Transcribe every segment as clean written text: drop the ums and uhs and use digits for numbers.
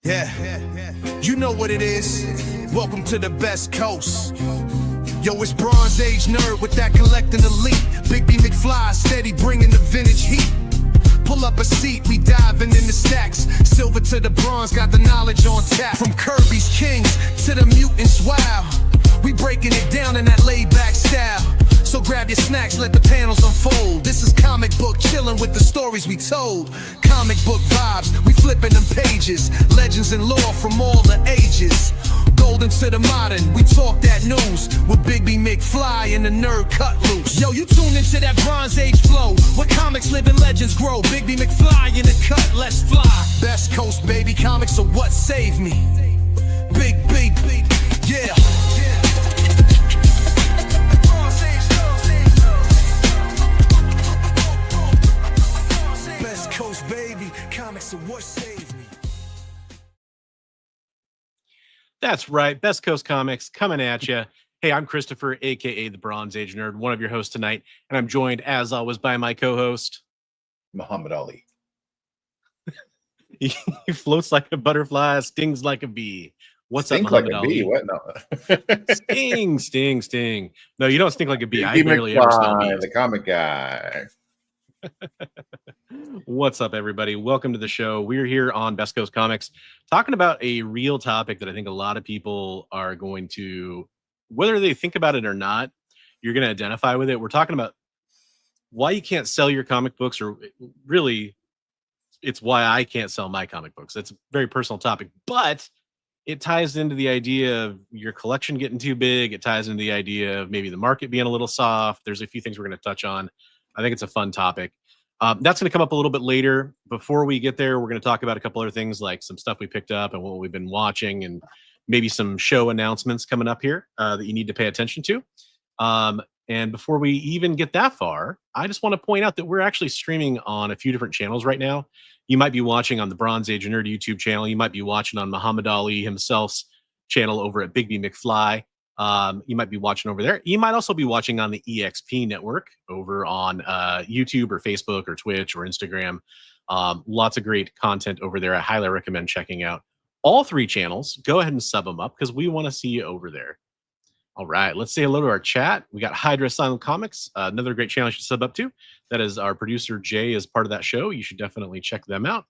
Yeah, you know what it is. Welcome to the best coast. Yo, it's Bronze Age nerd with that collecting elite. Big B McFly, steady bringing the vintage heat. Pull up a seat, we diving in the stacks. Silver to the bronze, got the knowledge on tap. From Kirby's Kings to the mutants, wow. We breaking it down in that laid-back style. So grab your snacks, let the panels unfold. This is comic book chilling with the stories we told. Comic book vibes, we flipping them pages. Legends and lore from all the ages. Golden to the modern, we talk that news. With Big B McFly and the nerd cut loose. Yo, you tune into that Bronze Age flow, where comics live and legends grow. Big B McFly in the cut, let's fly. Best coast, baby, comics are what saved me. Big B, yeah. Best coast, baby, comics are what saved me. That's right. Best Coast Comics coming at you. Hey, I'm Christopher, a.k.a. the Bronze Age Nerd, one of your hosts tonight. And I'm joined, as always, by my co-host, Muhammad Ali. He floats like a butterfly, stings like a bee. What's Stink up, Muhammad like a Ali? bee? What? No. Sting. No, you don't stink like a bee. I Big barely ever smell bees. the comic guy. What's up, everybody? Welcome to the show. We're here on Best Coast Comics talking about a real topic that I think a lot of people are going to, whether they think about it or not, you're going to identify with it. We're talking about why you can't sell your comic books, or really, it's why I can't sell my comic books. That's a very personal topic, but it ties into the idea of your collection getting too big. It ties into the idea of maybe the market being a little soft. There's a few things we're going to touch on. I think it's a fun topic. That's going to come up a little bit later. Before we get there, we're going to talk about a couple other things, like some stuff we picked up and what we've been watching, and maybe some show announcements coming up here that you need to pay attention to. And before we even get that far, I just want to point out that we're actually streaming on a few different channels right now. You might be watching on the Bronze Age Nerd YouTube channel. You might be watching on Muhammad Ali himself's channel over at Big B McFly. You might be watching over there. You might also be watching on the EXP network over on YouTube or Facebook or Twitch or Instagram. Lots of great content over there. I highly recommend checking out all three channels. Go ahead and sub them up because we want to see you over there. All right, let's say hello to our chat. We got Hydra Silent Comics, another great channel you should sub up to. That is our producer, Jay, is part of that show. You should definitely check them out.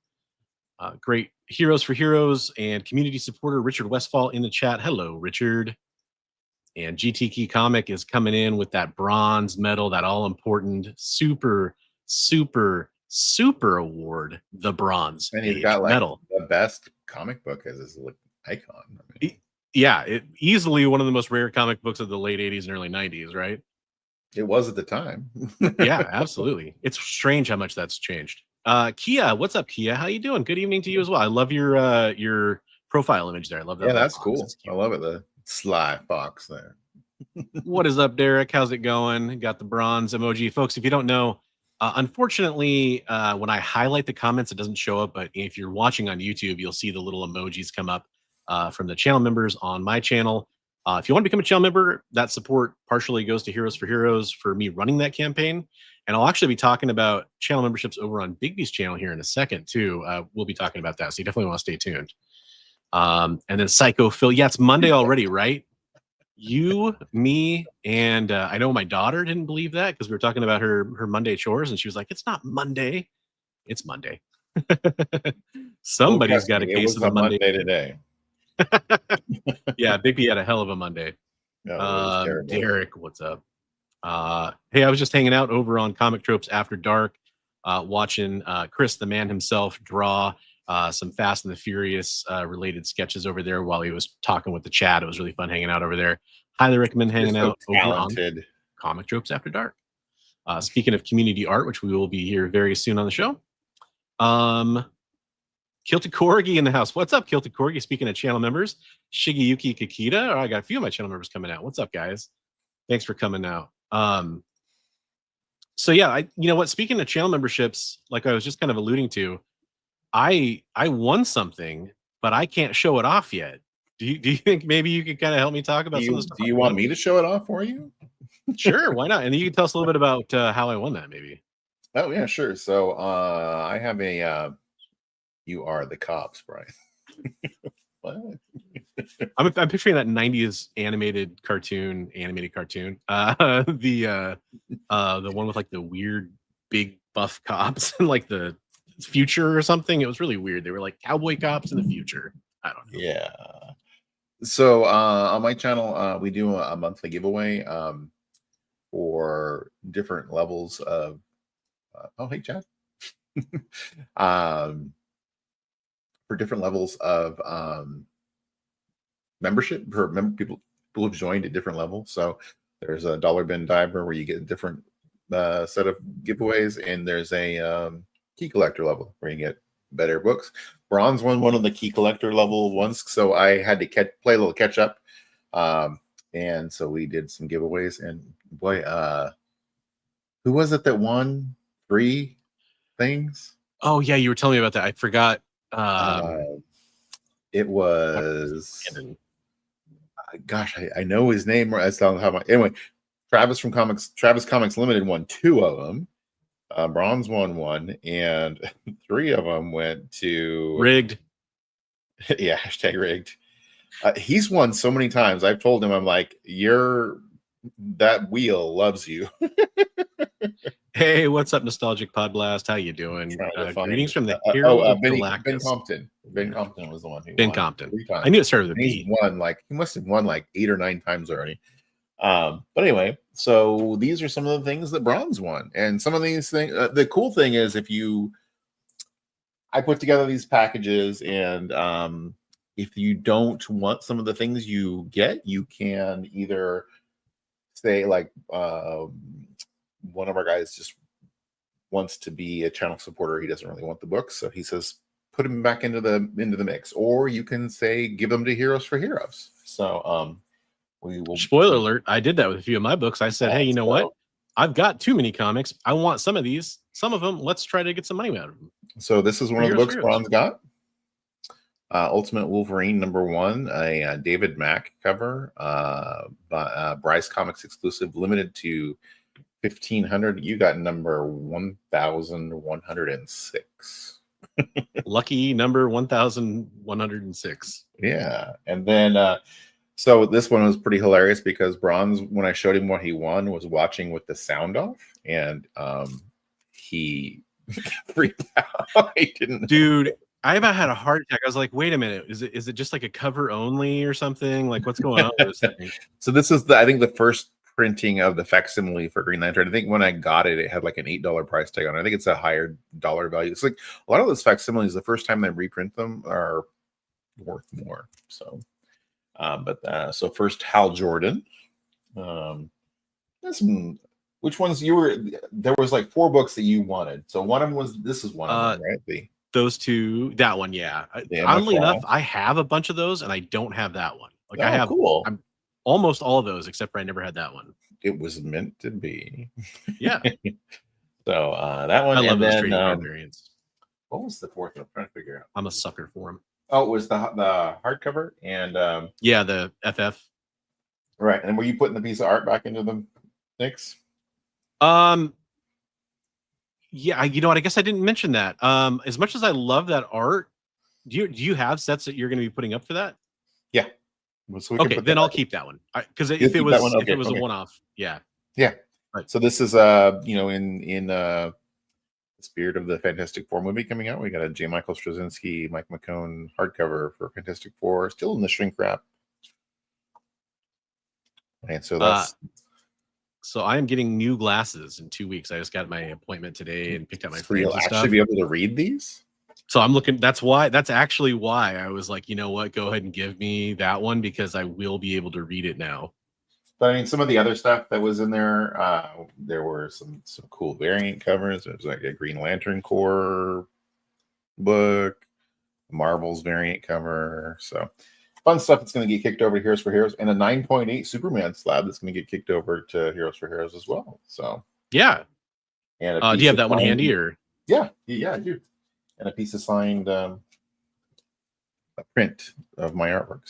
Great Heroes for Heroes and community supporter Richard Westfall in the chat. Hello, Richard. And GT Key Comic is coming in with that bronze medal, that all-important super award, the Bronze And he's Age got like medal. the best comic book as his icon. I mean, Yeah, easily one of the most rare comic books of the late 80s and early 90s, right? it was at the time. Yeah, absolutely. It's strange how much that's changed. Kia, what's up, Kia? How you doing? Good evening to you as well. I love your profile image there. I love that. Yeah, that's box. cool. That's I cute. love it. The sly fox there. What is up, Derek? How's it going? Got the bronze emoji. Folks, if you don't know, unfortunately, when I highlight the comments, it doesn't show up. But if you're watching on YouTube, you'll see the little emojis come up from the channel members on my channel. If you want to become a channel member, that support partially goes to Heroes for Heroes for me running that campaign. And I'll actually be talking about channel memberships over on Big B's channel here in a second, too. We'll be talking about that. So you definitely want to stay tuned. And then Psycho Phil. Yeah, it's Monday already, right? You, me, and I know my daughter didn't believe that because we were talking about her Monday chores, and she was like, "It's not Monday, it's Monday." Somebody's got a case of a Monday today. Yeah, Big B had a hell of a Monday. No, it was terrible. Derek, what's up? Hey, I was just hanging out over on Comic Tropes After Dark, watching Chris, the man himself, draw some Fast and the Furious related sketches over there while he was talking with the chat. It was really fun hanging out over there. Highly recommend hanging You're so out over on talented. Comic Tropes After Dark. Speaking of community art, which we will be here very soon on the show. Kilted Corgi in the house. What's up, Kilted Corgi? Speaking of channel members, Shigeyuki Kikita. I got a few of my channel members coming out. What's up, guys? Thanks for coming out. So yeah, you know what? Speaking of channel memberships, like I was just kind of alluding to, I won something, but I can't show it off yet. Do you think maybe you could kind of help me talk about some of the stuff? Do you want me to show it off for you? Sure, why not? And you can tell us a little bit about how I won that, maybe. Oh yeah, sure. So I have a You Are the Cops, Brian. What? I'm picturing that 90s animated cartoon. The one with like the weird big buff cops and like the future or something. It was really weird. They were like cowboy cops in the future. I don't know. Yeah. So on my channel, we do a monthly giveaway for different levels of. Oh, hey, Chad. For different levels of membership for people who've joined at different levels. So there's a dollar bin diver where you get a different set of giveaways, and there's a key collector level where you get better books. Bronze won one of the key collector level ones, so I had to play a little catch up, and so we did some giveaways. And boy, who was it that won 3 things? Oh yeah, you were telling me about that. I forgot. It was. Gosh, I know his name. Anyway, Travis Comics Limited won 2 of them. Bronze won 1, and 3 of them went to Rigged. Yeah, hashtag rigged. He's won so many times. I've told him, I'm like, that wheel loves you. Hey, what's up, Nostalgic Pod Blast? How you doing? Greetings from the Ben Compton. Ben Compton was the one who Ben won Compton. 3 times. I knew it started with a He's B. he must have won like 8 or 9 times already. But anyway, so these are some of the things that Bronze won, and some of these things. The cool thing is, I put together these packages, and if you don't want some of the things you get, you can either say like one of our guys just wants to be a channel supporter. He doesn't really want the books, so he says put him back into the mix, or you can say give them to Heroes for Heroes. So we will. Spoiler alert, I did that with a few of my books. I said, hey, you know what? I've got too many comics. I want some of these. Some of them, let's try to get some money out of them. So this is one of the books Bronze got. Ultimate Wolverine #1, a David Mack cover, Bryce Comics exclusive, limited to 1,500. You got number 1,106. Lucky number 1,106. Yeah, and then so this one was pretty hilarious because Bronze, when I showed him what he won, was watching with the sound off, and he freaked out. He didn't. Dude, I about had a heart attack. I was like, wait a minute, is it just like a cover only or something? Like, what's going on with this thing? So this is I think the first printing of the facsimile for Green Lantern. I think when I got it, it had like an $8 price tag on it. I think it's a higher dollar value. It's like a lot of those facsimiles, the first time they reprint them, are worth more. So so first, Hal Jordan. Which ones there was like 4 books that you wanted. So one of them was, this is one of them, right? Those 2, that one, yeah. Oddly enough, I have a bunch of those, and I don't have that one. Like I have almost all of those, except for I never had that one. It was meant to be. Yeah. So that one. I love those trading card variants. What was the 4th one? I'm trying to figure out. I'm a sucker for them. Oh, it was the hardcover and yeah, the FF. Right, and were you putting the piece of art back into the mix? Yeah, you know what? I guess I didn't mention that. As much as I love that art, do you have sets that you're going to be putting up for that? Yeah. So okay, then I'll keep that one because if it was a one-off, yeah. Right. So this is in the spirit of the Fantastic Four movie coming out. We got a J. Michael Straczynski, Mike McCone hardcover for Fantastic Four, still in the shrink wrap. And so that's. So I am getting new glasses in 2 weeks. I just got my appointment today and picked up my frames. You'll actually be able to read these. So I'm looking. That's actually why I was like, you know what? Go ahead and give me that one because I will be able to read it now. But I mean, some of the other stuff that was in there, there were some cool variant covers. There was like a Green Lantern Corps book, Marvel's variant cover. So fun stuff that's going to get kicked over to Heroes for Heroes, and a 9.8 Superman slab that's going to get kicked over to Heroes for Heroes as well. So yeah. And do you have that one handy or? Yeah, I do. And a piece of signed a print of my artwork.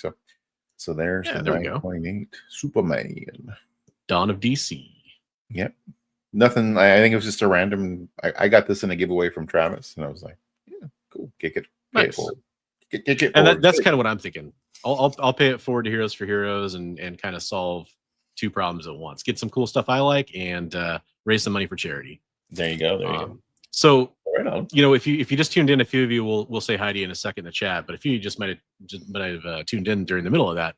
So there's the 9.8 Superman. Dawn of DC. Yep. Nothing. I think it was just a random. I got this in a giveaway from Travis, and I was like, yeah, cool. Kick it. Nice. Get And that's kind of what I'm thinking. I'll pay it forward to Heroes for Heroes and kind of solve two problems at once. Get some cool stuff I like and raise some money for charity. There you go. There you go. So Right on. you know, if you just tuned in, a few of you will say hi to you in a second in the chat. But if you just might have tuned in during the middle of that,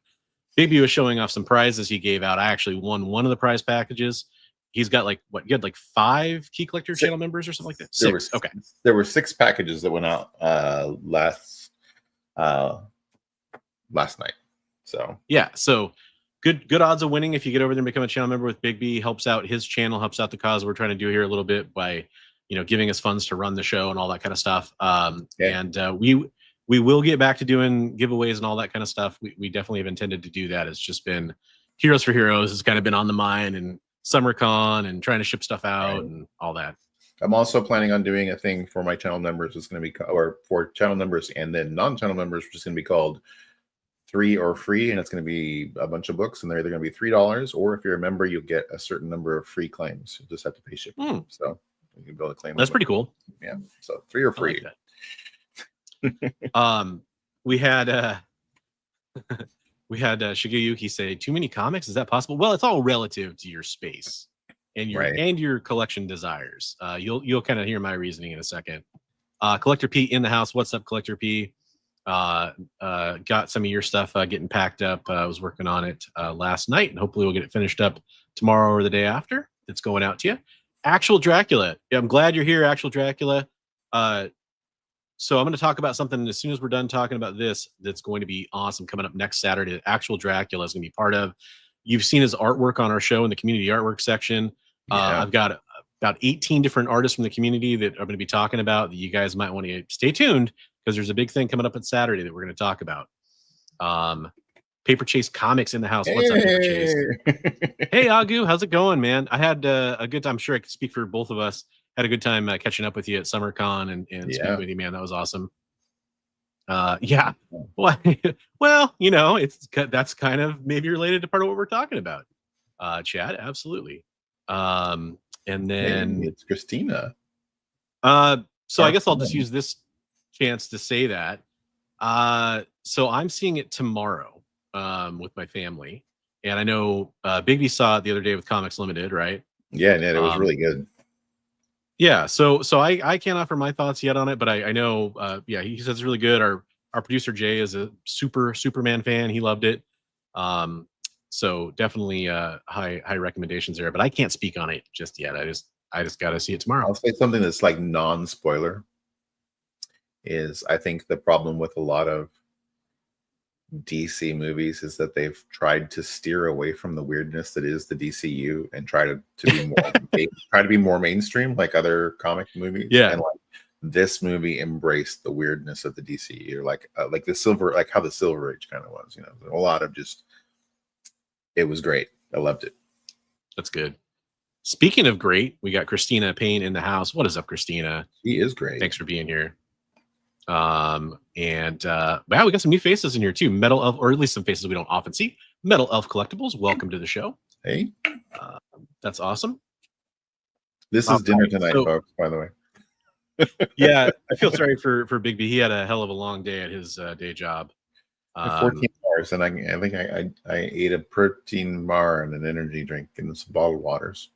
Bigby was showing off some prizes he gave out. I actually won one of the prize packages. He's got like what? You had like 5 Key Collector channel members or something like that. 6. Okay. There were 6 packages that went out last night. So yeah, so good odds of winning if you get over there and become a channel member with Bigby. Helps out his channel, helps out the cause we're trying to do here a little bit by giving us funds to run the show and all that kind of stuff. And we will get back to doing giveaways and all that kind of stuff. We definitely have intended to do that. It's just been Heroes for Heroes has kind of been on the mind, and SummerCon and trying to ship stuff out and all that. I'm also planning on doing a thing for my channel members. It's going to be, or for channel members and then non-channel members, which is going to be called 3 or Free, and it's going to be a bunch of books, and they're either going to be $3, or if you're a member, you'll get a certain number of free claims. You just have to pay shipping. So you can build a claim. That's pretty cool. Yeah. So 3 or Free. We had Shigeyuki say, too many comics, is that possible? Well, it's all relative to your space and your collection desires. You'll kind of hear my reasoning in a second. Collector P in the house. What's up, Collector P? Got some of your stuff getting packed up. I was working on it last night, and hopefully we'll get it finished up tomorrow or the day after. It's going out to you. Actual Dracula. Yeah, I'm glad you're here, Actual Dracula. So I'm going to talk about something as soon as we're done talking about this that's going to be awesome coming up next Saturday. Actual Dracula is going to be part of. You've seen his artwork on our show in the community artwork section. I've got about 18 different artists from the community that I'm going to be talking about that you guys might want to stay tuned, because there's a big thing coming up on Saturday that we're going to talk about. Paper Chase Comics in the house. What's up, Paper Chase? Hey, Agu, how's it going, man? I had a good time. I'm sure I could speak for both of us. Had a good time catching up with you at SummerCon and speaking with you, man. That was awesome. Yeah. Well, that's kind of maybe related to part of what we're talking about. Chad, absolutely. And then it's Christina. So I guess I'll just use this chance to say that. So I'm seeing it tomorrow with my family, and I know Bigby saw it the other day with Comics Limited, right? Yeah, and it was really good. Yeah, so I can't offer my thoughts yet on it, but I know he says it's really good. Our producer Jay is a Superman fan. He loved it. So definitely high recommendations there, but I can't speak on it just yet. I just got to see it tomorrow. I'll say something that's like non-spoiler is I think the problem with a lot of DC movies is that they've tried to steer away from the weirdness that is the DCU and try to be more more mainstream like other comic movies. Yeah. And like this movie embraced the weirdness of the DCU, like the Silver, like how the Silver Age kind of was, a lot of just, it was great. I loved it. That's good. Speaking of great, we got Christina Payne in the house. What is up, Christina? She is great. Thanks for being here. Wow, we got some new faces in here too. Metal Elf, or at least some faces we don't often see. Metal Elf Collectibles, welcome to the show. Hey, that's awesome. This is dinner tonight, folks, by the way. Yeah, I feel sorry for Bigby. He had a hell of a long day at his day job. 14 hours, and I think I ate a protein bar and an energy drink and some bottled waters.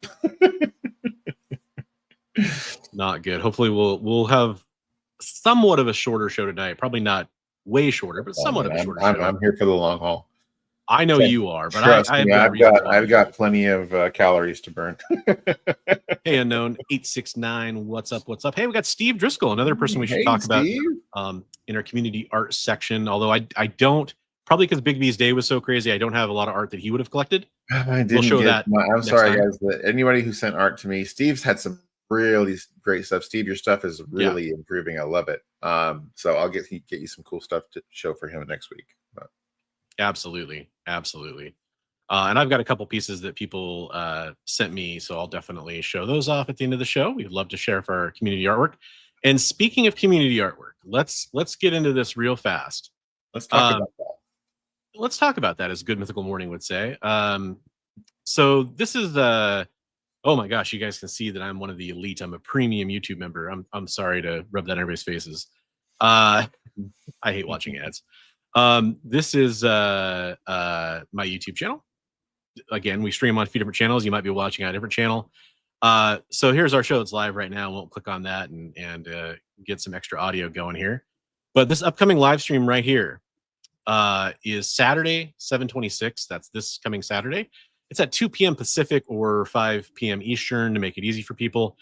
Not good. Hopefully we'll have somewhat of a shorter show tonight. Probably not way shorter, but somewhat of a shorter show. I'm here for the long haul. I know you are, but I've got plenty of calories to burn. Hey, unknown 869. What's up? Hey, we got Steve Driscoll, another person we should talk about in our community art section. Although I don't, probably because Big B's day was so crazy, I don't have a lot of art that he would have collected. I'm sorry, guys. Anybody who sent art to me, Steve's had some really great stuff. Steve, your stuff is really improving. I love it. So I'll get you some cool stuff to show for him next week. Absolutely. And I've got a couple pieces that people sent me, so I'll definitely show those off at the end of the show. We'd love to share for our community artwork. And speaking of community artwork, let's get into this real fast. Let's talk about that. Let's talk about that, as Good Mythical Morning would say. So this is oh my gosh, you guys can see that I'm one of the elite. I'm a premium YouTube member. I'm sorry to rub that in everybody's faces. I hate watching ads. This is my YouTube channel. Again, we stream on a few different channels. You might be watching on a different channel. So here's our show. It's live right now. We'll click on that and get some extra audio going here. But this upcoming live stream right here is Saturday, 7/26. That's this coming Saturday. It's at 2 p.m. Pacific or 5 p.m. Eastern to make it easy for people.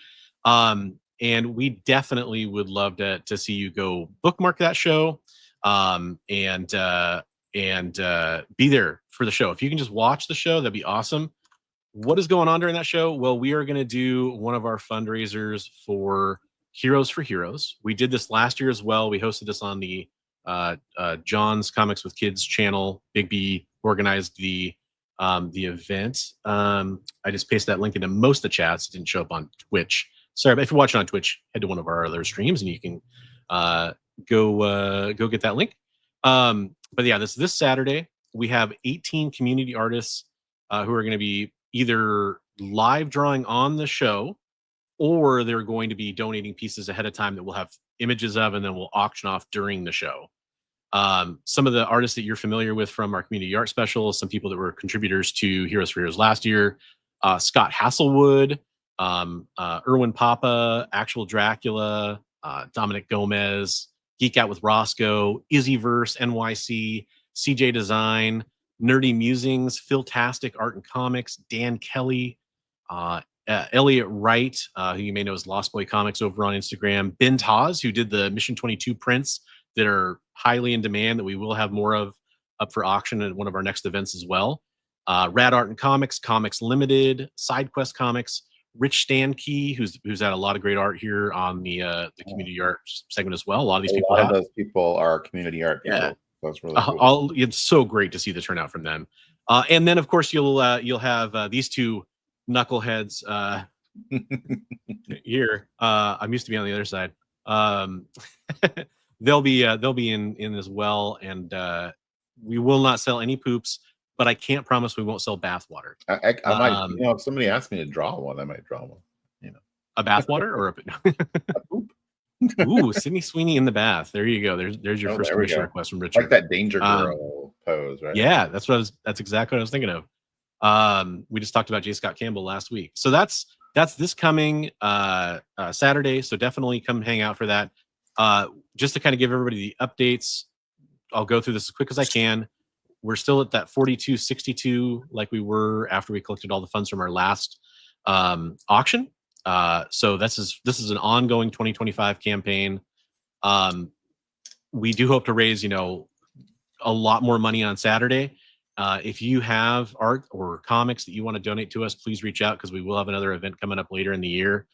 And we definitely would love to see you go bookmark that show and be there for the show. If you can just watch the show, that'd be awesome. What is going on during that show? Well, we are going to do one of our fundraisers for Heroes for Heroes. We did this last year as well. We hosted this on the John's Comics with Kids channel. Big B organized the event. I just pasted that link into most of the chats. It didn't show up on Twitch. Sorry, but if you're watching on Twitch, head to one of our other streams and you can go get that link. But yeah, this Saturday we have 18 community artists who are going to be either live drawing on the show, or they're going to be donating pieces ahead of time that we'll have images of, and then we'll auction off during the show. Some of the artists that you're familiar with from our community art specials, some people that were contributors to Heroes for Heroes last year, Scott Hasselwood, Erwin Papa, Actual Dracula, Dominic Gomez, Geek Out with Roscoe, Izzyverse, NYC, CJ Design, Nerdy Musings, Philtastic Art and Comics, Dan Kelly, Elliot Wright, who you may know as Lost Boy Comics over on Instagram, Ben Taz, who did the Mission 22 prints that are highly in demand that we will have more of up for auction at one of our next events as well. Rad Art and Comics, Comics Limited, SideQuest Comics, Rich Stankey, who's had a lot of great art here on the community art segment as well. A lot of these people of those people are community art people. Yeah. That's really cool. It's so great to see the turnout from them. And then of course you'll have these two knuckleheads here. I'm used to be on the other side. They'll be in as well, and we will not sell any poops, but I can't promise we won't sell bath water. I might, if somebody asked me to draw one, I might draw one. A bath water or a poop. Ooh, Sydney Sweeney in the bath. There you go. There's your first commission request from Richard. Like that Danger Girl pose, right? Yeah, that's exactly what I was thinking of. We just talked about J. Scott Campbell last week. So that's this coming Saturday. So definitely come hang out for that. Just to kind of give everybody the updates, I'll go through this as quick as I can. We're still at that 42.62 like we were after we collected all the funds from our last auction. So this is an ongoing 2025 campaign. We do hope to raise, a lot more money on Saturday. If you have art or comics that you want to donate to us, please reach out because we will have another event coming up later in the year.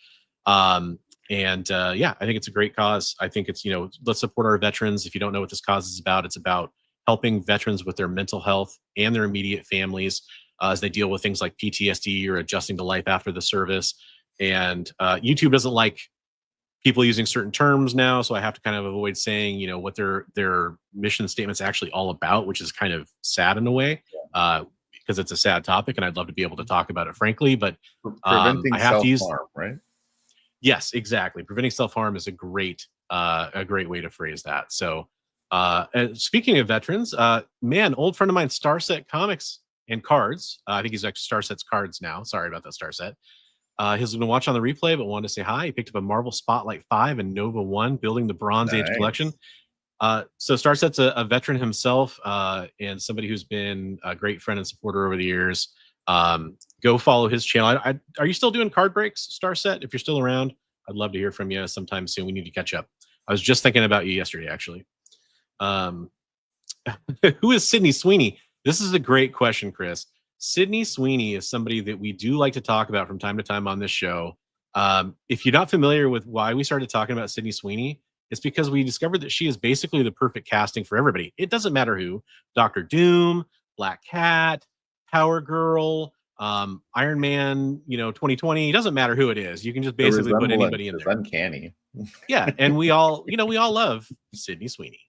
I think it's a great cause. I think it's, let's support our veterans. If you don't know what this cause is about, it's about helping veterans with their mental health and their immediate families as they deal with things like PTSD or adjusting to life after the service. And YouTube doesn't like people using certain terms now, so I have to kind of avoid saying, what their mission statement's actually all about, which is kind of sad in a way, because it's a sad topic, and I'd love to be able to talk about it frankly. But preventing I have to use self-harm, right? Yes, exactly. Preventing self-harm is a great way to phrase that. So, and speaking of veterans, old friend of mine, Starset Comics and Cards. I think he's like Starset's Cards now. Sorry about that, Starset. He's going to watch on the replay, but wanted to say hi. He picked up a Marvel Spotlight 5 and Nova 1, building the Bronze Age collection. So Starset's a veteran himself, and somebody who's been a great friend and supporter over the years. Go follow his channel. Are you still doing card breaks, Starset? If you're still around, I'd love to hear from you sometime soon. We need to catch up. I was just thinking about you yesterday, actually. Who is Sydney Sweeney? This is a great question, Chris. Sydney Sweeney is somebody that we do like to talk about from time to time on this show. If you're not familiar with why we started talking about Sydney Sweeney, it's because we discovered that she is basically the perfect casting for everybody. It doesn't matter who. Dr. Doom, Black Cat, Power Girl, Iron Man, 2020. It doesn't matter who it is. You can just basically put anybody in there. Uncanny. Yeah, and we all love Sydney Sweeney.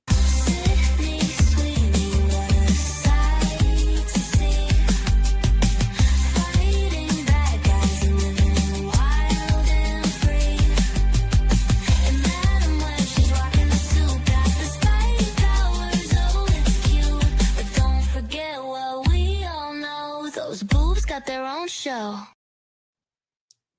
show.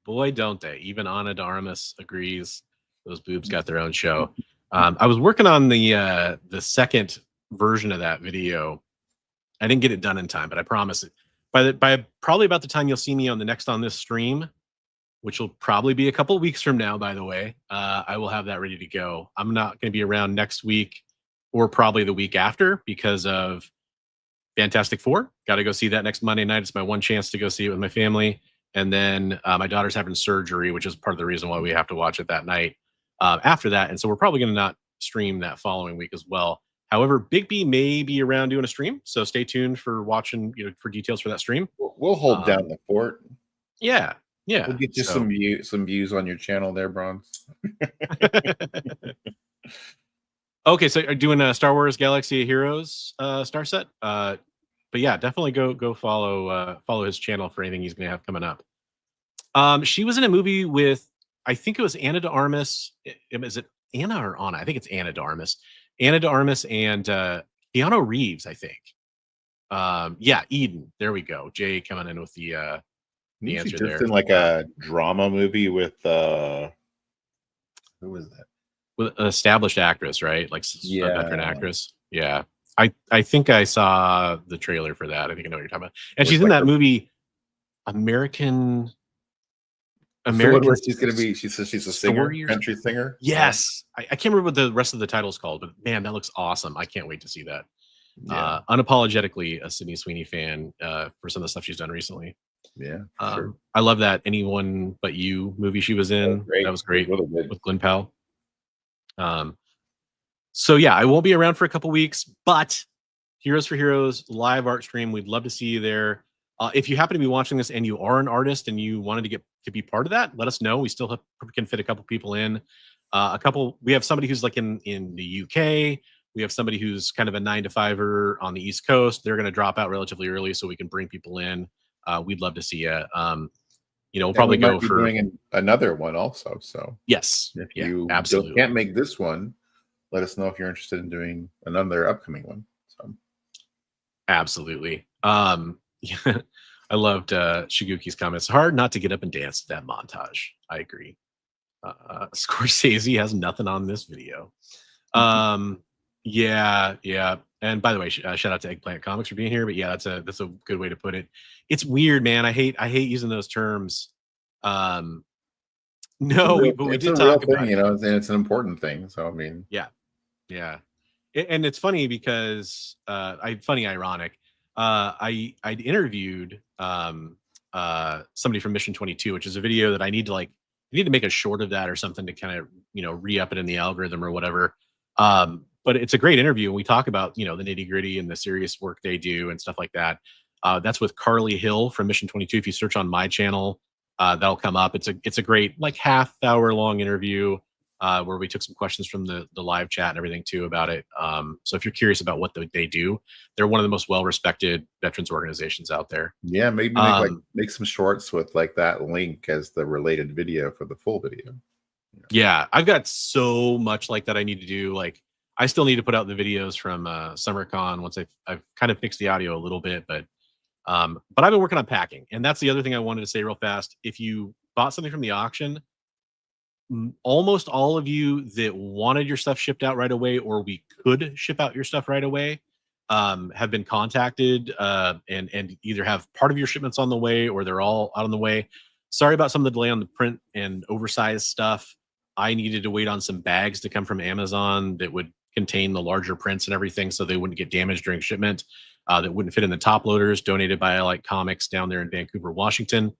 Boy, don't they. Even Ana de Armas agrees. Those boobs got their own show. I was working on the second version of that video. I didn't get it done in time, but I promise it. By probably about the time you'll see me on the next On This stream, which will probably be a couple of weeks from now, by the way, I will have that ready to go. I'm not going to be around next week or probably the week after because of Fantastic Four. Got to go see that next Monday night. It's my one chance to go see it with my family. And then my daughter's having surgery, which is part of the reason why we have to watch it that night after that. And so we're probably going to not stream that following week as well. However, Big B may be around doing a stream, so stay tuned for watching, for details for that stream. We'll hold down the fort. Yeah. We'll get you some views on your channel there, Bronze. Okay, so are doing a Star Wars Galaxy of Heroes star set. But yeah, definitely go follow his channel for anything he's gonna have coming up. She was in a movie with, I think it was Ana de Armas. Is it Anna or Anna? I think it's Ana de Armas. Ana de Armas and Keanu Reeves, I think. Yeah, Eden. There we go. Jay coming in with the answer there. Just in like a drama movie with who was that? With an established actress, right? Like Yeah. a veteran actress. Yeah. I think I saw the trailer for that. I think I know what you're talking about. And she's in that movie, American. Where she's gonna be. She says she's a singer, country singer. Yes, I can't remember what the rest of the title's called, but man, that looks awesome. I can't wait to see that. Yeah. Unapologetically a Sydney Sweeney fan for some of the stuff she's done recently. Yeah, sure. I love that Anyone But You movie she was in. That was great with Glenn Powell. So yeah, I won't be around for a couple weeks, but Heroes for Heroes live art stream. We'd love to see you there. If you happen to be watching this and you are an artist and you wanted to be part of that, let us know. We still can fit a couple people in. We have somebody who's like in the UK. We have somebody who's kind of a 9-to-5er on the East Coast. They're going to drop out relatively early so we can bring people in. We'd love to see you. We'll probably go for doing another one also. So yes, if you absolutely can't make this one, let us know if you're interested in doing another upcoming one. So absolutely. Yeah, I loved Shiguki's comments. Hard not to get up and dance to that montage. I agree. Scorsese has nothing on this video. Yeah. And by the way, shout out to Eggplant Comics for being here. But yeah, that's a good way to put it. It's weird, man. I hate using those terms. No, we did talk about it. And it's an important thing. So I mean, yeah. And it's funny because ironic. I interviewed somebody from Mission 22, which is a video that I need to make a short of that or something to kind of re-up it in the algorithm or whatever. But it's a great interview, and we talk about the nitty-gritty and the serious work they do and stuff like that. That's with Carly Hill from Mission 22. If you search on my channel, that'll come up. It's a great half-hour long interview where we took some questions from the live chat and everything too about it. So if you're curious about what they do, they're one of the most well-respected veterans organizations out there. Yeah, maybe make some shorts with that link as the related video for the full video. Yeah, I've got so much like that I need to do. I still need to put out the videos from SummerCon once I've kind of fixed the audio a little bit, but I've been working on packing, and that's the other thing I wanted to say real fast. If you bought something from the auction, almost all of you that wanted your stuff shipped out right away, or we could ship out your stuff right away, have been contacted and either have part of your shipments on the way or they're all out on the way. Sorry about some of the delay on the print and oversized stuff. I needed to wait on some bags to come from Amazon that would contain the larger prints and everything so they wouldn't get damaged during shipment, that wouldn't fit in the top loaders donated by Comics down there in Vancouver, Washington.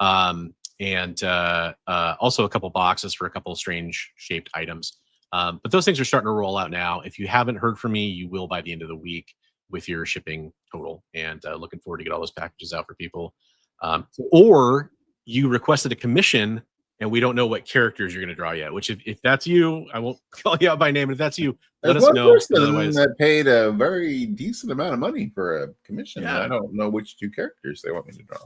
And also a couple boxes for a couple of strange shaped items. But those things are starting to roll out now. If you haven't heard from me, you will by the end of the week with your shipping total, and looking forward to get all those packages out for people. Or you requested a commission and we don't know what characters you're going to draw yet, which if that's you, I won't call you out by name. But if that's you, let us know. Otherwise, that paid a very decent amount of money for a commission. Yeah. I don't know which two characters they want me to draw.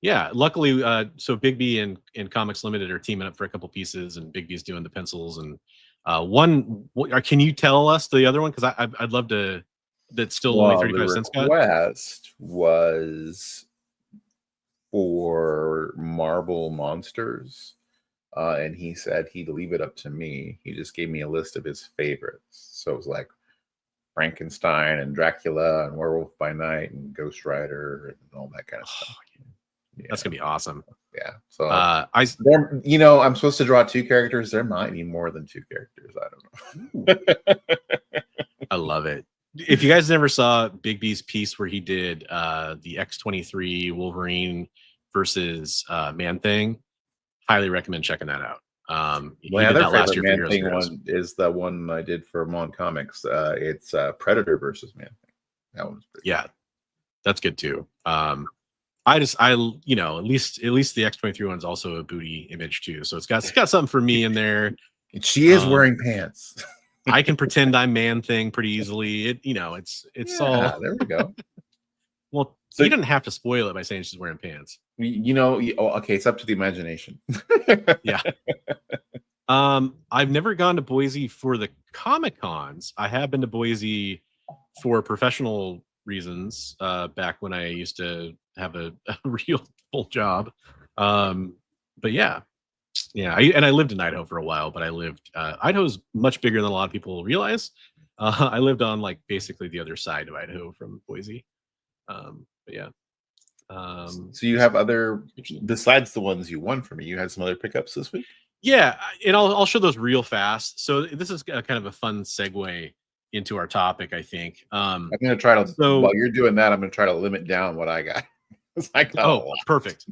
Yeah, luckily, so Big B and Comics Limited are teaming up for a couple pieces, and Big B's doing the pencils. And can you tell us the other one? Because I'd love to. That's still only 35 cents. The request was for Marvel Monsters, and he said he'd leave it up to me. He just gave me a list of his favorites. So it was like Frankenstein and Dracula and Werewolf by Night and Ghost Rider and all that kind of stuff. Yeah. That's gonna be awesome. Yeah. So I'm supposed to draw 2 characters. There might be more than 2 characters. I don't know. I love it. If you guys never saw Big B's piece where he did the X-23 Wolverine versus Man-Thing, highly recommend checking that out. He did that last year for Heroes Man-Thing one is the one I did for Mon Comics. It's Predator versus Man-Thing. That one's pretty good. That's good too. At least the X-23 one's also a booty image too, so it's got something for me in there. She is wearing pants. I can pretend I'm Man-Thing pretty easily. It's all there we go. Well, so you didn't have to spoil it by saying she's wearing pants. Okay, it's up to the imagination. Yeah. I've never gone to Boise for the Comic Cons. I have been to Boise for professional reasons back when I used to have a real full job. But yeah. I lived in Idaho for a while, but Idaho's much bigger than a lot of people realize. I lived on like basically the other side of Idaho from Boise. But yeah. So you have other, besides the ones you won from me, you had some other pickups this week? Yeah, and I'll show those real fast. So this is kind of a fun segue into our topic, I think. I'm going to try to, while you're doing that, I'm going to try to limit down what I got. Perfect.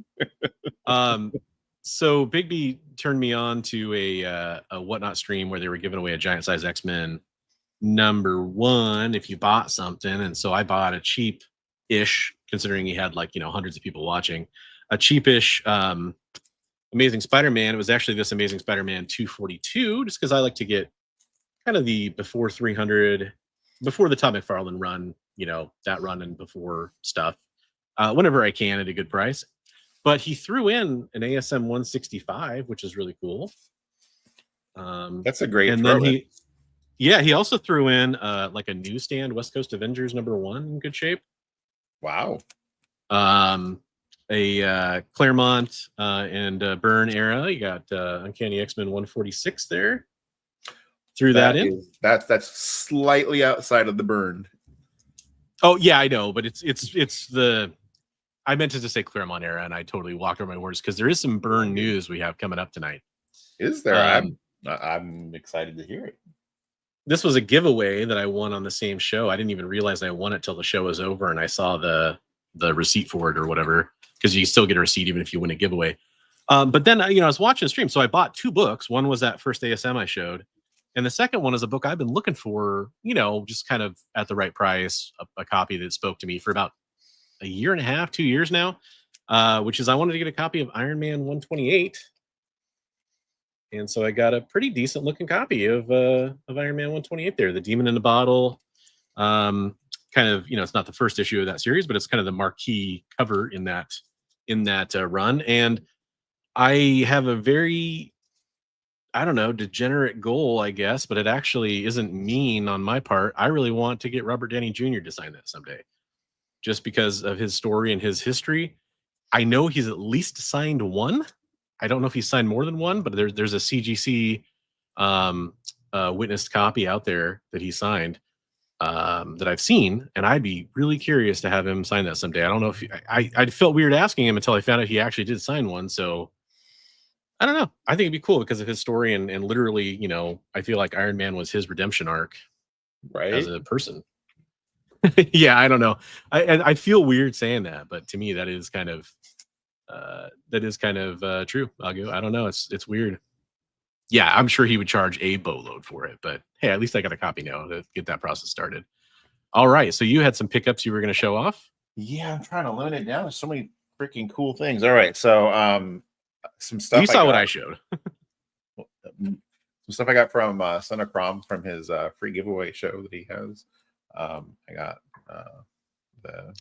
So Big B turned me on to a Whatnot stream where they were giving away a giant size X-Men #1 if you bought something. And so I bought a cheap-ish, considering he had hundreds of people watching, a cheap-ish Amazing Spider-Man. It was actually this Amazing Spider-Man 242, just because I like to get kind of the before 300, before the Todd McFarlane run, that run and before stuff, whenever I can at a good price. But he threw in an ASM 165, which is really cool. That's a great. And then he also threw in like a newsstand West Coast Avengers #1 in good shape. Wow. A Claremont and Byrne era. You got Uncanny X-Men 146 there. Threw that in. That's slightly outside of the Byrne. Oh yeah, I know, but it's the. I meant to say Claremont era, and I totally walked over my words because there is some Byrne news we have coming up tonight. Is there? I'm excited to hear it. This was a giveaway that I won on the same show. I didn't even realize I won it till the show was over, and I saw the receipt for it or whatever, because you still get a receipt even if you win a giveaway. But then I was watching the stream, so I bought 2 books. One was that first ASM I showed, and the second one is a book I've been looking for, just kind of at the right price, a copy that spoke to me for about a year and a half, 2 years now, which is I wanted to get a copy of Iron Man 128. And so I got a pretty decent looking copy of Iron Man 128 there, the Demon in the Bottle. Kind of, it's not the first issue of that series, but it's kind of the marquee cover in that run. And I have a very, I don't know, degenerate goal, I guess, but it actually isn't mean on my part. I really want to get Robert Downey Jr. to sign that someday, just because of his story and his history. I know he's at least signed 1. I don't know if he's signed more than 1, but there's a CGC witnessed copy out there that he signed that I've seen, and I'd be really curious to have him sign that someday. I don't know if I felt weird asking him until I found out he actually did sign one. So I don't know. I think it'd be cool because of his story and literally, I feel like Iron Man was his redemption arc, right, as a person. Yeah, I don't know. I feel weird saying that, but to me that is kind of true, Agu. I don't know. It's weird. Yeah, I'm sure he would charge a boatload for it, but hey, at least I got a copy now to get that process started. All right, so you had some pickups you were going to show off? Yeah, I'm trying to limit it down. There's so many freaking cool things. All right, so some stuff. You saw what I showed. Some stuff I got from Son of Crom from his free giveaway show that he has. I got the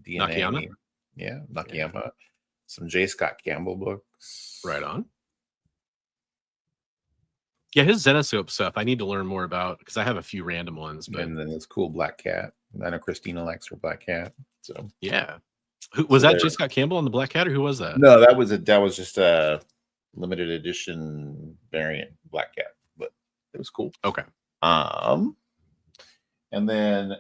DNA. Nakayama? Yeah, Nakayama. Yeah. Some J. Scott Campbell books. Right on. Yeah, his Zenoscope stuff I need to learn more about because I have a few random ones. But... And then this cool Black Cat. I know Christina likes her Black Cat. So yeah. Who was So that? J. Scott Campbell on the Black Cat, or who was that? No, that was just a limited edition variant Black Cat, but it was cool. Okay. And then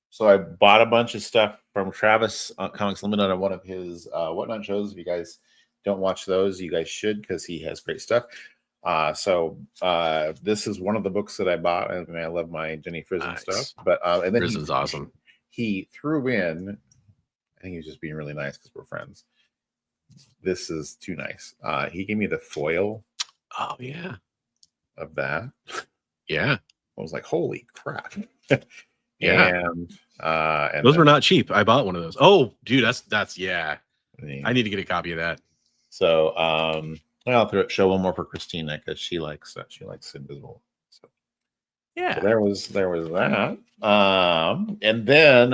so I bought a bunch of stuff from Travis Comics Limited on one of his Whatnot shows. If you guys don't watch those, you guys should, because he has great stuff. So this is one of the books that I bought. I mean, I love my Jenny Frison stuff, but and then Frison's awesome. He threw in, I think he was just being really nice because we're friends. This is too nice. He gave me the foil. Oh yeah. Of that. Yeah. I was like, holy crap. Yeah. And those were not cheap. I bought one of those. Oh, dude, that's yeah. I need to get a copy of that. So I'll show one more for Christina because she likes Invisible. So yeah, so there was that. And then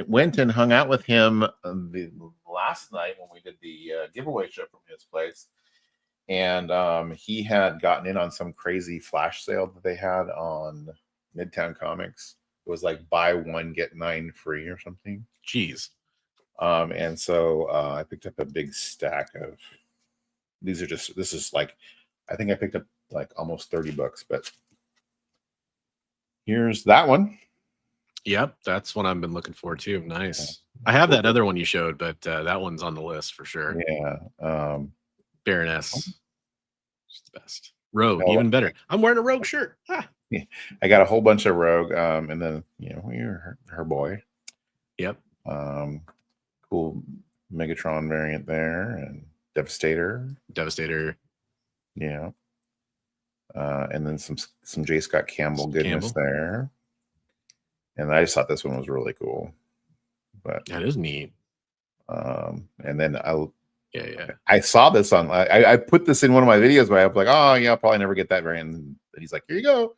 went and hung out with him the last night when we did the giveaway show from his place. And he had gotten in on some crazy flash sale that they had on Midtown Comics. It was like buy one, get 9 free or something. Jeez. And so I picked up a big stack of this is like, I think I picked up like almost 30 books, but here's that one. Yep, that's one I've been looking for too. Nice. I have that other one you showed, but that one's on the list for sure. Yeah. Baroness. She's the best. Rogue, even better. I'm wearing a Rogue shirt. Ah. Yeah. I got a whole bunch of Rogue, and then you're her boy. Yep. Cool Megatron variant there, and Devastator. Yeah. And then some J. Scott Campbell goodness there. And I just thought this one was really cool. But that is neat. And then yeah. I saw this on. I put this in one of my videos, but I was like, oh yeah, I'll probably never get that variant. And he's like, here you go.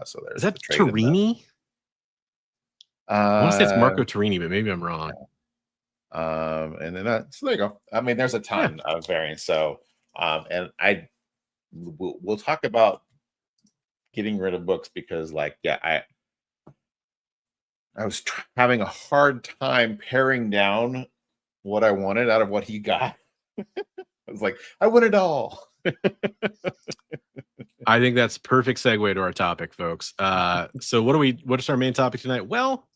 So there's. Is that Torini? I want to say it's Marco Torini, but maybe I'm wrong. And then so there you go. I mean, there's a ton of variants. So, and we'll talk about getting rid of books because, like, I was having a hard time paring down what I wanted out of what he got. I was like, I want it all. I think that's perfect segue to our topic, folks. So what's our main topic tonight? Well,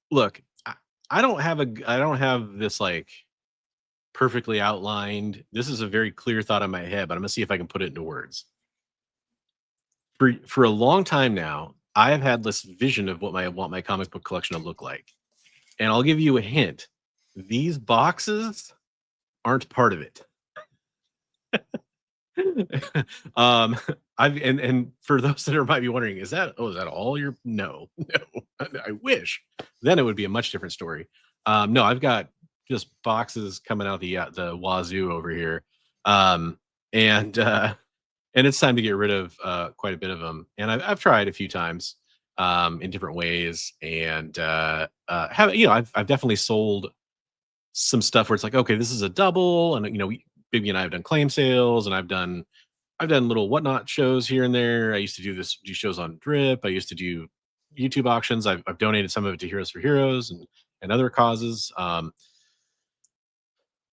look, I don't have this like perfectly outlined. This is a very clear thought in my head, but I'm gonna see if I can put it into words. For a long time now, I have had this vision of what I want my comic book collection to look like. And I'll give you a hint. These boxes aren't part of it. And for those that might be wondering, is that all your? No, I wish. Then it would be a much different story. No, I've got just boxes coming out the wazoo over here. And it's time to get rid of quite a bit of them. And I've tried a few times in different ways, and I've definitely sold some stuff where it's like, okay, this is a double, and Bibby and I have done claim sales, and I've done little Whatnot shows here and there. I used to do shows on Drip. I used to do YouTube auctions. I've donated some of it to Heroes for Heroes and other causes.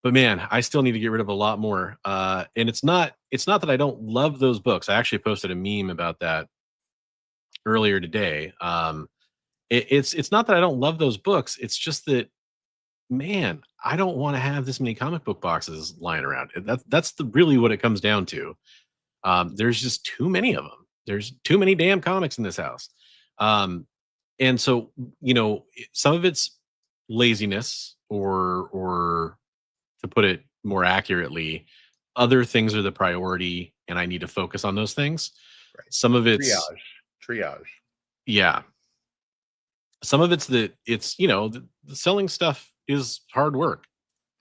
But man, I still need to get rid of a lot more. And it's not that I don't love those books. I actually posted a meme about that earlier today. It's not that I don't love those books. It's just that, man, I don't want to have this many comic book boxes lying around. That's really what it comes down to. There's just too many of them. There's too many damn comics in this house. And so, some of it's laziness, or to put it more accurately, other things are the priority, and I need to focus on those things. Right. Some of it's triage. Yeah. Some of it's that it's, the selling stuff is hard work.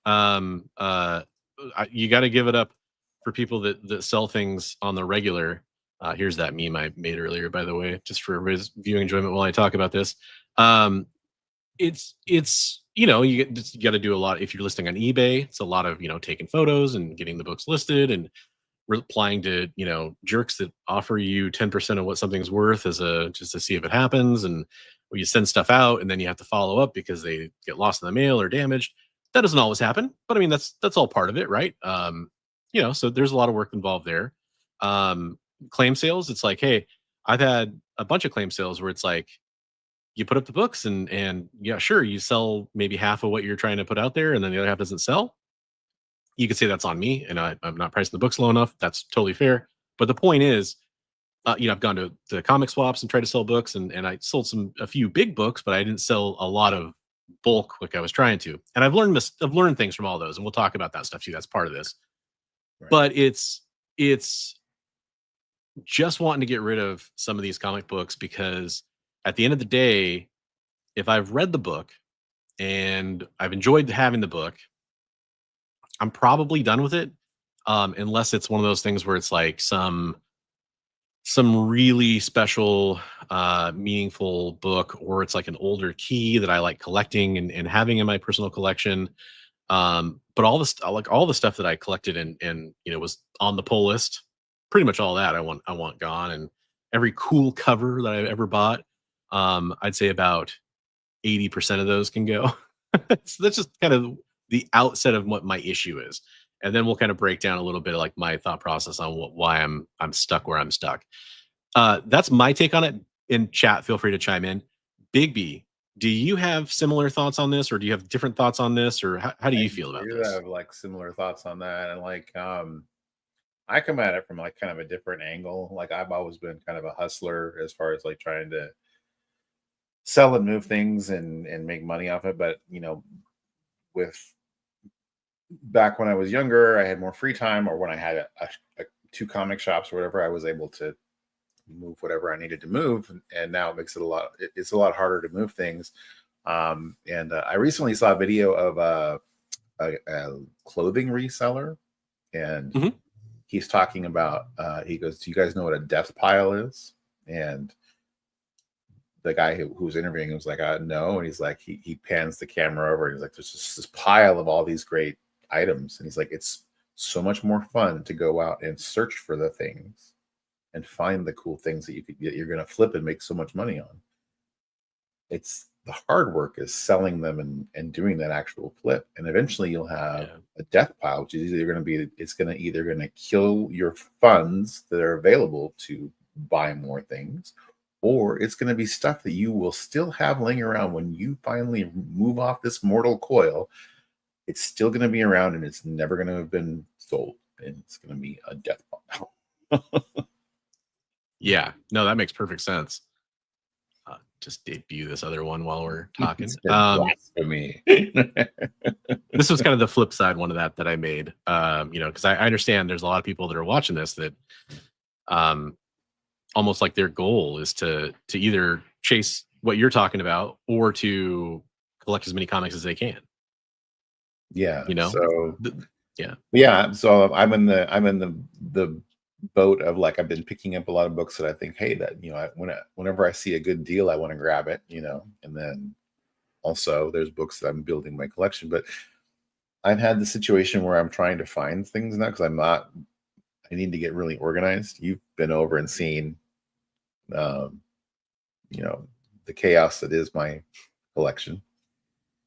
You got to give it up for people that sell things on the regular. Here's that meme I made earlier, by the way, just for everybody's viewing enjoyment while I talk about this. It's you got to do a lot. If you're listing on eBay, it's a lot of taking photos and getting the books listed and replying to jerks that offer you 10% of what something's worth just to see if it happens. And where you send stuff out and then you have to follow up because they get lost in the mail or damaged. That doesn't always happen, but I mean, that's all part of it, right? So there's a lot of work involved there. Claim sales, it's like, hey, I've had a bunch of claim sales where it's like, you put up the books and yeah, sure, you sell maybe half of what you're trying to put out there, and then the other half doesn't sell. You could say that's on me, and I'm not pricing the books low enough. That's totally fair. But the point is, I've gone to comic swaps and tried to sell books, and I sold a few big books, but I didn't sell a lot of bulk like I was trying to. And I've learned things from all those, and we'll talk about that stuff too. That's part of this. Right. But it's just wanting to get rid of some of these comic books, because at the end of the day, if I've read the book and I've enjoyed having the book, I'm probably done with it. Unless it's one of those things where it's like some really special, meaningful book, or it's like an older key that I like collecting and having in my personal collection. But all the stuff that I collected and was on the pull list, pretty much all that I want gone. And every cool cover that I've ever bought, I'd say about 80% of those can go. So that's just kind of the outset of what my issue is. And then we'll kind of break down a little bit of like my thought process on why I'm stuck where I'm stuck. That's my take on it. In chat, feel free to chime in. Big B, do you have similar thoughts on this, or do you have different thoughts on this, or how do you feel about this? I have like similar thoughts on that, and like I come at it from like kind of a different angle. Like I've always been kind of a hustler as far as like trying to sell and move things and make money off it. But with back when I was younger, I had more free time, or when I had two comic shops or whatever, I was able to move whatever I needed to move. And now it makes it it's a lot harder to move things. I recently saw a video of a clothing reseller, and he's talking about, he goes, do you guys know what a death pile is? And the guy who was interviewing him was like, no. And he's like, he pans the camera over, and he's like, there's just this pile of all these great items. And he's like, it's so much more fun to go out and search for the things and find the cool things that you're going to flip and make so much money on. It's the hard work is selling them and doing that actual flip. And eventually you'll have a death pile, which is either going to kill your funds that are available to buy more things, or it's going to be stuff that you will still have laying around when you finally move off this mortal coil. It's still going to be around, and it's never going to have been sold, and it's going to be a death pile. Yeah, no, that makes perfect sense. Just debut this other one while we're talking. Blasphemy. This was kind of the flip side one of that I made. Because I understand there's a lot of people that are watching this that almost like their goal is to either chase what you're talking about or to collect as many comics as they can. Yeah. So So I'm in the boat of like, I've been picking up a lot of books that I think, hey, that whenever I see a good deal, I want to grab it. And then also there's books that I'm building my collection. But I've had the situation where I'm trying to find things now because I need to get really organized. You've been over and seen the chaos that is my collection.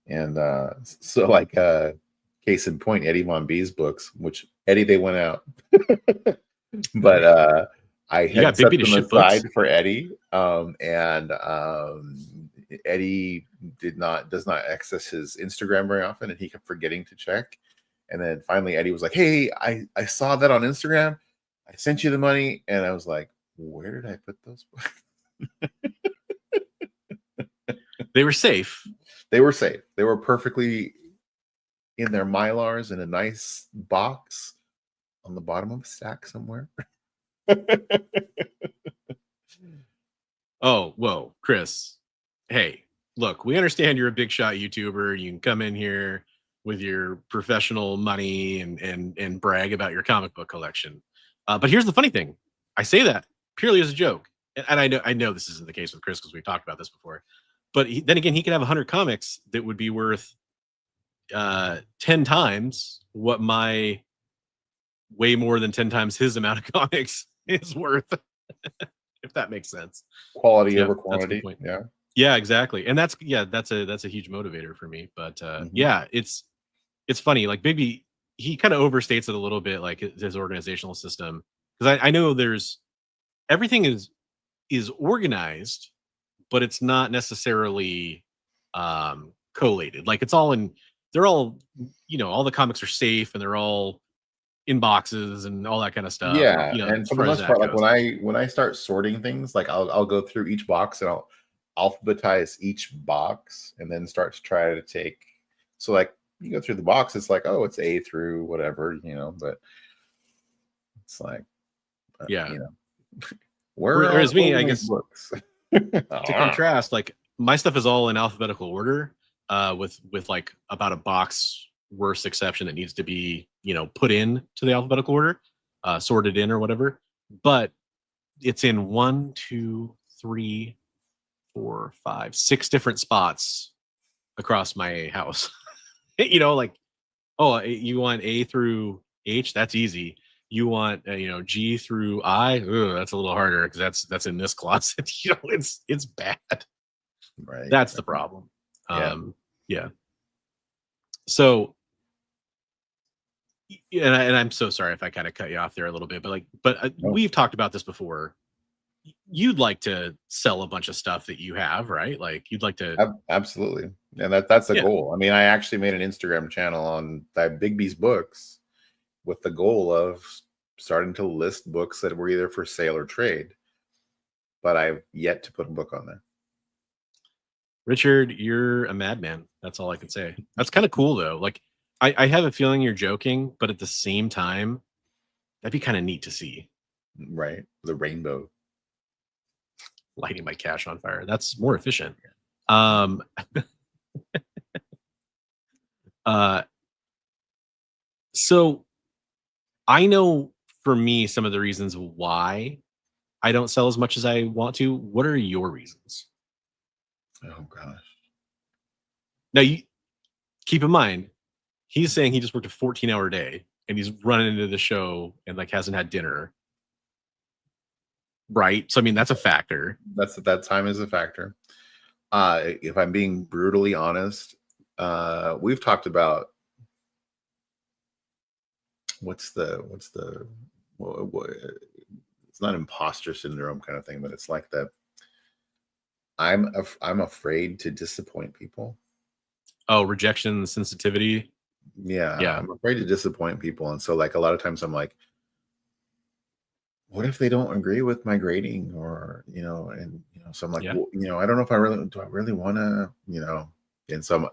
And so like case in point, Eddie Von B's books, which they went out. But I had set them aside for Eddie. And Eddie does not access his Instagram very often, and he kept forgetting to check. And then finally Eddie was like, hey, I saw that on Instagram. I sent you the money. And I was like, where did I put those books? They were safe. They were safe. They were perfectly in their Mylars in a nice box on the bottom of a stack somewhere. Oh, whoa, Chris. Hey, look, we understand you're a big shot YouTuber. You can come in here with your professional money and brag about your comic book collection. But here's the funny thing. I say that purely as a joke. And I know this isn't the case with Chris because we've talked about this before. But then again, he could have 100 comics that would be worth 10 times what my way more than 10 times his amount of comics is worth. If that makes sense. Quality over quantity. Yeah. Yeah, exactly. And that's a huge motivator for me. But Mhm. yeah, it's funny. Like maybe he kind of overstates it a little bit, like his organizational system. Because I know there's everything is organized, but it's not necessarily collated. Like it's all in they're all, all the comics are safe and they're all in boxes and all that kind of stuff. And Yeah, and as for the far as most that part, like goes. when I start sorting things, like I'll go through each box and I'll alphabetize each box and then start to try to take. So like you go through the box, it's like, oh, it's A through whatever, but it's like, Yeah. you know, where are Whereas me, all I my guess books? to Ah, contrast, like my stuff is all in alphabetical order, with like about a box worst exception that needs to be, put in to the alphabetical order, sorted in or whatever. But it's in 6 different spots across my house. Like, oh, you want A through H? That's easy. You want G through I? Ugh, that's a little harder because that's in this closet. It's bad. right. That's the problem. Yeah. Yeah. So, and I'm so sorry if I kind of cut you off there a little bit, but No, we've talked about this before. You'd like to sell a bunch of stuff that you have, right? Like you'd like to, absolutely. And that's the yeah, goal. I mean, I actually made an Instagram channel on that Bigby's books with the goal of starting to list books that were either for sale or trade, but I've yet to put a book on there. Richard, you're a madman. That's all I can say. That's kind of cool though. Like I have a feeling you're joking, but at the same time, that'd be kind of neat to see. Right. The rainbow. Lighting my cash on fire. That's more efficient. Um, uh, so I know for me some of the reasons why I don't sell as much as I want to. What are your reasons? Oh gosh. Now you keep in mind, he's saying he just worked a 14-hour day and he's running into the show and like hasn't had dinner. Right. So I mean that's a factor. That time is a factor. If I'm being brutally honest, we've talked about what, it's not imposter syndrome kind of thing, but it's like that I'm afraid to disappoint people. Oh, rejection sensitivity. Yeah, Yeah. I'm afraid to disappoint people, and so like a lot of times I'm like, what if they don't agree with my grading, or and so I'm like, Yeah. well, I don't know if I really want to, and so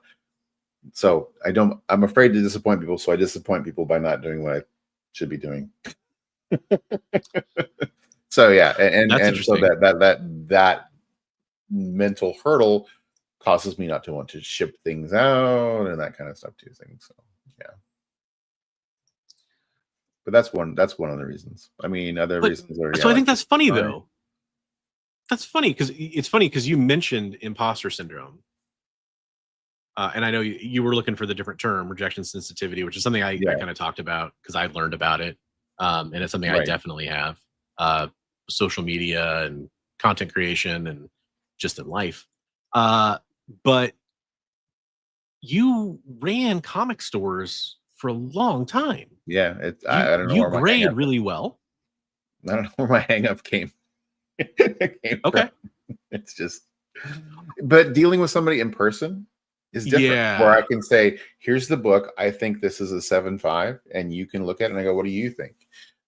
I'm afraid to disappoint people, so I disappoint people by not doing what I should be doing. So yeah, That's and so interesting. that mental hurdle causes me not to want to ship things out and that kind of stuff too. So yeah, but that's one of the reasons. I mean, other But reasons are, yeah, so I like think the that's funny time. though. That's funny because it's funny because you mentioned imposter syndrome. And I know you were looking for the different term, rejection sensitivity, which is something I Yeah, kind of talked about because I learned about it. And it's something I right. definitely have. Social media and content creation and just in life. Uh, but you ran comic stores for a long time. Yeah, You I don't know you where my hang grade up. really well. I don't know where my hang up came came from. Okay. It's just, but dealing with somebody in person is different. Where I Yeah. can say, "Here's the book. I think this is a 7.5," and you can look at it and I go, "What do you think?"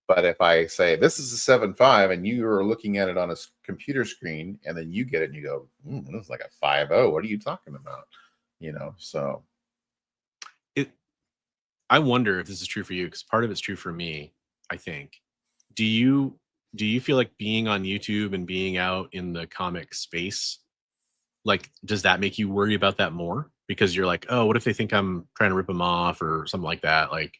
But if I say this is a 7.5 and you are looking at it on a computer screen and then you get it and you go, "This is like a 5.0. What are you talking about?" So It I wonder if this is true for you because part of it's true for me, I think. Do you feel like being on YouTube and being out in the comic space, like, does that make you worry about that more? Because you're like, oh, what if they think I'm trying to rip them off or something like that? Like,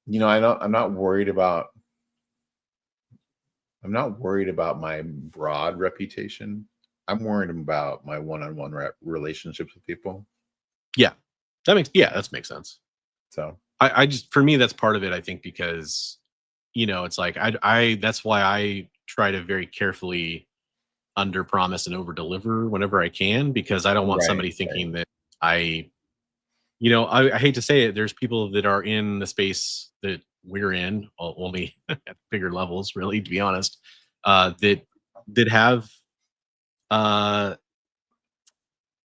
I'm not worried about my broad reputation. I'm worried about my one-on-one relationships with people. yeah, that makes sense. So I just for me that's part of it. I think because it's like I that's why I try to very carefully under promise and over deliver whenever I can, because I don't want Right, somebody thinking that I, I hate to say it, there's people that are in the space that we're in, only at bigger levels, really, to be honest, that have, uh,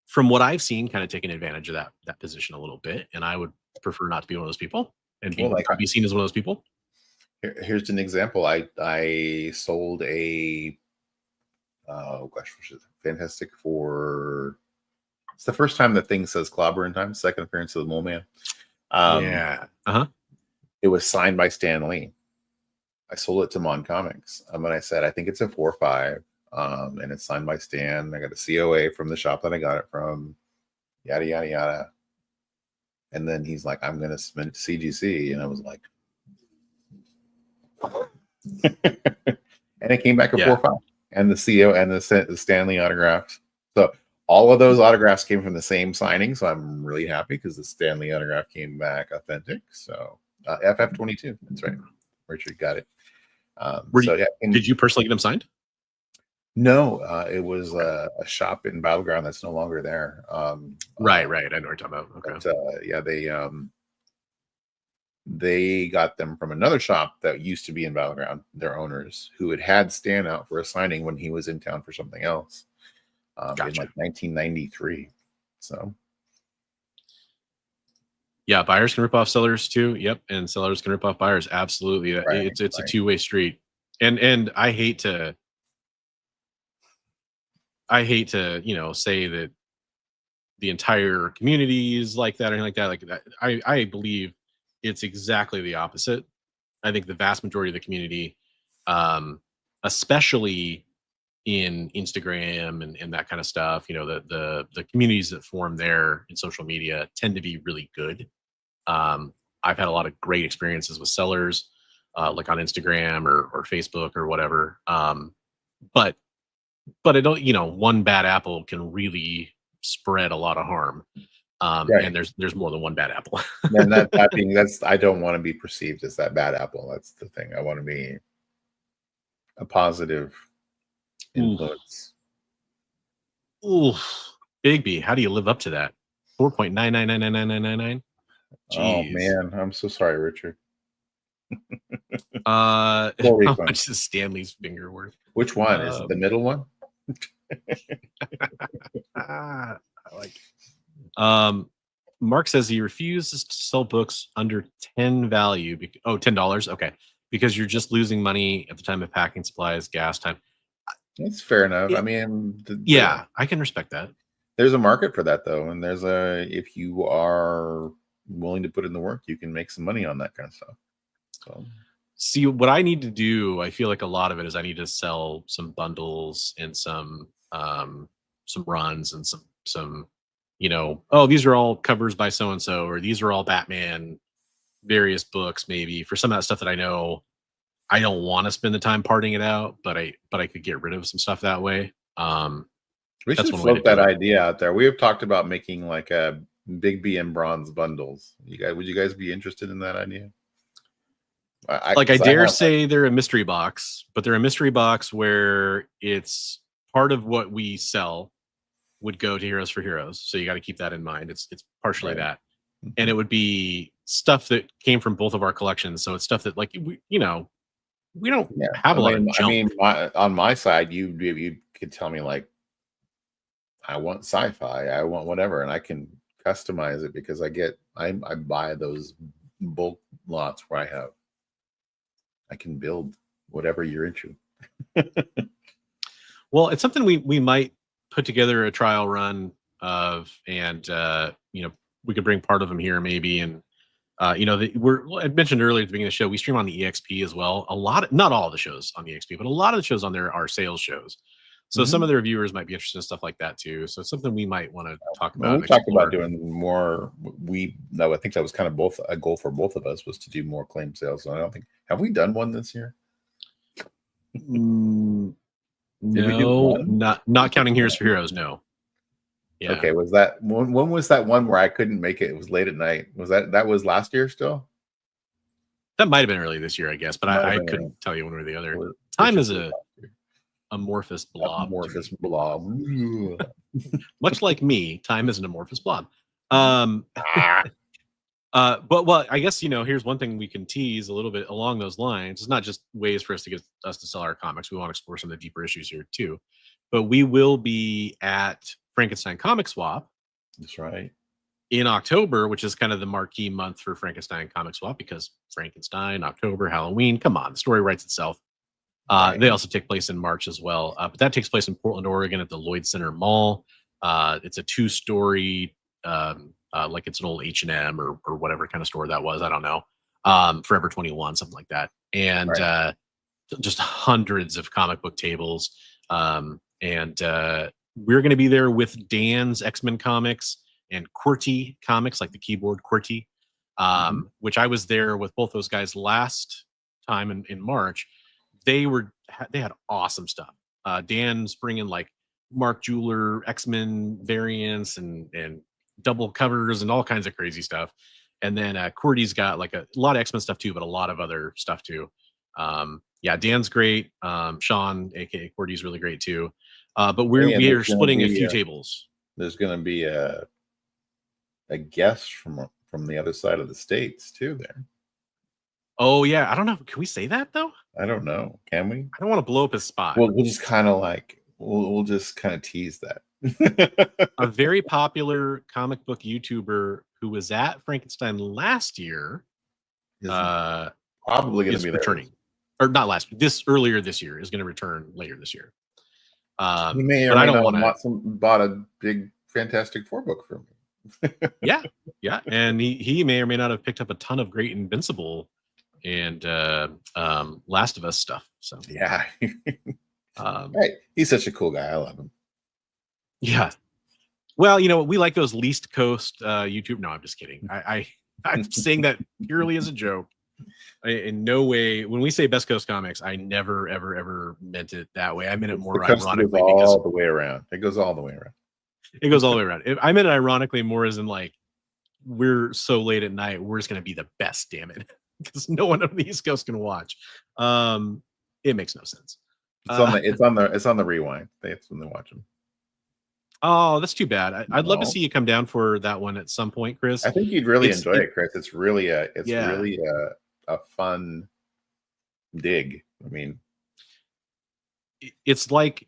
from what I've seen, kind of taken advantage of that position a little bit, and I would prefer not to be one of those people and Well, like be seen as one of those people. here's an example. I sold a oh gosh, which is Fantastic Four. It's the first time the thing says Clobber in time. Second appearance of the Mole Man. Yeah. It was signed by Stan Lee. I sold it to Mon Comics. And I said, I think it's a 4.5. And it's signed by Stan. I got a COA from the shop that I got it from. Yada yada yada. And then he's like, I'm gonna submit it to CGC. And I was like, and it came back a 4.5. And the CO and the Stanley autographs. So all of those autographs came from the same signing. So I'm really happy because the Stanley autograph came back authentic. So FF22. That's right. Richard got it. Did you personally get them signed? No, it was a shop in Battleground that's no longer there. Right. I know what you're talking about. Okay. But, they got them from another shop that used to be in Battleground, their owners, who had Stan out for a signing when he was in town for something else in like 1993. So, yeah, buyers can rip off sellers too. Yep, and sellers can rip off buyers. Absolutely, it's a two-way street. And I hate to say that the entire community is like that or anything like that. Like that, I believe it's exactly the opposite. I think the vast majority of the community, especially in Instagram and that kind of stuff, the communities that form there in social media tend to be really good. I've had a lot of great experiences with sellers, like on Instagram or Facebook or whatever. But I don't, one bad apple can really spread a lot of harm. Right. And there's more than one bad apple. And I don't want to be perceived as that bad apple. That's the thing. I want to be a positive influence. Ooh, Big B, how do you live up to that? 4.9999999. Oh man, I'm so sorry, Richard. How much is Stanley's finger worth? Which one is it, the middle one? I like it. Mark says he refuses to sell books under 10 value. $10. Okay. Because you're just losing money at the time of packing supplies, gas time. That's fair enough. I mean, I can respect that. There's a market for that though. And if you are willing to put in the work, you can make some money on that kind of stuff. So see, what I need to do, I feel like a lot of it is I need to sell some bundles and some runs and some these are all covers by so and so, or these are all Batman various books, maybe for some of that stuff that I know I don't want to spend the time parting it out, but I could get rid of some stuff that way. We should float that idea out there. We have talked about making like a Big B and Bronze bundles. Would you guys be interested in that idea? I dare say they're a mystery box, but they're a mystery box where it's part of what we sell would go to Heroes for Heroes. So you got to keep that in mind. It's partially that. And it would be stuff that came from both of our collections. So it's stuff that we don't have a lot of junk. I mean, on my side, you could tell me like, I want sci-fi, I want whatever, and I can customize it because I buy those bulk lots where I can build whatever you're into. Well, it's something we might put together a trial run of, and we could bring part of them here maybe. And I mentioned earlier at the beginning of the show, we stream on the EXP as well. Not all of the shows on the EXP, but a lot of the shows on there are sales shows. So some of their viewers might be interested in stuff like that too. So it's something we might want to talk about. Well, we talked about doing more. I think that was kind of both a goal for both of us was to do more claim sales. So I don't think, have we done one this year? No, not counting Heroes for Heroes. No. Yeah. Okay. Was that when was that one where I couldn't make it? It was late at night. That was last year still? That might have been early this year, I guess, but I couldn't tell you one or the other. Time is a amorphous blob. Amorphous blob. Much like me, time is an amorphous blob. Ah, But well, I guess, here's one thing we can tease a little bit along those lines. It's not just ways for us to get us to sell our comics. We want to explore some of the deeper issues here too. But we will be at Frankenstein Comic Swap that's right. in October, which is kind of the marquee month for Frankenstein Comic Swap, because Frankenstein, October, Halloween, come on, the story writes itself. Right. They also take place in March as well. But that takes place in Portland, Oregon at the Lloyd Center Mall. It's a 2-story, like it's an old H&M or whatever kind of store that was. I don't know. Forever 21, something like that. And Right. just hundreds of comic book tables. And we're going to be there with Dan's X-Men Comics and QWERTY Comics, like the keyboard QWERTY, which I was there with both those guys last time in March. They had awesome stuff. Dan's bringing like Mark Jeweler X-Men variants and double covers and all kinds of crazy stuff. And then QWERTY's got like a lot of X-Men stuff too, but a lot of other stuff too. Yeah, Dan's great. Sean, aka QWERTY's really great too. But we are splitting a few tables. There's going to be a guest from the other side of the states too there. Oh yeah, I don't know. Can we say that though? I don't know. Can we? I don't want to blow up his spot. We'll just kind of like we'll just kind of tease that. A very popular comic book YouTuber who was at Frankenstein last year probably going to be returning, or not last year. Earlier this year is going to return later this year. He may or may not have bought a big Fantastic Four book from me. yeah, and he may or may not have picked up a ton of great Invincible and Last of Us stuff. So yeah, right. He's such a cool guy. I love him. Yeah. Well, we like those Least Coast YouTube. No, I'm just kidding. I'm saying that purely as a joke. In no way, when we say Best Coast Comics, I never, ever, ever meant it that way. I meant it more ironically. All the way around. It goes all the way around. It goes all the way around. I meant it ironically more as in like, we're so late at night, we're just going to be the best, damn it. Because no one on the East Coast can watch. It makes no sense. It's on the rewind. That's when they watch them. Oh, that's too bad. I'd love to see you come down for that one at some point, Chris. I think you'd really enjoy it, Chris. It's really a fun dig. I mean, it's like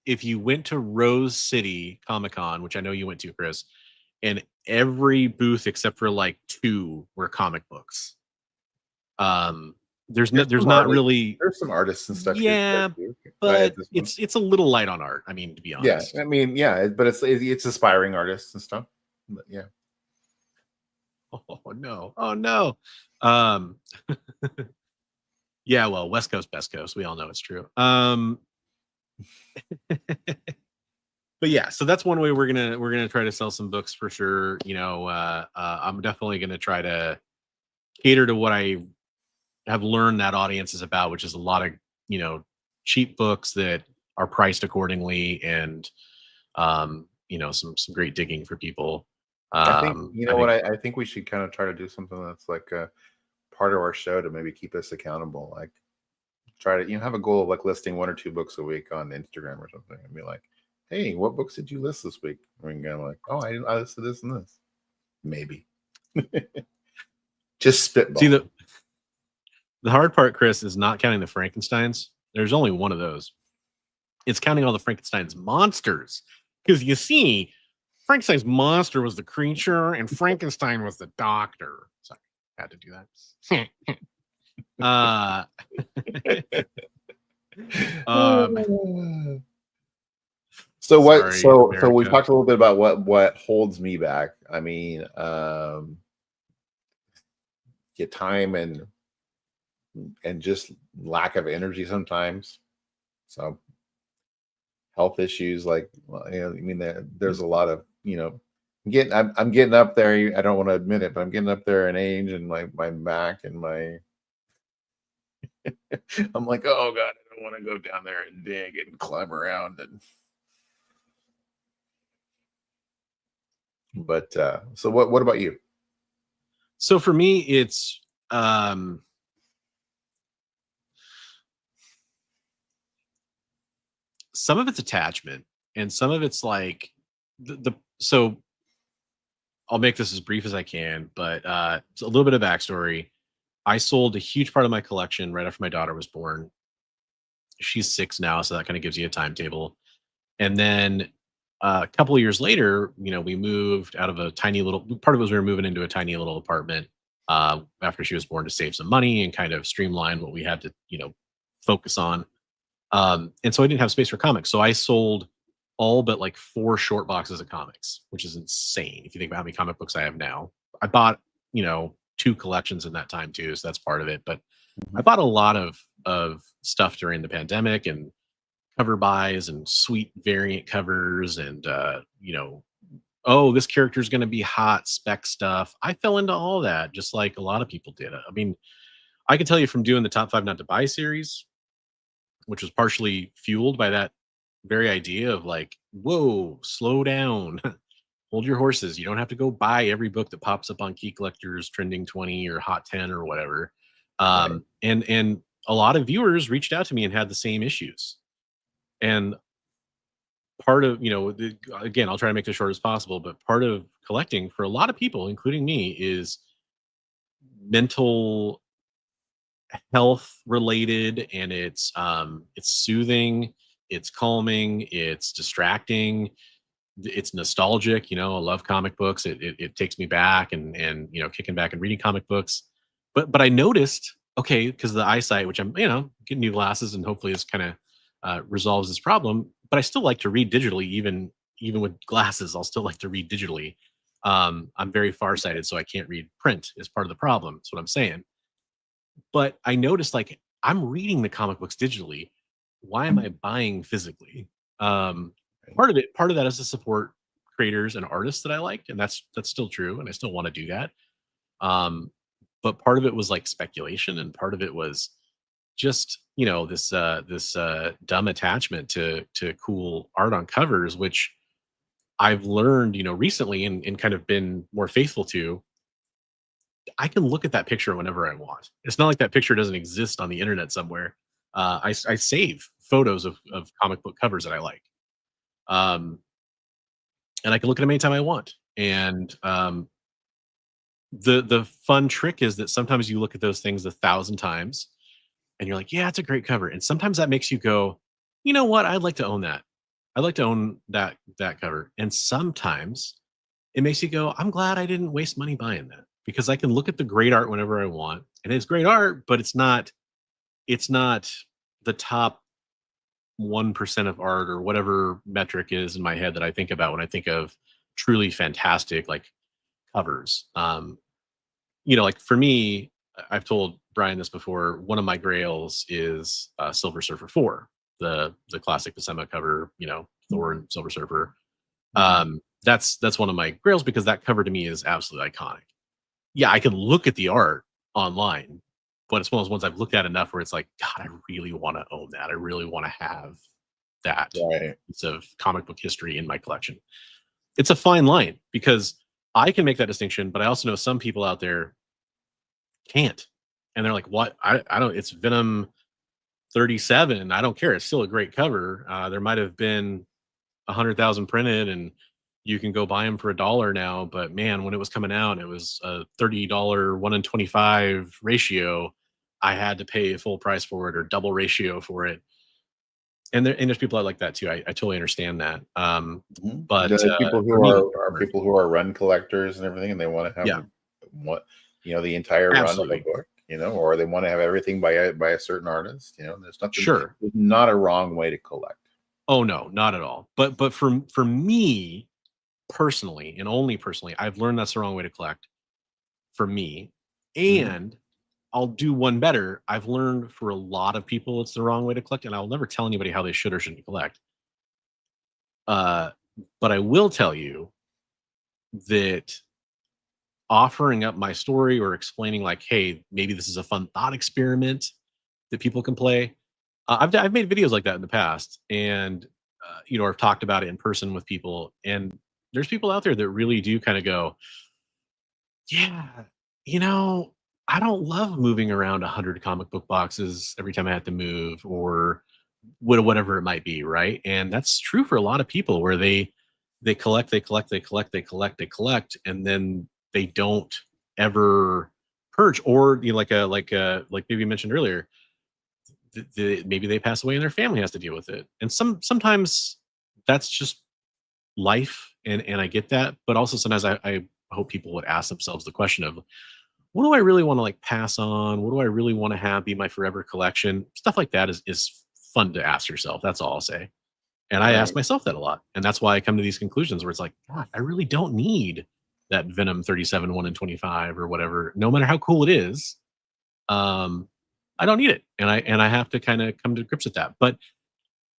if you went to Rose City Comic-Con, which I know you went to, Chris, and every booth except for like 2 were comic books. There's not really. There's some artists and stuff. Yeah, but it's a little light on art. I mean, to be honest. Yeah, I mean, yeah, but it's aspiring artists and stuff. But yeah. Oh no. Yeah, well, West Coast, Best Coast. We all know it's true. But yeah, so that's one way we're gonna try to sell some books for sure. I'm definitely gonna try to cater to what I have learned that audience is about, which is a lot of cheap books that are priced accordingly, and some great digging for people. I think we should kind of try to do something that's like a part of our show to maybe keep us accountable. Like try to have a goal of like listing 1 or 2 books a week on Instagram or something, and be like, hey, what books did you list this week? We can go like, oh, I listed this and this. Maybe. Just spitball. See, the hard part, Chris, is not counting the Frankensteins. There's only one of those. It's counting all the Frankenstein's monsters. Because you see, Frankenstein's monster was the creature and Frankenstein was the doctor. Sorry, had to do that. So what? So we've talked a little bit about what holds me back. I mean, get time and just lack of energy sometimes. So health issues, like, I mean, there's a lot of I'm getting up there. I don't want to admit it, but I'm getting up there in age, and my back and my I'm like, oh God, I don't want to go down there and dig and climb around But so what about you? So for me, it's some of it's attachment, and some of it's like so I'll make this as brief as I can, but it's a little bit of backstory. I sold a huge part of my collection right after my daughter was born. She's 6 now, so that kind of gives you a timetable. And then a couple of years later, we moved out of a tiny little part of it was we were moving into a tiny little apartment after she was born to save some money and kind of streamline what we had to, focus on. And so I didn't have space for comics. So I sold all but like 4 short boxes of comics, which is insane if you think about how many comic books I have now. I bought, 2 collections in that time too, so that's part of it. But I bought a lot of stuff during the pandemic and cover buys and sweet variant covers and oh, this character is going to be hot spec stuff. I fell into all that just like a lot of people did. I mean, I can tell you from doing the top 5 not to buy series, which was partially fueled by that very idea of like, whoa, slow down. Hold your horses. You don't have to go buy every book that pops up on Key Collectors Trending 20 or Hot 10 or whatever. Right. And a lot of viewers reached out to me and had the same issues. And part of, again, I'll try to make this short as possible, but part of collecting for a lot of people, including me, is mental health related, and it's soothing, it's calming, it's distracting, it's nostalgic. I love comic books. It takes me back and kicking back and reading comic books. But I noticed, okay, because the eyesight, which I'm getting new glasses, and hopefully this kind of resolves this problem. But I still like to read digitally, even with glasses. I'll still like to read digitally. I'm very farsighted, so I can't read print. Is part of the problem. That's what I'm saying. But I noticed, like, I'm reading the comic books digitally. Why am I buying physically? Part of that is to support creators and artists that I liked, and that's still true, and I still want to do that. But part of it was like speculation, and part of it was just this dumb attachment to cool art on covers, which I've learned recently and kind of been more faithful to. I can look at that picture whenever I want. It's not like that picture doesn't exist on the internet somewhere. I save photos of comic book covers that I like. And I can look at them anytime I want. And the fun trick is that sometimes you look at those things 1,000 times and you're like, yeah, it's a great cover. And sometimes that makes you go, you know what? I'd like to own that. I'd like to own that cover. And sometimes it makes you go, I'm glad I didn't waste money buying that, because I can look at the great art whenever I want. And it's great art, but it's not the top 1% of art or whatever metric is in my head that I think about when I think of truly fantastic like covers. Like for me, I've told Brian this before, one of my grails is Silver Surfer 4, the classic Buscema cover, Thor and Silver Surfer. That's one of my grails because that cover to me is absolutely iconic. Yeah, I can look at the art online, but it's one of those ones I've looked at enough where it's like, God, I really want to own that. I really want to have that piece of comic book history in my collection. It's a fine line because I can make that distinction, but I also know some people out there can't. And they're like, what? I don't, it's Venom 37. I don't care. It's still a great cover. There might have been 100,000 printed and you can go buy them for $1 now. But man, when it was coming out, it was a $30 1 in 25 ratio. I had to pay full price for it or double ratio for it. And there's people like that too. I totally understand that. But people who are people who are run collectors and everything, and they want to have the entire run of a book, or they want to have everything by a certain artist. There's nothing. Sure, there's not a wrong way to collect. Oh no, not at all. But for me personally, and only personally, I've learned that's the wrong way to collect. For me, and I'll do one better. I've learned for a lot of people it's the wrong way to collect, and I'll never tell anybody how they should or shouldn't collect. But I will tell you that offering up my story or explaining like, hey, maybe this is a fun thought experiment that people can play. I've made videos like that in the past, and I've talked about it in person with people, and there's people out there that really do kind of go, yeah, I don't love moving around 100 comic book boxes every time I have to move, or whatever it might be, right? And that's true for a lot of people where they collect, and then they don't ever purge, or like maybe you mentioned earlier, maybe they pass away and their family has to deal with it. And sometimes that's just life, and I get that, but also sometimes I hope people would ask themselves the question of, what do I really want to like pass on? What do I really want to have be my forever collection? Stuff like that is fun to ask yourself. That's all I'll say. And I ask Right. myself that a lot. And that's why I come to these conclusions where it's like, God, I really don't need that Venom 37, 1 in 25 or whatever, no matter how cool it is. I don't need it. And I have to kind of come to grips with that. But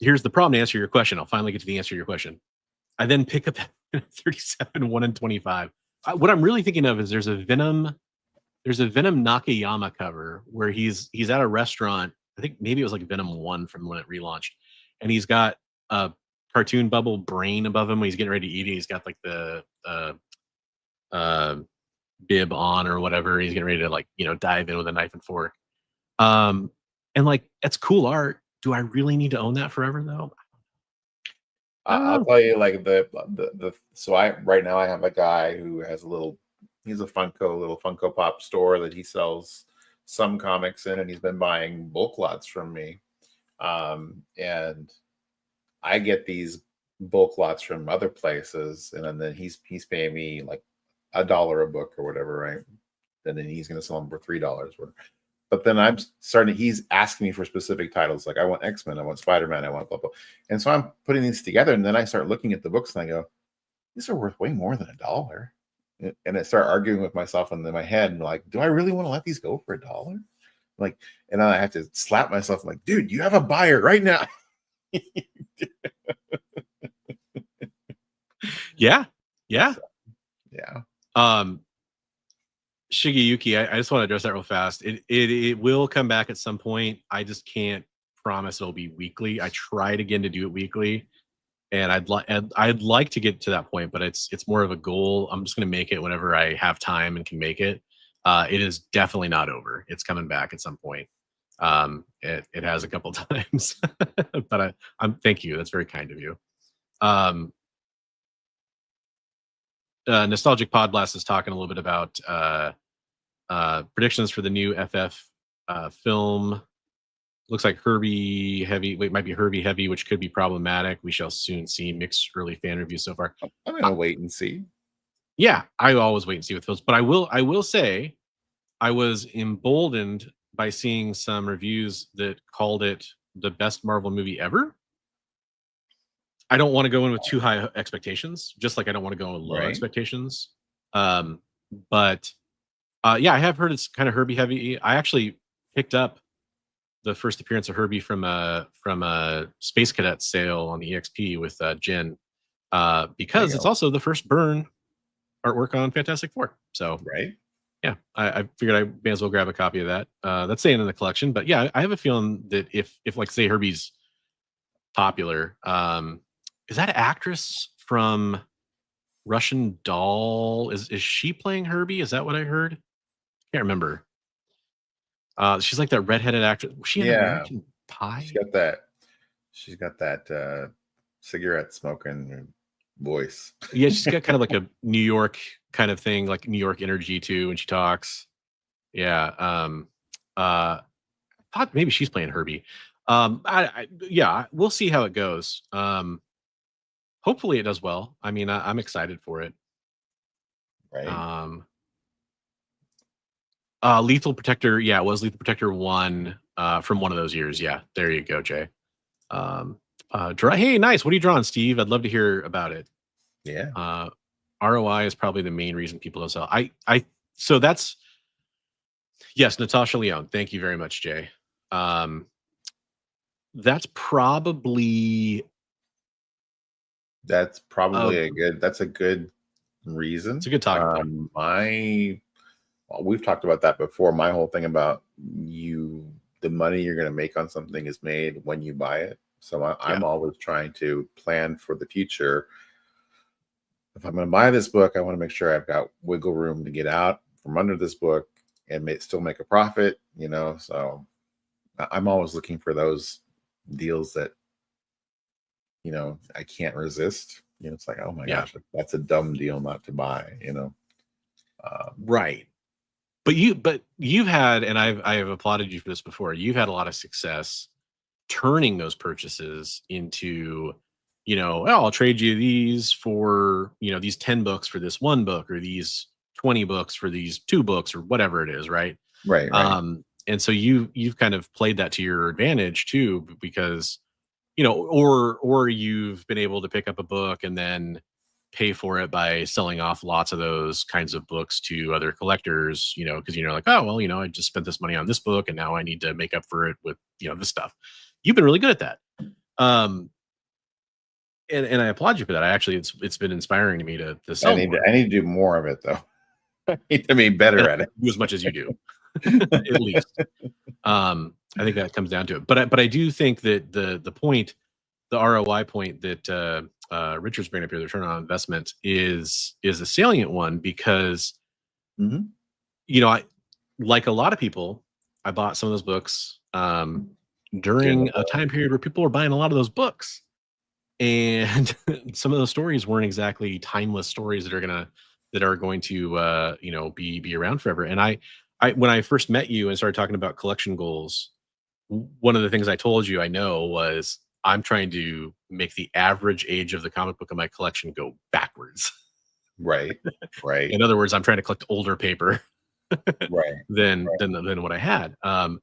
here's the problem, to answer your question. I'll finally get to the answer to your question. I then pick up that 37, 1 in 25. What I'm really thinking of is there's a Venom Nakayama cover where he's at a restaurant. I think maybe it was like Venom 1 from when it relaunched. And he's got a cartoon bubble brain above him when he's getting ready to eat it. He's got like the bib on or whatever. He's getting ready to, like, dive in with a knife and fork. And like, it's cool art. Do I really need to own that forever though? I'll tell you, like so right now I have a guy who has he's a little Funko Pop store that he sells some comics in, and he's been buying bulk lots from me. And I get these bulk lots from other places, and then he's paying me like $1 a book or whatever, right? And then he's going to sell them for $3 worth. But then he's asking me for specific titles. Like, I want X-Men, I want Spider-Man, I want blah, blah. And so I'm putting these together, and then I start looking at the books and I go, these are worth way more than $1. And I start arguing with myself in my head, and like, do I really want to let these go for $1? Like, and I have to slap myself like, dude, you have a buyer right now. Yeah. So, yeah. Shigeyuki, I just want to address that real fast. It will come back at some point. I just can't promise it'll be weekly. I tried again to do it weekly, and I'd like to get to that point, but it's more of a goal. I'm just going to make it whenever I have time and can make it. It is definitely not over. It's coming back at some point. It has a couple times, but I'm thank you. That's very kind of you. Nostalgic Pod Blast is talking a little bit about predictions for the new FF film. Looks like Herbie heavy. Wait, might be Herbie heavy, which could be problematic. We shall soon see. Mixed early fan reviews so far. I'm gonna wait and see. Yeah, I always wait and see with those. But I will say, I was emboldened by seeing some reviews that called it the best Marvel movie ever. I don't want to go in with too high expectations, just like I don't want to go in with low expectations. But yeah, I have heard it's kind of Herbie heavy. I actually picked up the first appearance of Herbie from a Space Cadet sale on the EXP with Jen, because it's also the first Byrne artwork on Fantastic Four. So yeah, I figured I may as well grab a copy of that. That's staying in the collection, but yeah, I have a feeling that if like, say, Herbie's popular, is that actress from Russian Doll? Is she playing Herbie? Is that what I heard? Can't remember. She's like that redheaded actress. Was she in American Pie? She's got that cigarette smoking voice. Yeah, she's got kind of like a New York kind of thing, like New York energy too when she talks. Yeah. I thought maybe she's playing Herbie. Yeah, we'll see how it goes. Hopefully it does well. I mean, I'm excited for it. Right. Lethal Protector. Yeah, it was Lethal Protector 1 from one of those years. Yeah, there you go, Jay. Hey, nice. What are you drawing, Steve? I'd love to hear about it. Yeah. ROI is probably the main reason people don't sell. So that's, yes, Natasha Leone. Thank you very much, Jay. That's probably that's a good reason. It's a good talking point. We've talked about that before. My whole thing about the money you're going to make on something is made when you buy it. So I'm always trying to plan for the future. If I'm going to buy this book, I want to make sure I've got wiggle room to get out from under this book and still make a profit, So I'm always looking for those deals that, I can't resist. It's like, oh my Yeah. gosh, that's a dumb deal not to buy, Right. But you've had, and I have applauded you for this before. You've had a lot of success turning those purchases into, oh, I'll trade you these for, these 10 books for this one book, or these 20 books for these 2 books, or whatever it is, right? Right. And so you've kind of played that to your advantage too, because, or you've been able to pick up a book and then pay for it by selling off lots of those kinds of books to other collectors, because like, oh, well, I just spent this money on this book and now I need to make up for it with, this stuff. You've been really good at that. And I applaud you for that. It's been inspiring to me to sell. I need to do more of it though. I need to be better at it. Do as much as you do. At least. I think that comes down to it. But I do think that the point, the ROI point that Richard's bringing up here, the return on investment, is a salient one, because I, like a lot of people, I bought some of those books during a time period where people were buying a lot of those books, and some of those stories weren't exactly timeless stories that are going to be around forever. And I when I first met you and started talking about collection goals, one of the things I told you was I'm trying to make the average age of the comic book in my collection go backwards. Right. In other words, I'm trying to collect older paper than what I had. But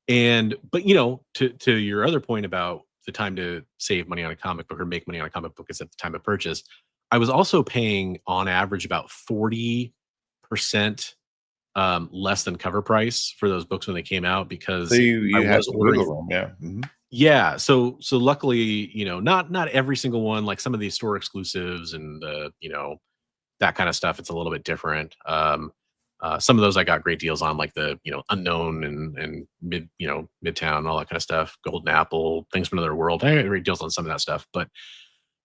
to your other point about the time to save money on a comic book or make money on a comic book is at the time of purchase, I was also paying on average about 40% less than cover price for those books when they came out, because so you had some wiggle room. Yeah. Yeah. So luckily, not every single one, like some of these store exclusives and that kind of stuff, it's a little bit different. Some of those I got great deals on, like the Unknown and Midtown and all that kind of stuff, Golden Apple, Things from Another World. I got great deals on some of that stuff, but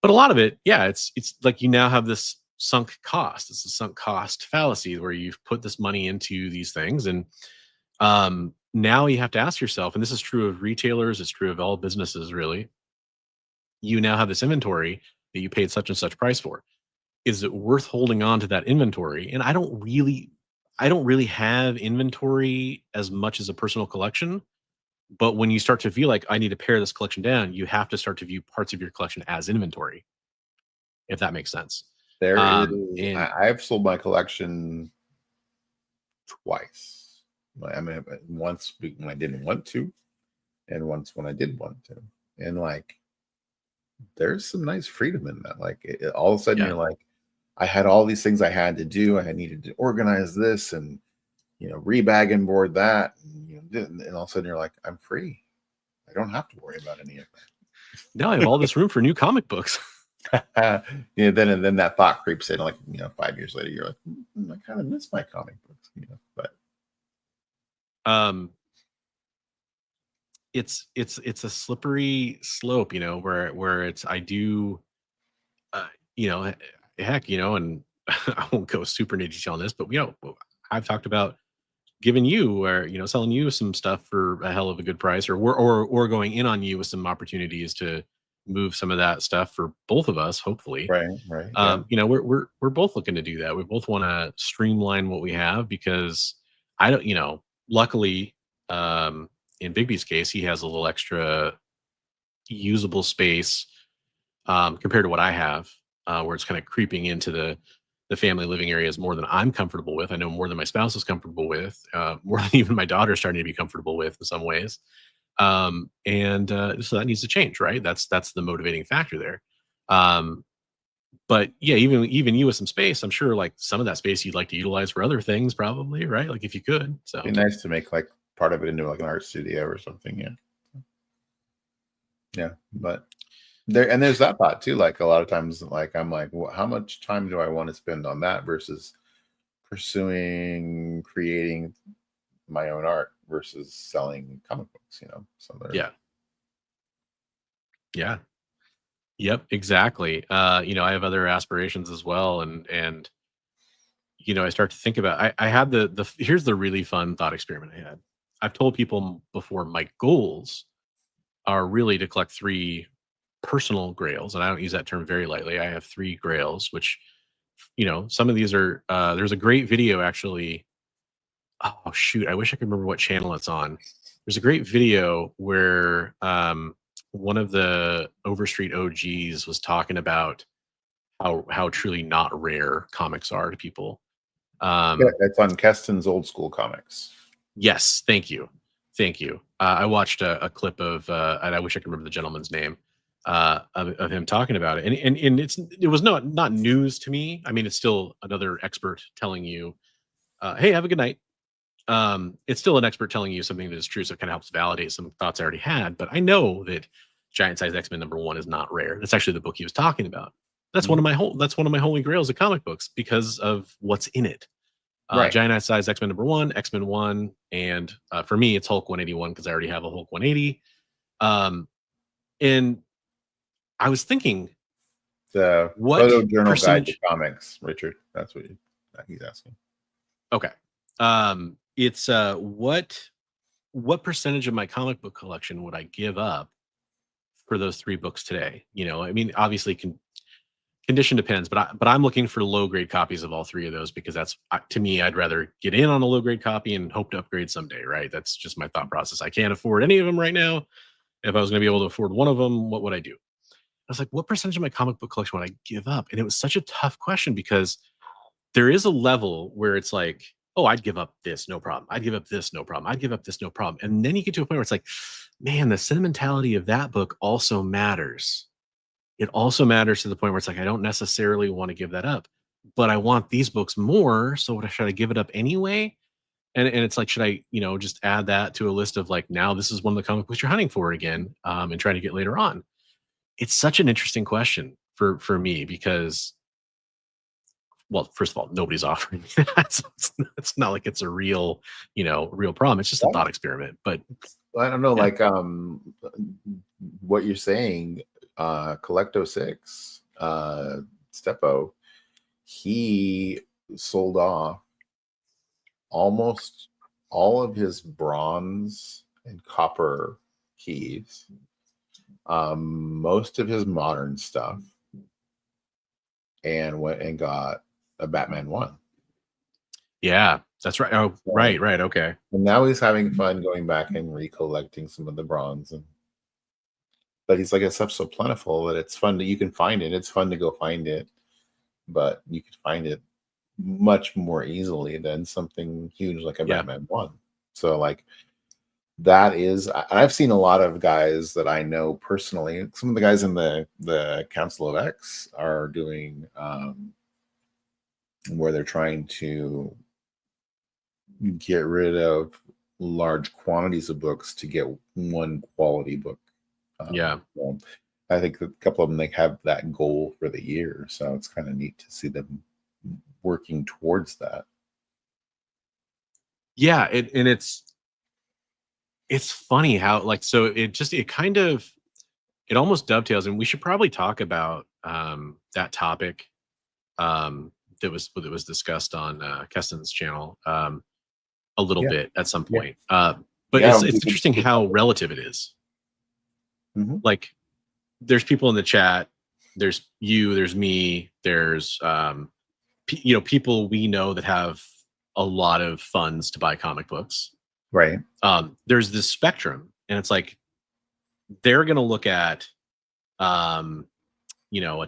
a lot of it, yeah, it's like you now have this sunk cost. It's a sunk cost fallacy where you've put this money into these things, and now you have to ask yourself, and this is true of retailers, it's true of all businesses really. You now have this inventory that you paid such and such price for. Is it worth holding on to that inventory? And I don't really have inventory as much as a personal collection. But when you start to feel like I need to pare this collection down, you have to start to view parts of your collection as inventory, if that makes sense. I've sold my collection twice. I mean, once when I didn't want to, and once when I did want to. And like, there's some nice freedom in that. Like, all of a sudden, you're like, I had all these things I had to do. I needed to organize this and rebag and board that, and all of a sudden you're like, I'm free. I don't have to worry about any of that. Now I have all this room for new comic books. Then that thought creeps in, like 5 years later, you're like, I kind of miss my comic books, but it's a slippery slope, where it's I do, heck, and I won't go super into detail on this, but I've talked about giving you, or selling you some stuff for a hell of a good price, or going in on you with some opportunities to move some of that stuff for both of us, hopefully. Right. We're both looking to do that. We both want to streamline what we have, because I don't, luckily, in Bigby's case, he has a little extra usable space compared to what I have, where it's kind of creeping into the family living areas more than I'm comfortable with. I know more than my spouse is comfortable with, more than even my daughter's starting to be comfortable with in some ways. So that needs to change, right? That's the motivating factor there. But yeah, even you with some space, I'm sure like some of that space you'd like to utilize for other things, probably, right? Like if you could. So it'd be nice to make like part of it into like an art studio or something. Yeah. But there's that thought too. Like a lot of times, like I'm like, well, how much time do I want to spend on that versus pursuing creating my own art versus selling comic books? Yeah. Yep, exactly. I have other aspirations as well, and I start to think about. I had here's the really fun thought experiment I had. I've told people before my goals are really to collect 3 personal grails, and I don't use that term very lightly. I have 3 grails, which, some of these are. There's a great video actually. Oh shoot, I wish I could remember what channel it's on. There's a great video where one of the Overstreet OGs was talking about how truly not rare comics are to people. Yeah, that's on Keston's Old School Comics. Yes, thank you. I watched a clip of, and I wish I could remember the gentleman's name, of him talking about it, and it was not news to me. I mean, it's still another expert telling you, "Hey, have a good night." It's still an expert telling you something that is true, so it kind of helps validate some thoughts I already had. But I know that Giant Size X-Men #1 is not rare. That's actually the book he was talking about. That's one of my holy grails of comic books because of what's in it. Right. Giant Size X-Men #1, X-Men 1, and for me, it's Hulk 181 because I already have a Hulk 180. And I was thinking, The what photojournal guide to percentage? comics, Richard. That's what he's asking. Okay, it's what percentage of my comic book collection would I give up for those 3 books today? I mean, obviously, condition depends, but I'm looking for low grade copies of all 3 of those because to me, I'd rather get in on a low grade copy and hope to upgrade someday, right? That's just my thought process. I can't afford any of them right now. If I was going to be able to afford one of them, what would I do? I was like, what percentage of my comic book collection would I give up? And it was such a tough question because there is a level where it's like, oh, I'd give up this, no problem. I'd give up this, no problem. I'd give up this, no problem. And then you get to a point where it's like, man, the sentimentality of that book also matters. It also matters to the point where it's like, I don't necessarily want to give that up, but I want these books more. So should I give it up anyway? And it's like, should I, just add that to a list of like, now this is one of the comic books you're hunting for again, and trying to get later on. It's such an interesting question for me because, well, first of all, nobody's offering me that. So it's not like it's a real problem. It's just a thought experiment. But I don't know, yeah. like what you're saying, Collecto 6, Stepo, he sold off almost all of his bronze and copper keys, most of his modern stuff, and went and got a Batman 1. Yeah, that's right. Oh, right. Okay. And now he's having fun going back and recollecting some of the bronze. But he's like, it's stuff so plentiful that it's fun that you can find it. It's fun to go find it, but you could find it much more easily than something huge like a Batman 1. So like that is, I've seen a lot of guys that I know personally. Some of the guys in the Council of X are doing where they're trying to get rid of large quantities of books to get one quality book. So I think a couple of them, they have that goal for the year. So it's kind of neat to see them working towards that. Yeah. And it's funny how it almost dovetails, and we should probably talk about that topic that was discussed on Keston's channel a little bit at some point. But it's interesting how relative it is. Mm-hmm. Like there's people in the chat, there's you, there's me, there's people we know that have a lot of funds to buy comic books. Right. There's this spectrum, and it's like they're going to look at a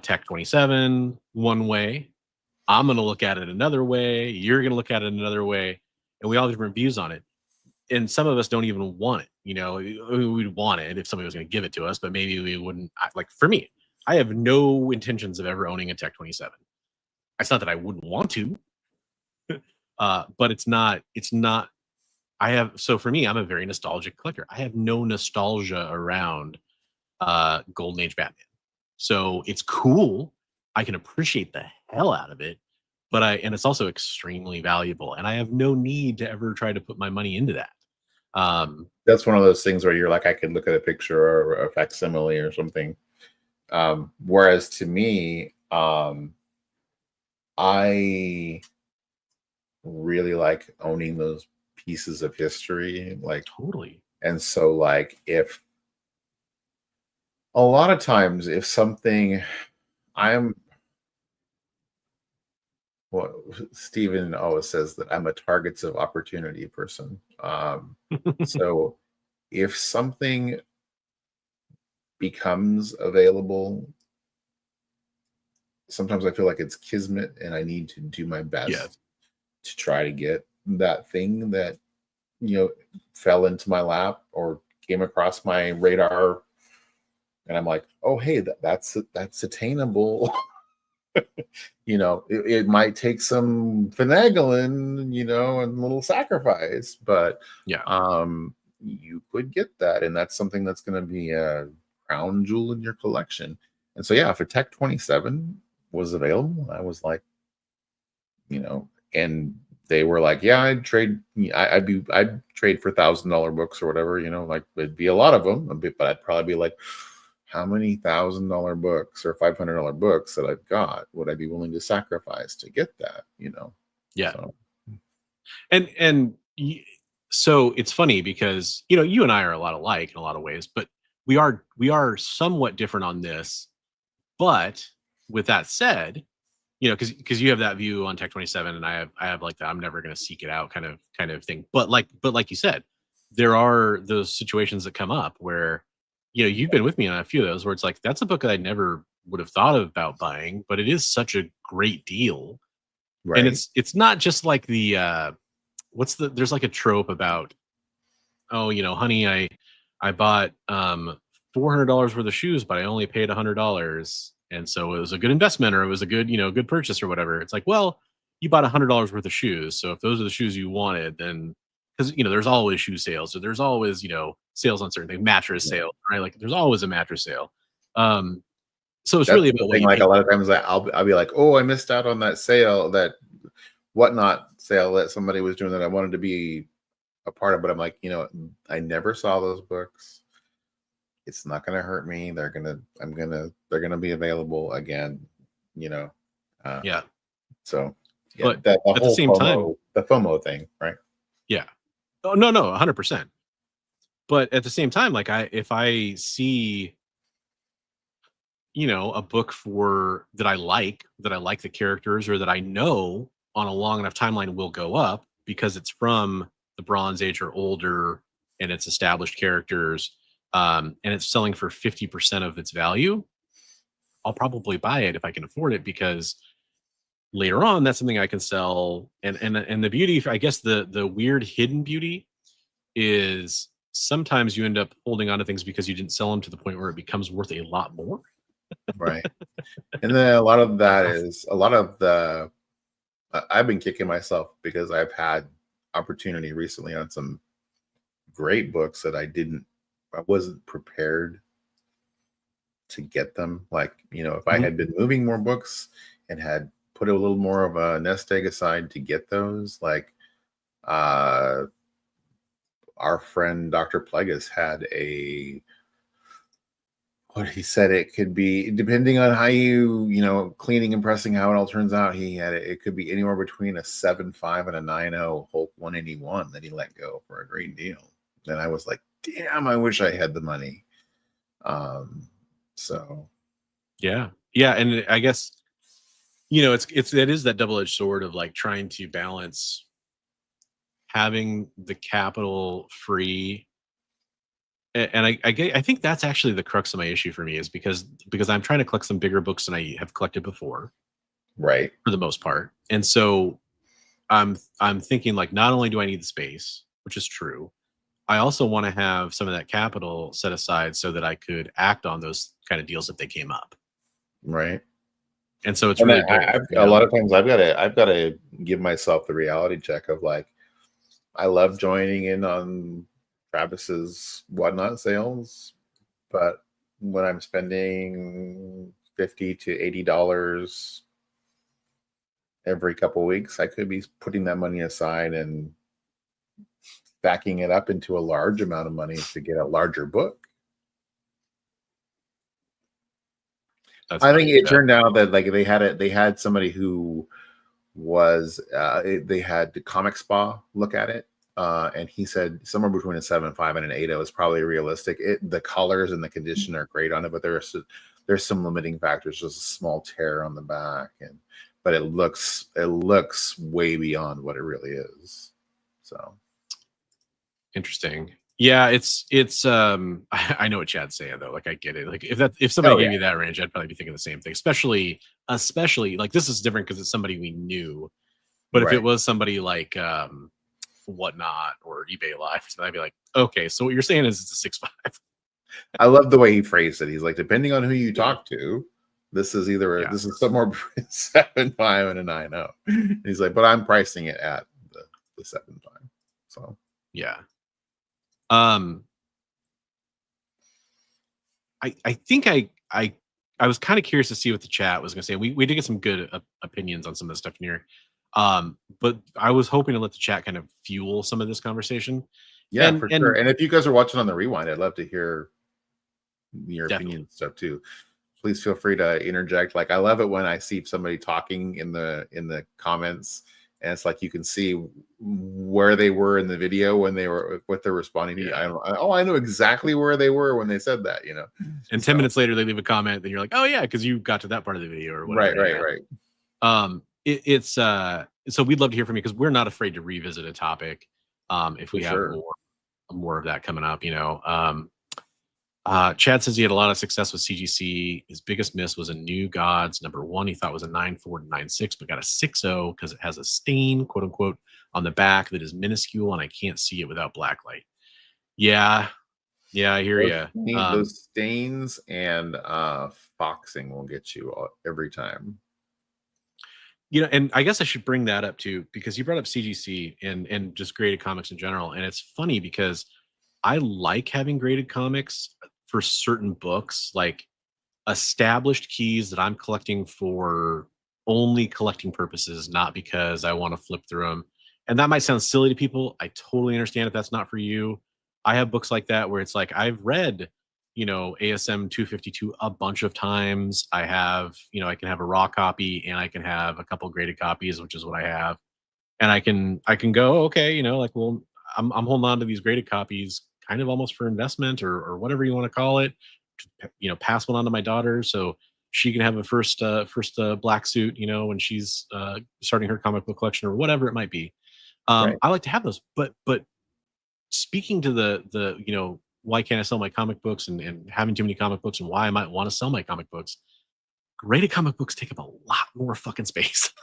Tech 27 one way. I'm going to look at it another way. You're going to look at it another way, and we all have different views on it. And some of us don't even want it. We'd want it if somebody was going to give it to us, but maybe we wouldn't. Like for me, I have no intentions of ever owning a Tech 27. It's not that I wouldn't want to, but it's not. So for me, I'm a very nostalgic collector. I have no nostalgia around Golden Age Batman. So it's cool. I can appreciate the hell out of it, and it's also extremely valuable, and I have no need to ever try to put my money into that. That's one of those things where you're like, I could look at a picture or a facsimile or something. Whereas to me, I really like owning those pieces of history, like totally. And so like if A lot of times, if something, I'm what Steven always says that I'm a targets of opportunity person. So if something becomes available, sometimes I feel like it's kismet, and I need to do my best Yes. to try to get that thing that fell into my lap or came across my radar, and I'm like, oh hey, that's attainable. It might take some finagling, and a little sacrifice, but Yeah. you could get that, and that's something that's going to be a crown jewel in your collection. And so, yeah, if a Tech 27 was available, I was like, and they were like, yeah, I'd trade. I'd trade for $1,000 books or whatever, like it'd be a lot of them, but I'd probably be like, how many $1,000 books or $500 books that I've got would I be willing to sacrifice to get that? Yeah. So. So it's funny because you and I are a lot alike in a lot of ways, but we are somewhat different on this. But with that said, because you have that view on Tech 27, and I have like that I'm never going to seek it out kind of thing. But like you said, there are those situations that come up where you've been with me on a few of those where it's like that's a book that I never would have thought about buying, but it is such a great deal. Right. And it's not just like the there's like a trope about, oh, honey, I bought $400 worth of shoes, but I only paid $100. And so it was a good investment, or it was a good, good purchase or whatever. It's like, well, you bought $100 worth of shoes. So if those are the shoes you wanted, then because there's always shoe sales, so there's always, sales on certain things, mattress sale, right? Like there's always a mattress sale. So it's That's really the about thing. Like a lot of times I'll be like, oh, I missed out on that sale, that whatnot sale that somebody was doing that I wanted to be a part of, but I'm like, I never saw those books. It's not going to hurt me. They're going to be available again, Yeah. So, yeah, But the at the whole same FOMO, time, the FOMO thing, right? yeah. Oh, no, 100%. But at the same time, like if I see, a book that I like the characters, or that I know on a long enough timeline will go up because it's from the Bronze Age or older, and it's established characters, and it's selling for 50% of its value, I'll probably buy it if I can afford it, because later on that's something I can sell. And the beauty, I guess the weird hidden beauty is sometimes you end up holding on to things because you didn't sell them to the point where it becomes worth a lot more. Right. And then a lot of that is a lot of the I've been kicking myself because I've had opportunity recently on some great books that I wasn't prepared to get them. Like, if I had been moving more books and had put a little more of a nest egg aside to get those, like our friend Dr. Plegas had what he said, it could be, depending on how cleaning and pressing, how it all turns out, it could be anywhere between a 7.5 and a 9.0 Hulk 181 that he let go for a great deal. And I was like, damn, I wish I had the money. So yeah. And I guess, it is that double-edged sword of like trying to balance having the capital free. And I think that's actually the crux of my issue for me, is because I'm trying to collect some bigger books than I have collected before, right, for the most part. And so I'm thinking, like, not only do I need the space, which is true, I also want to have some of that capital set aside so that I could act on those kind of deals if they came up. Right. And so it's really a lot of times I've got to give myself the reality check of like, I love joining in on Travis's whatnot sales, but when I'm spending $50 to $80 every couple of weeks, I could be putting that money aside and backing it up into a large amount of money to get a larger book. I think it turned out that like they had somebody who was they had the Comic Spa look at it, and he said somewhere between a 7.5 and an 8.0 is probably realistic. The colors and the condition are great on it, but there's some limiting factors. Just a small tear on the back, but it looks way beyond what it really is. So interesting. Yeah, it's I know what Chad's saying though. Like I get it. Like if somebody gave me that range, I'd probably be thinking the same thing. Especially like this is different because it's somebody we knew. But if it was somebody like Whatnot or eBay Live, so I'd be like, okay, so what you're saying is it's a 6.5. I love the way he phrased it. He's like, depending on who you talk to, this is either this is somewhere between 7.5 and a 9.0. He's like, but I'm pricing it at the 7.5. So yeah. I think I was kind of curious to see what the chat was going to say. We did get some good opinions on some of the stuff in here. But I was hoping to let the chat kind of fuel some of this conversation. Yeah, for sure. And if you guys are watching on the rewind, I'd love to hear your opinion and stuff too. Please feel free to interject. Like I love it when I see somebody talking in the comments, and it's like you can see where they were in the video when they were what they're responding to. I know exactly where they were when they said that, you know. And 10 minutes later they leave a comment, then you're like, oh yeah, because you got to that part of the video or whatever. Right. It's so we'd love to hear from you because we're not afraid to revisit a topic if we have more of that coming up, you know. Chad says he had a lot of success with CGC. His biggest miss was a New Gods #1. He thought was a 9.4 to 9.6, but got a 6.0 because it has a stain, quote unquote, on the back that is minuscule and I can't see it without blacklight. Yeah, I hear you. Those stains and foxing will get you every time. You know, and I guess I should bring that up too, because you brought up CGC and just graded comics in general. And it's funny because I like having graded comics for certain books, like established keys that I'm collecting for only collecting purposes, not because I want to flip through them. And that might sound silly to people. I totally understand if that's not for you. I have books like that where it's like I've read, you know, ASM 252 a bunch of times. I have, you know, I can have a raw copy and I can have a couple graded copies, which is what I have. And I can go, okay, you know, like, well, I'm holding on to these graded copies kind of almost for investment or whatever you want to call it, to, you know, pass one on to my daughter so she can have a first black suit, you know, when she's starting her comic book collection or whatever it might be. I like to have those, but speaking to the you know, why can't I sell my comic books and having too many comic books and why I might want to sell my comic books, graded comic books take up a lot more fucking space.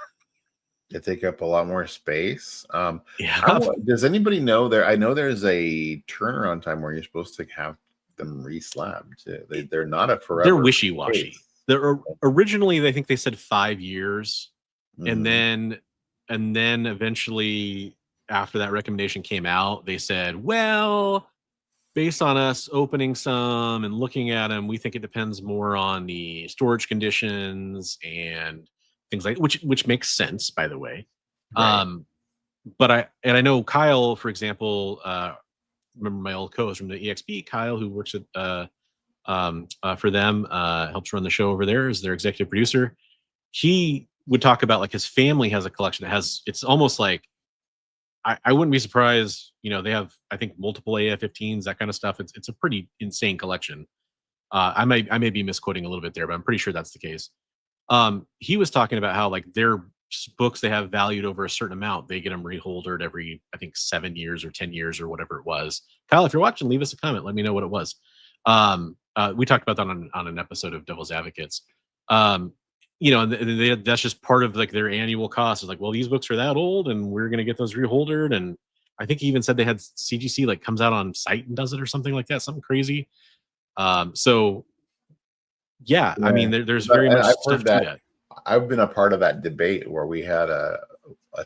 They take up a lot more space. Yeah. Does anybody know there? I know there's a turnaround time where you're supposed to have them re-slabbed. They're not a forever. They're wishy-washy. They're originally, I think they said 5 years, and then eventually, after that recommendation came out, they said, well, based on us opening some and looking at them, we think it depends more on the storage conditions and things like which makes sense, by the way. But I know Kyle, for example, remember my old co-host from the EXP, Kyle, who works at for them, helps run the show over there as their executive producer. He would talk about like his family has a collection that has, it's almost like I wouldn't be surprised, you know, they have, I think, multiple AF-15s, that kind of stuff. It's a pretty insane collection. I may be misquoting a little bit there, but I'm pretty sure that's the case. He was talking about how like their books they have valued over a certain amount, they get them reholdered every, I think, 7 years or 10 years or whatever it was. Kyle, if you're watching, leave us a comment. Let me know what it was. We talked about that on an episode of Devil's Advocates. You know, that's just part of like their annual cost. Is like, well, these books are that old, and we're gonna get those reholdered. And I think he even said they had CGC like comes out on site and does it or something like that, something crazy. So yeah, I mean, there's very much stuff to that. I've been a part of that debate where we had a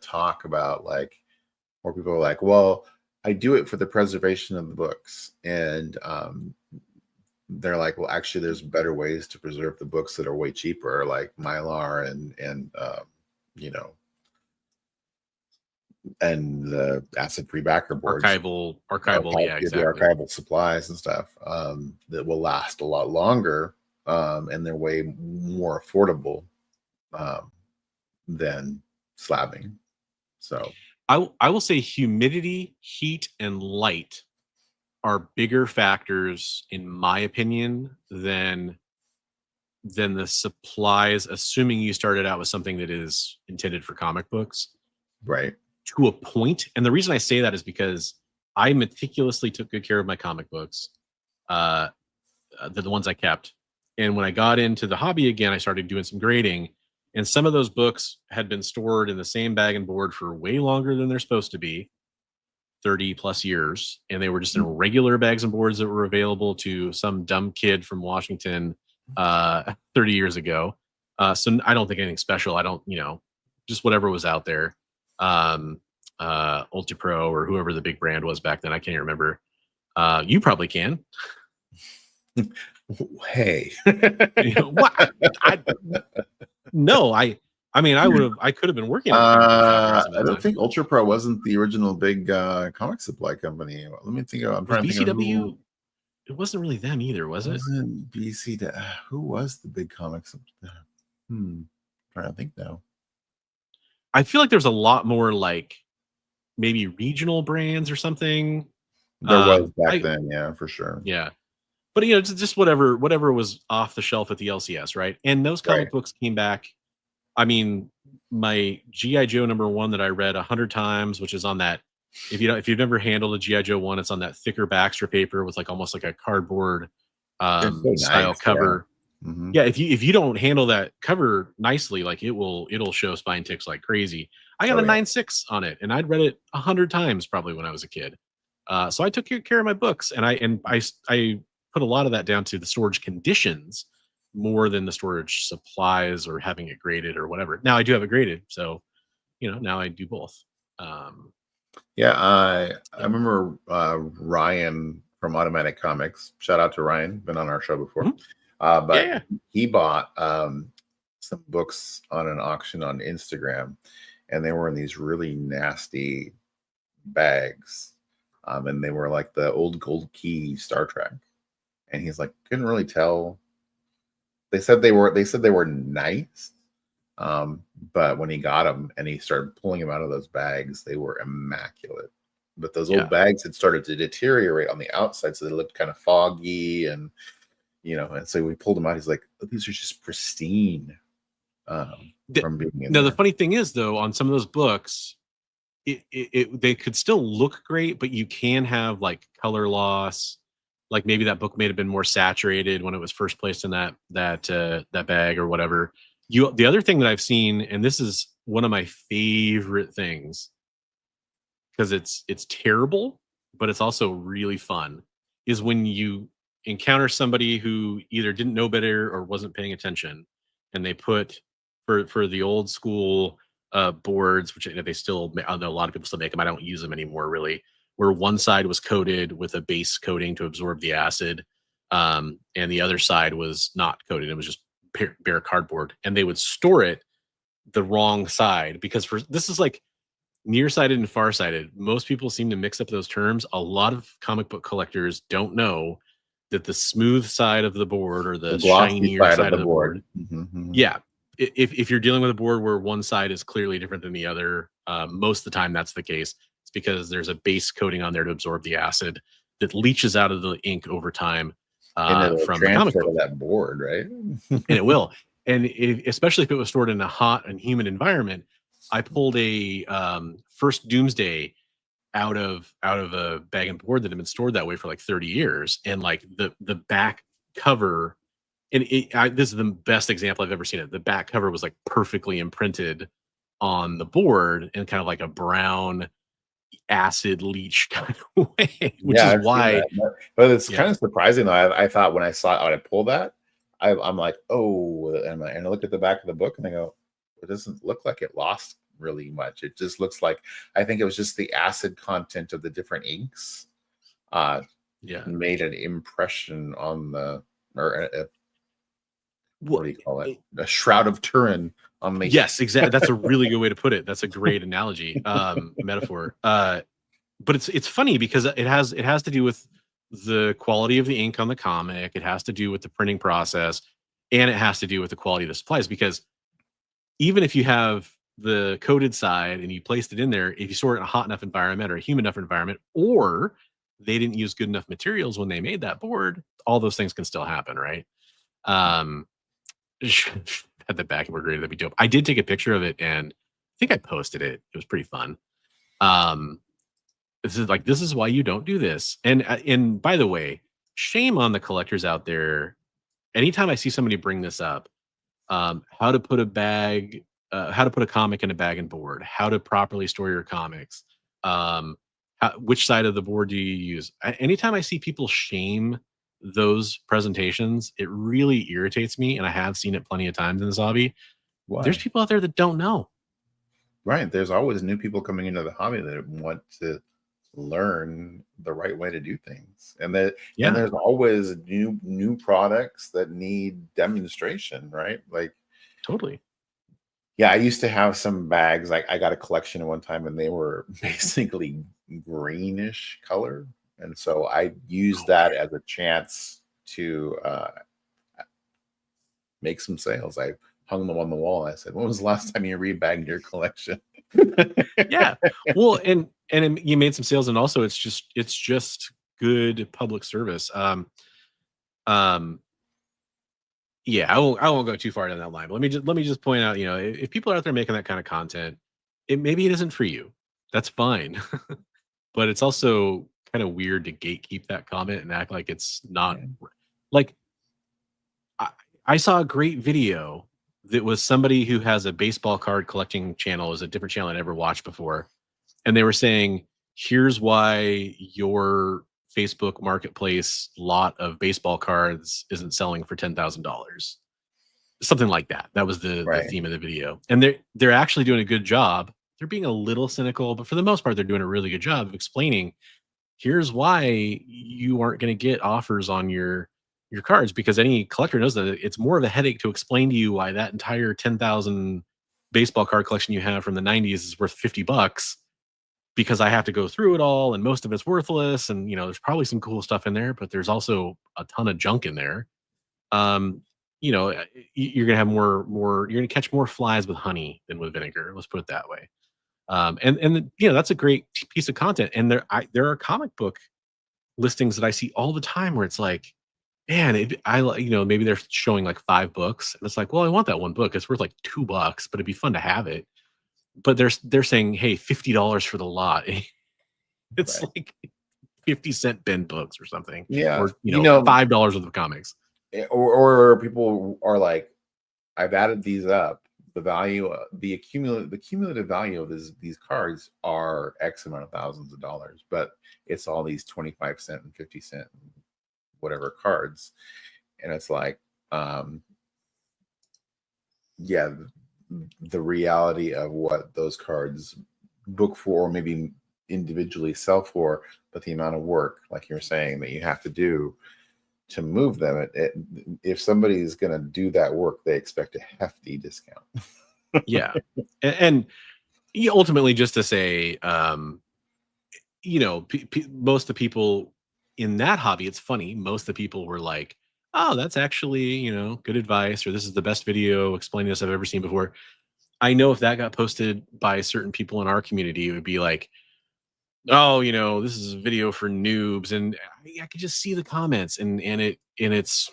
talk about like where people were like, well, I do it for the preservation of the books, and they're like, well, actually, there's better ways to preserve the books that are way cheaper, like Mylar and you know, and the acid-free backer boards, archival, yeah, exactly. The archival supplies and stuff that will last a lot longer, and they're way more affordable than slabbing. So I will say humidity, heat, and light are bigger factors, in my opinion, than the supplies, assuming you started out with something that is intended for comic books Right. to a point. And the reason I say that is because I meticulously took good care of my comic books, uh, the ones I kept. And when I got into the hobby again, I started doing some grading. And some of those books had been stored in the same bag and board for way longer than they're supposed to be, 30 plus years. And they were just in regular bags and boards that were available to some dumb kid from Washington 30 years ago. So I don't think anything special. I don't, just whatever was out there. Ultra Pro or whoever the big brand was back then. I can't remember. You probably can. Hey. What? No, I mean, I could have been working. I don't think Ultra Pro wasn't the original big comic supply company. Let me think. I'm trying to think of who. It wasn't really them either, was it? Wasn't BC? Who was the big comic supply? Trying to think now. I feel like there's a lot more like maybe regional brands or something. There was back then, yeah, for sure. Yeah. But just whatever was off the shelf at the LCS, right? And those comic books came back. I mean, my G.I. Joe #1 that I read 100 times, which is on that. If you've never handled a G.I. Joe 1, it's on that thicker Baxter paper with like almost like a cardboard style cover. Yeah. Mm-hmm. Yeah, if you don't handle that cover nicely, like it'll show spine ticks like crazy. I got a 9.6 on it, and I'd read it 100 times probably when I was a kid. So I took care of my books, and I put a lot of that down to the storage conditions more than the storage supplies or having it graded or whatever. Now I do have it graded, so now I do both. I remember Ryan from Automatic Comics. Shout out to Ryan, been on our show before. But he bought some books on an auction on Instagram, and they were in these really nasty bags. And they were like the old gold key Star Trek. And he's like, couldn't really tell. They said they were nice. But when he got them and he started pulling them out of those bags, they were immaculate. But those old bags had started to deteriorate on the outside, so they looked kind of foggy, and and so we pulled them out. He's like, oh, these are just pristine from being in there. The funny thing is, though, on some of those books, they could still look great, but you can have like color loss. Like maybe that book may have been more saturated when it was first placed in that bag or whatever. The other thing that I've seen, and this is one of my favorite things, because it's terrible, but it's also really fun, is when you encounter somebody who either didn't know better or wasn't paying attention, and they put for the old school boards, which they still, I know a lot of people still make them. I don't use them anymore, really. Where one side was coated with a base coating to absorb the acid, and the other side was not coated. It was just bare cardboard, and they would store it the wrong side, because this is like nearsighted and farsighted. Most people seem to mix up those terms. A lot of comic book collectors don't know that the smooth side of the board or the shinier side of the board. Mm-hmm. Yeah. If you're dealing with a board where one side is clearly different than the other, most of the time that's the case. It's because there's a base coating on there to absorb the acid that leaches out of the ink over time from the comic book. That board, right? And it will. And especially if it was stored in a hot and humid environment. I pulled a first Doomsday out of a bag and board that had been stored that way for like 30 years, and like the back cover, and this is the best example I've ever seen it. The back cover was like perfectly imprinted on the board in kind of like a brown acid leach kind of way, which is why. But it's kind of surprising though. I thought when I pull that, I'm like, oh, and I look at the back of the book and I go, it doesn't look like it lost really much. It just looks like, I think it was just the acid content of the different inks made an impression on the, what do you call it? A shroud of Turin on the. Yes, exactly. That's a really good way to put it. That's a great analogy, metaphor. But it's funny because it has to do with the quality of the ink on the comic. It has to do with the printing process, and it has to do with the quality of the supplies, because even if you have the coated side and you placed it in there, if you store it in a hot enough environment or a humid enough environment, or they didn't use good enough materials when they made that board, all those things can still happen, right? Had the backing board ready, that'd be dope. I did take a picture of it and I think I posted it. It was pretty fun. This is why you don't do this. And by the way, shame on the collectors out there. Anytime I see somebody bring this up, how to put a comic in a bag and board, how to properly store your comics, which side of the board do you use? Anytime I see people shame those presentations, it really irritates me, and I have seen it plenty of times in this hobby. Why? There's people out there that don't know. Right. There's always new people coming into the hobby that want to learn the right way to do things, and and there's always new products that need demonstration, right? Like, totally. Yeah, I used to have some bags. I got a collection at one time, and they were basically greenish color, and so I used that as a chance to make some sales. I hung them on the wall. I said, "When was the last time you rebagged your collection?" Yeah, well, and you made some sales, and also it's just good public service. Yeah, I won't go too far down that line. But let me just point out, if people are out there making that kind of content, maybe it isn't for you. That's fine. But it's also kind of weird to gatekeep that comment and act like it's not. Like, I saw a great video that was somebody who has a baseball card collecting channel. It was a different channel I'd never watched before. And they were saying, here's why your Facebook marketplace lot of baseball cards isn't selling for $10,000. Something like that. That was the theme of the video. And they're actually doing a good job. They're being a little cynical, but for the most part, they're doing a really good job of explaining, here's why you aren't going to get offers on your cards, because any collector knows that it's more of a headache to explain to you why that entire 10,000 baseball card collection you have from the 90s is worth $50, because I have to go through it all and most of it's worthless. And, there's probably some cool stuff in there, but there's also a ton of junk in there. You're going to have you're going to catch more flies with honey than with vinegar. Let's put it that way. That's a great piece of content. And there are comic book listings that I see all the time where it's like, man, maybe they're showing like 5 books, and it's like, well, I want that one book. It's worth like $2, but it'd be fun to have it. But they're saying, hey, $50 for the lot. It's like 50-cent bin books or something. Yeah, or $5 worth of comics. Or people are like, I've added these up. The value, the cumulative value of these cards are X amount of thousands of dollars, but it's all these 25-cent and 50-cent whatever cards, and it's like, the reality of what those cards book for, or maybe individually sell for, but the amount of work, like you're saying, that you have to do to move them. If somebody's going to do that work, they expect a hefty discount. Yeah. And ultimately, just to say, most of the people in that hobby, it's funny, most of the people were like, oh, that's actually, good advice, or this is the best video explaining this I've ever seen before. I know if that got posted by certain people in our community, it would be like, oh, this is a video for noobs. And I could just see the comments and it's,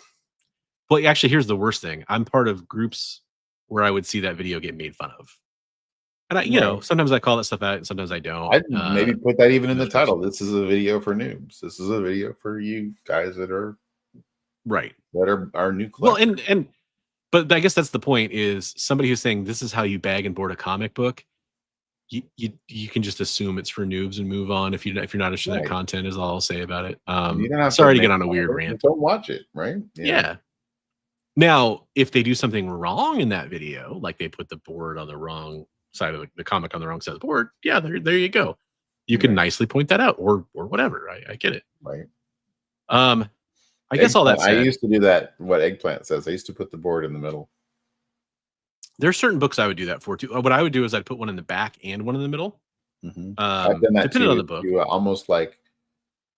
well, actually, here's the worst thing. I'm part of groups where I would see that video get made fun of. And sometimes I call that stuff out and sometimes I don't. I'd maybe put that even in the title. This is a video for noobs. This is a video for you guys that are right. That are new collectors. Well, but I guess that's the point, is somebody who's saying this is how you bag and board a comic book. You can just assume it's for noobs and move on if you're not interested in that content, is all I'll say about it. Sorry to get on a weird rant. Don't watch it, right? Yeah. Now, if they do something wrong in that video, like they put the board on the wrong side of the comic on the wrong side of the board, there you go. You can nicely point that out, or whatever. I get it. Right. I guess all that said, I used to do that. What Eggplant says, I used to put the board in the middle. There's certain books I would do that for too. What I would do is I'd put one in the back and one in the middle. Mm-hmm. I've done that depending on the book. Almost like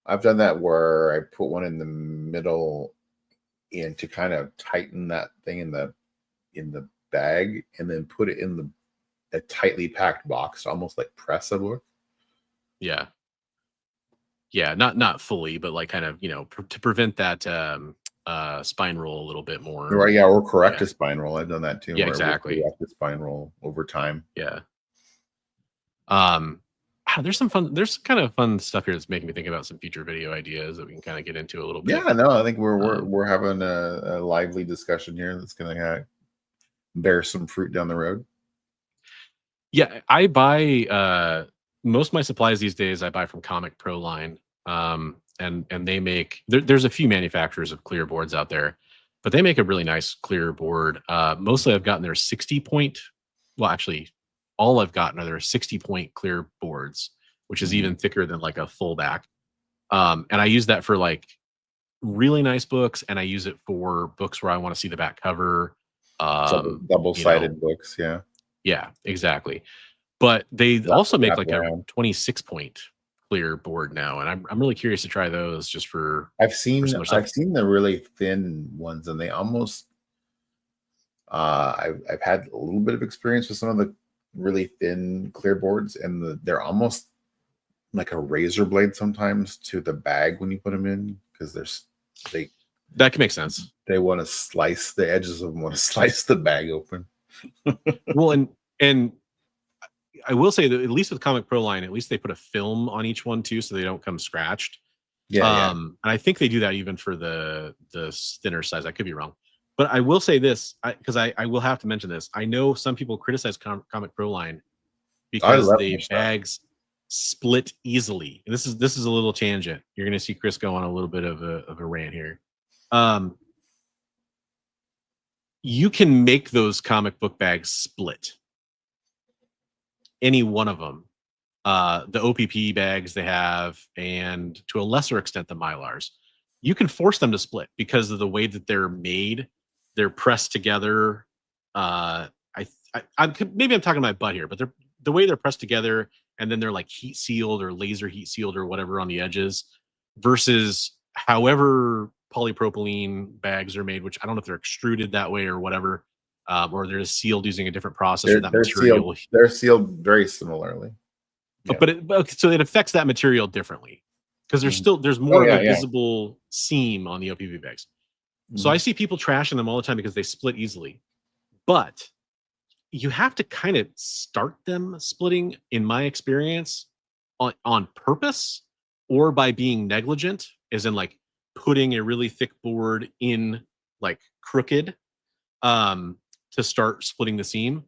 I've done that where I put one in the middle in to kind of tighten that thing in the bag, and then put it in a tightly packed box to almost like press a book. Yeah. Yeah, not fully, but like kind of, to prevent that spine roll a little bit more. Right, yeah, or correct Yeah. a spine roll. I've done that too. Yeah, where it will exactly. correct the spine roll over time. Yeah. There's kind of fun stuff here that's making me think about some future video ideas that we can kind of get into a little bit. Yeah, no, I think we're having a lively discussion here that's going to bear some fruit down the road. Yeah, I buy most of my supplies these days. I buy from Comic Pro line, and they make there's a few manufacturers of clear boards out there, but they make a really nice clear board. Mostly, I've gotten their 60-point. Well, actually, all I've gotten are their 60-point clear boards, which is even thicker than like a full back. And I use that for like really nice books, and I use it for books where I want to see the back cover. Double-sided books, yeah. Yeah, exactly. But they also make like a 26-point clear board now, and I'm really curious to try those just for. I've seen the really thin ones, and they almost. I've had a little bit of experience with some of the really thin clear boards, and they're almost like a razor blade sometimes to the bag when you put them in, because that can make sense. They want to slice the edges of them, want to slice the bag open. Well, and I will say that at least with Comic Pro line, at least they put a film on each one too, so they don't come scratched. Yeah. And I think they do that even for the thinner size. I could be wrong, but I will say this because I will have to mention this. I know some people criticize Comic Pro line because the bags split easily. And this is a little tangent. You're going to see Chris go on a little bit of a rant here. You can make those comic book bags split. Any one of them. The OPP bags they have, and to a lesser extent the Mylars. You can force them to split because of the way that they're made. They're pressed together. Maybe I'm talking my butt here, but the way they're pressed together, and then they're like heat sealed or laser heat sealed or whatever on the edges, versus however polypropylene bags are made, which I don't know if they're extruded that way or whatever, or they're sealed using a different process. They're sealed very similarly. Yeah. So it affects that material differently because there's more of a visible seam on the OPP bags. So I see people trashing them all the time because they split easily, but you have to kind of start them splitting, in my experience, on purpose or by being negligent, as in like putting a really thick board in like crooked to start splitting the seam.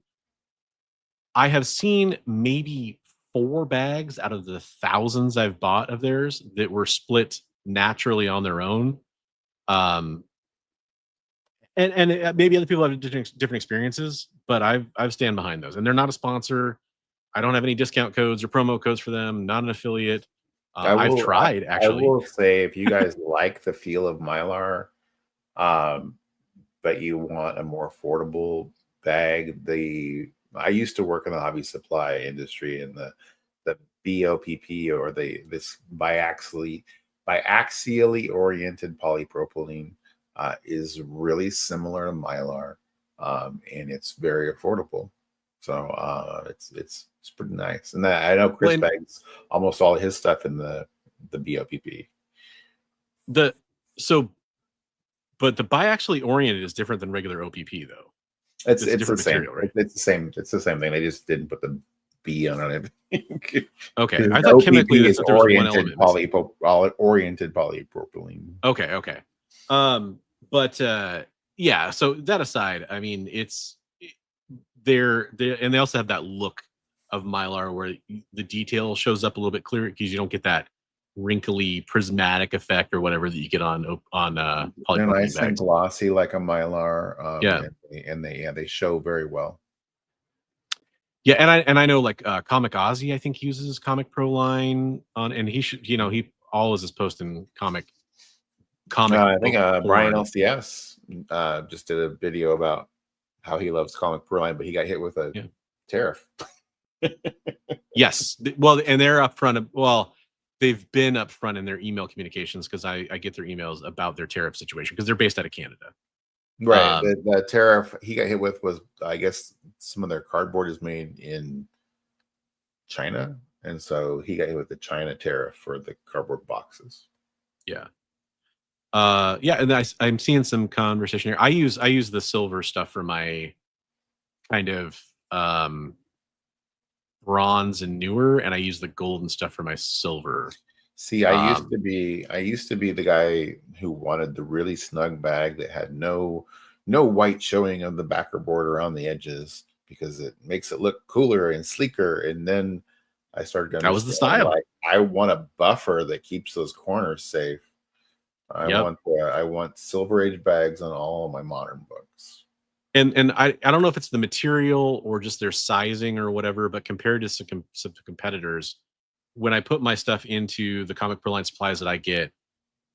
I have seen maybe 4 bags out of the thousands I've bought of theirs that were split naturally on their own. And maybe other people have different experiences, but I've stand behind those, and they're not a sponsor. I don't have any discount codes or promo codes for them. Not an affiliate. I've tried actually. I will say, if you guys like the feel of Mylar, but you want a more affordable bag, I used to work in the hobby supply industry, and the BOPP, or this biaxially oriented polypropylene is really similar to Mylar, and it's very affordable. So it's pretty nice. And I know Chris bags almost all his stuff in the BOPP. But the biaxially oriented is different than regular OPP though. It's the same material, right? It's the same thing. They just didn't put the B on it. Okay, I thought chemically is oriented polypropylene. Okay. Yeah. So that aside, I mean, they're and they also have that look of Mylar where the detail shows up a little bit clearer because you don't get that wrinkly prismatic effect or whatever that you get on polypropylene. They're nice and glossy like a Mylar. Yeah, and they show very well. Yeah, and I know like Comic Ozzy, I think, uses Comic Pro line on, and he should, he always is posting comic. I think Brian LCS just did a video about how he loves Comic Pro line, but he got hit with a tariff. Yes, well, and they're upfront. Well, they've been upfront in their email communications because I get their emails about their tariff situation because they're based out of Canada. Right. The tariff he got hit with was, I guess, some of their cardboard is made in China, and so he got hit with the China tariff for the cardboard boxes. Yeah. Yeah, and I'm seeing some conversation here. I use the silver stuff for my kind of bronze and newer, and I use the golden stuff for my silver. See, I used to be the guy who wanted the really snug bag that had no white showing of the backer border on the edges because it makes it look cooler and sleeker. And then I started to that was the style. like, I want a buffer that keeps those corners safe. I want Silver Age bags on all of my modern books. And I don't know if it's the material or just their sizing or whatever, but compared to some competitors, when I put my stuff into the Comic Pro Line supplies that I get,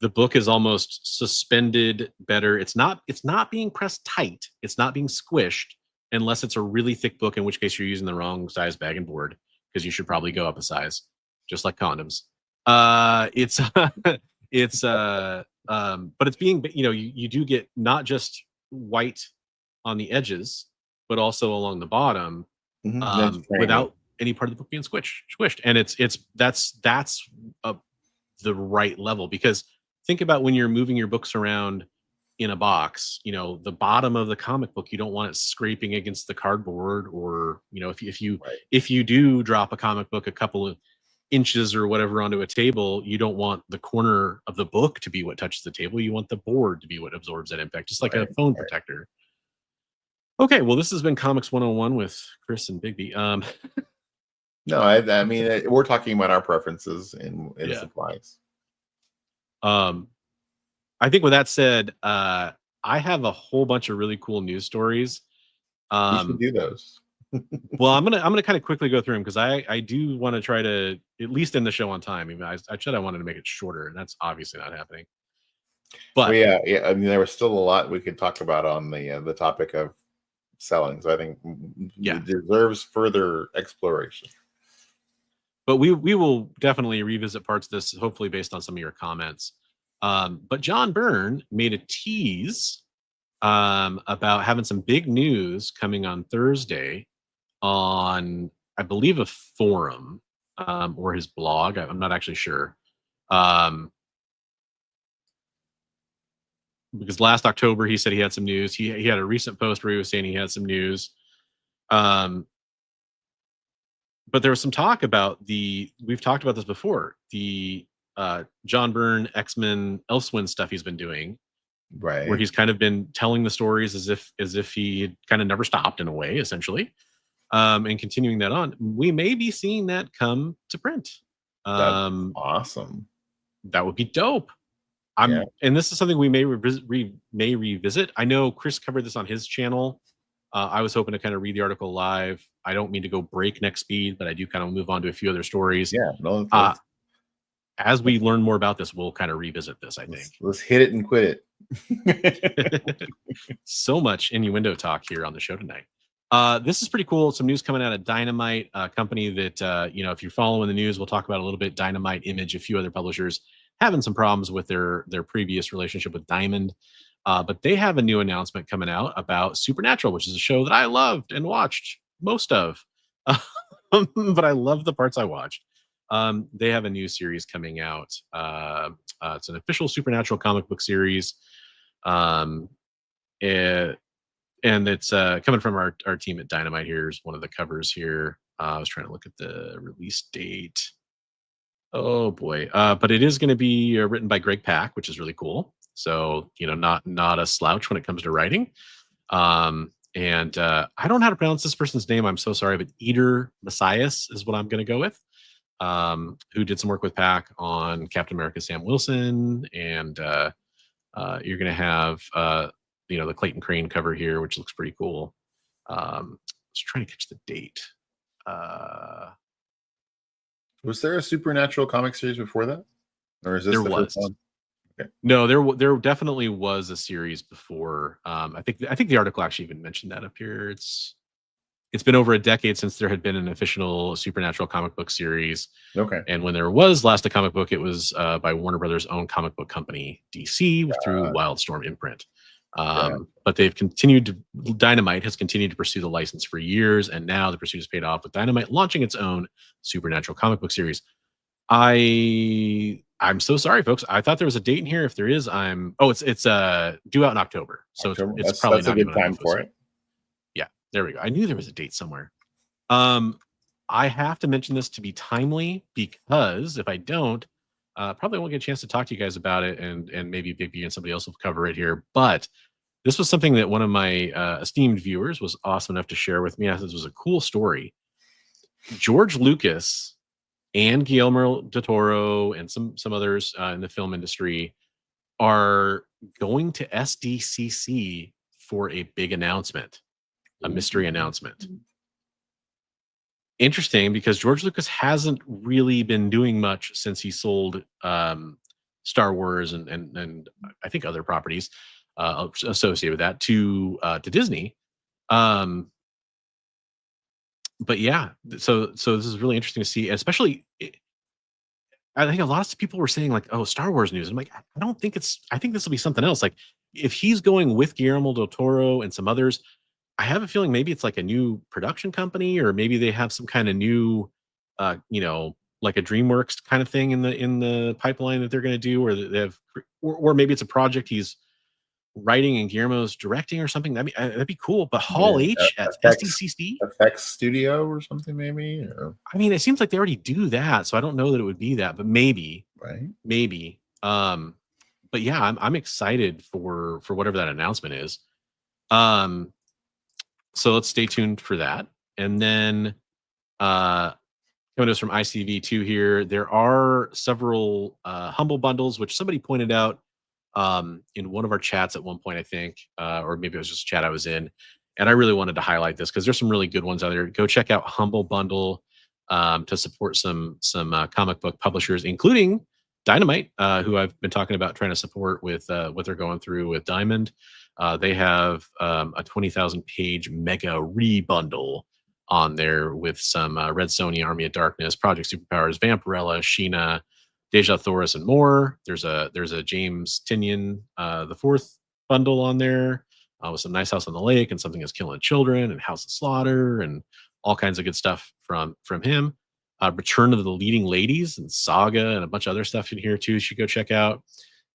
the book is almost suspended better. It's not being pressed tight. It's not being squished unless it's a really thick book, in which case you're using the wrong size bag and board, because you should probably go up a size, just like condoms. But it's being, you do get not just white on the edges, but also along the bottom, without any part of the book being squished. And that's the right level, because think about when you're moving your books around in a box, the bottom of the comic book, you don't want it scraping against the cardboard, or, if you do drop a comic book a couple of inches or whatever onto a table, you don't want the corner of the book to be what touches the table. You want the board to be what absorbs that impact, just like a phone protector. Okay, well, this has been Comics 101 with Chris and Bigby. No, I mean, we're talking about our preferences in supplies. I think with that said, I have a whole bunch of really cool news stories. You should do those. Well, I'm gonna kind of quickly go through them, because I do want to try to at least end the show on time. Even I said I wanted to make it shorter, and that's obviously not happening. But yeah, I mean, there was still a lot we could talk about on the topic of selling. So I think it deserves further exploration. But we will definitely revisit parts of this, hopefully based on some of your comments. But John Byrne made a tease about having some big news coming on Thursday on, I believe, a forum or his blog. I'm not actually sure. Because last October he said he had some news. He had a recent post where he was saying he had some news. But there was some talk about we've talked about this before, the John Byrne X-Men Elsewind stuff he's been doing, right? Where he's kind of been telling the stories as if he had kind of never stopped, in a way, essentially, and continuing that on. We may be seeing that come to print. That's awesome. That would be dope. And this is something we may revisit. I know Chris covered this on his channel. I was hoping to kind of read the article live. I don't mean to go breakneck speed, but I do kind of move on to a few other stories. Yeah. No, as we learn more about this, we'll kind of revisit this, I think. Let's hit it and quit it. So much innuendo talk here on the show tonight. This is pretty cool. Some news coming out of Dynamite, a company that, if you're following the news, we'll talk about a little bit. Dynamite, Image, a few other publishers having some problems with their previous relationship with Diamond. But they have a new announcement coming out about Supernatural, which is a show that I loved and watched most of. But I love the parts I watched. They have a new series coming out. It's an official Supernatural comic book series. And it's coming from our team at Dynamite. Here's one of the covers here. I was trying to look at the release date. Oh boy. But it is going to be written by Greg Pak, which is really cool. So, not a slouch when it comes to writing. And I don't know how to pronounce this person's name. I'm so sorry, but Eater Messias is what I'm going to go with. Who did some work with Pak on Captain America Sam Wilson. And you're going to have, the Clayton Crane cover here, which looks pretty cool. I was trying to catch the date. Was there a Supernatural comic series before that? Or is this the first one? Okay. No, there definitely was a series before. I think the article actually even mentioned that up here. It's been over a decade since there had been an official Supernatural comic book series. Okay. And when there was last a comic book, it was by Warner Brothers' own comic book company, DC, through Wildstorm imprint. But they've continued to, Dynamite has continued to pursue the license for years, and now the pursuit has paid off with Dynamite launching its own supernatural comic book series. I'm so sorry, folks. I thought there was a date in here. If there is, it's due out in October. So October. it's probably that's not a good even time for it. Yeah, there we go. I knew there was a date somewhere. I have to mention this to be timely, because if I don't, probably won't get a chance to talk to you guys about it, and maybe Bigby and somebody else will cover it here. But this was something that one of my esteemed viewers was awesome enough to share with me. I thought this was a cool story. George Lucas and Guillermo del Toro and some others in the film industry are going to SDCC for a big announcement, a mystery announcement. Interesting, because George Lucas hasn't really been doing much since he sold Star Wars and I think other properties associated with that to Disney. But yeah, so this is really interesting to see, especially. I think a lot of people were saying like, "Oh, Star Wars news." I'm like, I don't think I think this will be something else. Like, if he's going with Guillermo del Toro and some others, I have a feeling maybe it's like a new production company, or maybe they have some kind of new, like a DreamWorks kind of thing in the pipeline that they're going to do, or they have, or maybe it's a project he's writing and Guillermo's directing or something. That'd be cool. But Hall H at SDCC, FX Studio or something, maybe. Or... I mean, it seems like they already do that, so I don't know that it would be that, but maybe, right? Maybe. But yeah, I'm excited for whatever that announcement is. So let's stay tuned for that. And then coming to us from ICV2 here, there are several Humble bundles, which somebody pointed out in one of our chats at one point, I think, or maybe it was just a chat I was in. And I really wanted to highlight this because there's some really good ones out there. Go check out Humble Bundle to support some comic book publishers, including Dynamite, who I've been talking about trying to support with what they're going through with Diamond. They have a 20,000 page mega rebundle on there with some Red Sonja, Army of Darkness, Project Superpowers, Vampirella, Sheena, Deja Thoris, and more. There's a James Tynion the fourth bundle on there with some Nice House on the Lake and Something Is Killing Children and House of Slaughter and all kinds of good stuff from him. Return of the Leading Ladies and Saga and a bunch of other stuff in here too. You should go check out.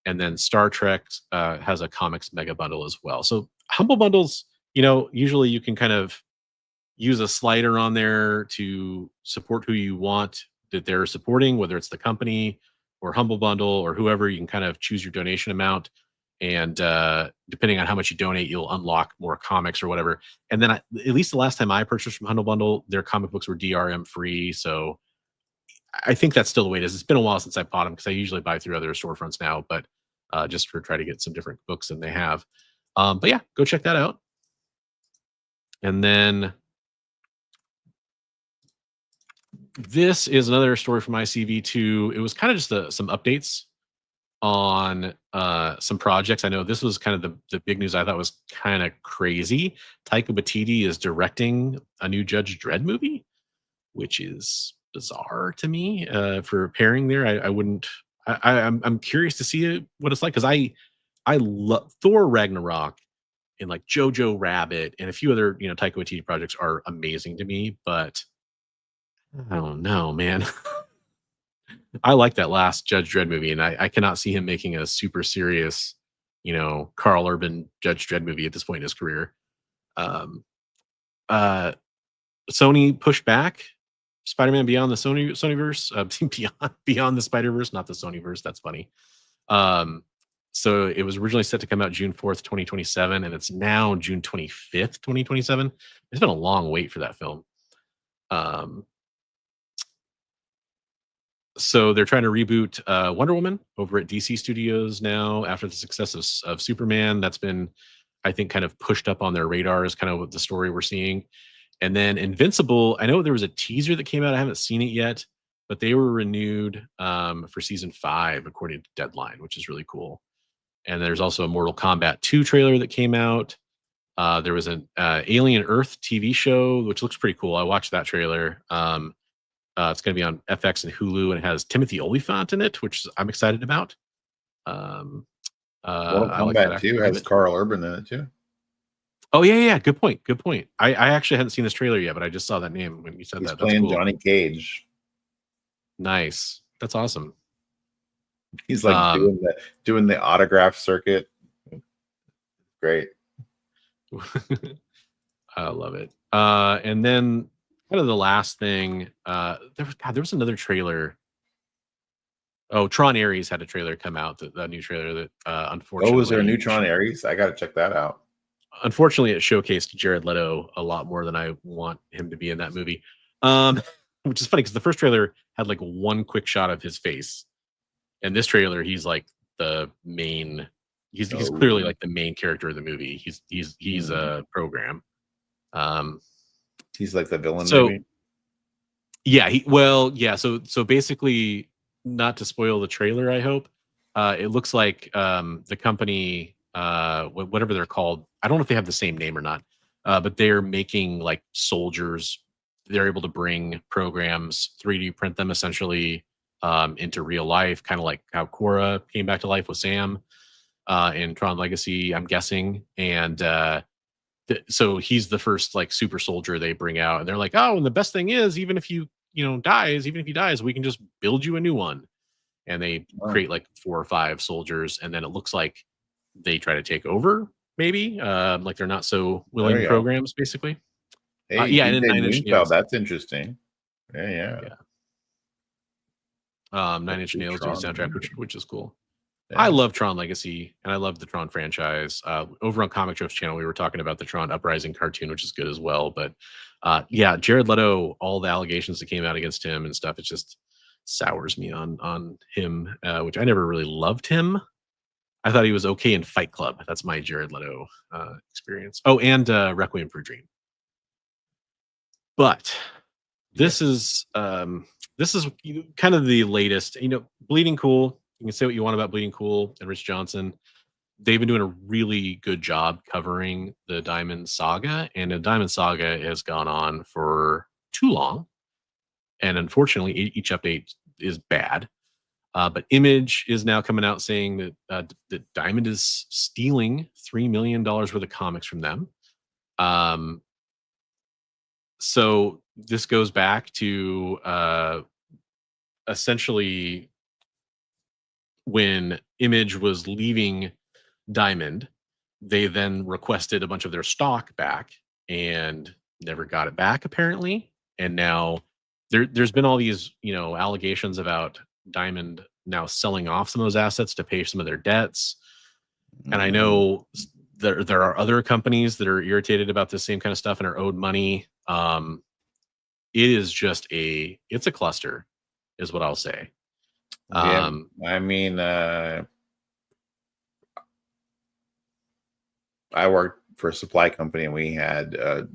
And then Star Trek has a comics mega bundle as well. So Humble bundles, usually you can kind of use a slider on there to support who you want that they're supporting, whether it's the company or Humble Bundle or whoever. You can kind of choose your donation amount, and depending on how much you donate, you'll unlock more comics or whatever. And then at least the last time I purchased from Humble Bundle, their comic books were DRM free. So I think that's still the way it is. It's been a while since I bought them because I usually buy through other storefronts now, but just for try to get some different books than they have. But yeah, go check that out. And then this is another story from ICV2. It was kind of just some updates on some projects. I know this was kind of the big news I thought was kind of crazy. Taika Waititi is directing a new Judge Dredd movie, which is bizarre to me for pairing there. I'm curious to see what it's like, because I love Thor Ragnarok and like Jojo Rabbit and a few other Taika Waititi projects are amazing to me, but I don't know, man. I like that last Judge Dredd movie, and I cannot see him making a super serious, Carl Urban Judge Dredd movie at this point in his career. Sony pushed back Spider-Man Beyond the Sonyverse, beyond the Spider-Verse, not the Sonyverse. That's funny. So it was originally set to come out June 4th, 2027, and it's now June 25th, 2027. It's been a long wait for that film. So they're trying to reboot Wonder Woman over at DC Studios now after the success of Superman. That's been, I think, kind of pushed up on their radar is kind of what the story we're seeing. And then Invincible, I know there was a teaser that came out. I haven't seen it yet, but they were renewed for season 5, according to Deadline, which is really cool. And there's also a Mortal Kombat 2 trailer that came out. There was an Alien Earth TV show, which looks pretty cool. I watched that trailer. It's going to be on FX and Hulu, and it has Timothy Olyphant in it, which I'm excited about. Mortal I like that Kombat actor 2 quite a has bit. Carl Urban in it too. Oh yeah. Good point. I actually hadn't seen this trailer yet, but I just saw that name when you said He's that. That's playing cool. Johnny Cage. Nice. That's awesome. He's like doing the autograph circuit. Great. I love it. And then kind of the last thing, there was another trailer. Oh, Tron Ares had a trailer come out, the new trailer that unfortunately. Oh, is there a Neutron Ares? I got to check that out. Unfortunately, it showcased Jared Leto a lot more than I want him to be in that movie. Which is funny because the first trailer had like one quick shot of his face, and this trailer he's like the main. He's clearly like the main character of the movie. He's a program. He's like the villain. So maybe? yeah. So basically, not to spoil the trailer, I hope it looks like the company, whatever they're called. I don't know if they have the same name or not, but they're making like soldiers. They're able to bring programs, 3D print them essentially into real life, kind of like how Korra came back to life with Sam in Tron Legacy, I'm guessing. And so he's the first like super soldier they bring out, and they're like, oh, and the best thing is, even if he dies, we can just build you a new one. And they create like 4 or 5 soldiers, and then it looks like they try to take over, maybe like they're not so willing programs, basically. Hey, yeah, and then DJ 9 Inch Moonfell, Nails. that's interesting. Yeah. 9 Inch Nails do soundtrack, which is cool. Yeah. I love Tron Legacy, and I love the Tron franchise. Over on Comic Tropes channel, we were talking about the Tron Uprising cartoon, which is good as well. But yeah, Jared Leto, all the allegations that came out against him and stuff, it just sours me on him, which I never really loved him. I thought he was okay in Fight Club. That's my Jared Leto experience. Oh, and Requiem for a Dream. But this is kind of the latest. Bleeding Cool. You can say what you want about Bleeding Cool and Rich Johnson. They've been doing a really good job covering the Diamond Saga, and the Diamond Saga has gone on for too long. And unfortunately, each update is bad. But Image is now coming out saying that Diamond is stealing $3 million worth of comics from them. So this goes back to essentially when Image was leaving Diamond, they then requested a bunch of their stock back and never got it back, apparently. And now there's been all these, allegations about Diamond now selling off some of those assets to pay some of their debts. And I know there are other companies that are irritated about this same kind of stuff and are owed money. It is just it's a cluster, is what I'll say. Yeah, I mean, I worked for a supply company, and we had a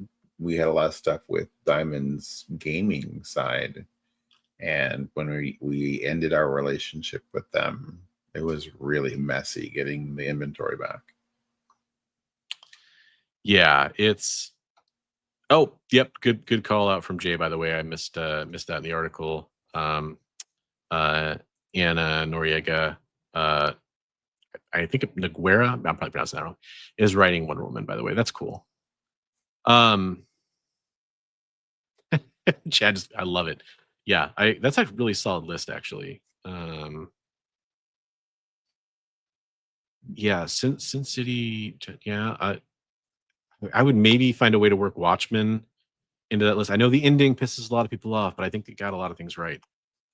lot of stuff with Diamond's gaming side. And when we ended our relationship with them, it was really messy getting the inventory back. Yeah, it's. Oh, yep. Good call out from Jay, by the way. I missed that in the article. Anna Noriega, I think Noguera, I'm probably pronouncing that wrong, is writing Wonder Woman, by the way. That's cool. Chad, I love it. Yeah, that's a really solid list, actually. Yeah, Sin City. Yeah, I would maybe find a way to work Watchmen into that list. I know the ending pisses a lot of people off, but I think it got a lot of things right.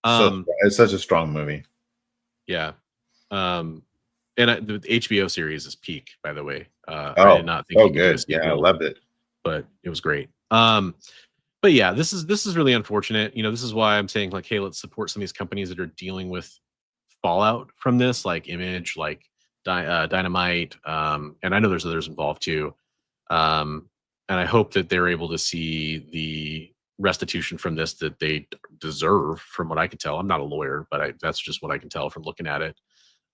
So it's such a strong movie. Yeah. And the HBO series is peak, by the way. I did not think. Oh, good. Yeah, I loved it. But it was great. But yeah, this is really unfortunate. This is why I'm saying, like, hey, let's support some of these companies that are dealing with fallout from this, like Image, like Dynamite, and I know there's others involved too. And I hope that they're able to see the restitution from this that they deserve, from what I can tell. I'm not a lawyer, but that's just what I can tell from looking at it.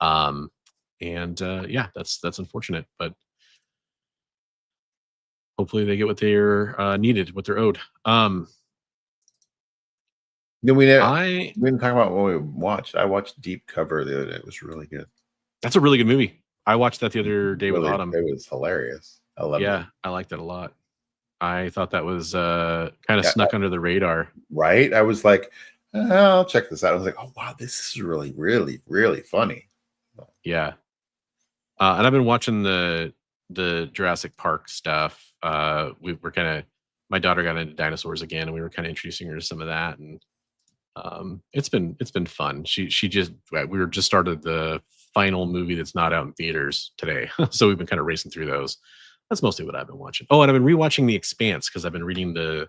Yeah, that's unfortunate, but hopefully they get what they're needed, what they're owed. We didn't talk about what we watched. I watched Deep Cover the other day. It was really good. That's a really good movie. I watched that the other day with Autumn. It was hilarious. I loved it. I liked it a lot. I thought that was kind of snuck under the radar. Right? I was like, I'll check this out. I was like, oh wow, this is really, really, really funny. Yeah. And I've been watching the Jurassic Park stuff. We're kind of, my daughter got into dinosaurs again, and we were kind of introducing her to some of that, and it's been fun. We were just started the final movie that's not out in theaters today, so we've been kind of racing through those. That's mostly what I've been watching. Oh, and I've been rewatching The Expanse because I've been reading the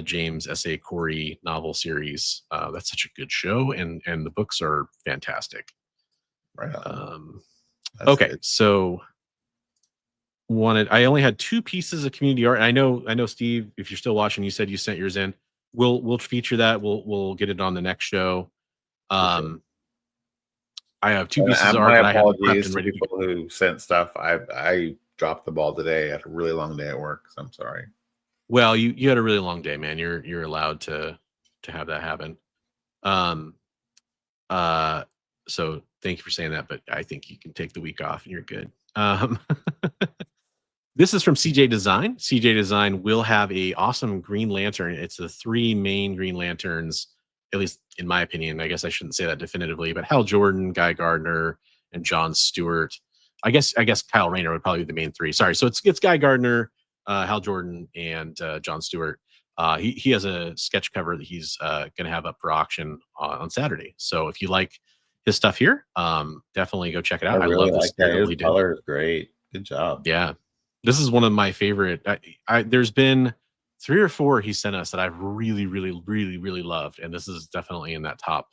James S.A. Corey novel series. That's such a good show, and the books are fantastic. Right. Okay, good. so I only had 2 pieces of community art. And I know Steve, if you're still watching, you said you sent yours in. We'll feature that. We'll get it on the next show. Sure. I have 2 pieces of art. My that I have apologies prepped and to ready people who sent stuff. I dropped the ball today. I had a really long day at work, so I'm sorry. Well, you had a really long day, man. You're allowed to have that happen. So thank you for saying that, but I think you can take the week off and you're good. This is from CJ Design. CJ Design will have a awesome Green Lantern. It's the 3 main Green Lanterns, at least in my opinion. I guess I shouldn't say that definitively, but Hal Jordan, Guy Gardner, and John Stewart. I guess Kyle Rayner would probably be the main 3. Sorry. So it's Guy Gardner, Hal Jordan, and John Stewart. He has a sketch cover that he's going to have up for auction on Saturday. So if you like his stuff here, definitely go check it out. I really love like this. that. His color is great. Good job. Yeah. This is one of my favorite. There's been 3 or 4 he sent us that I've really, really, really, really loved. And this is definitely in that top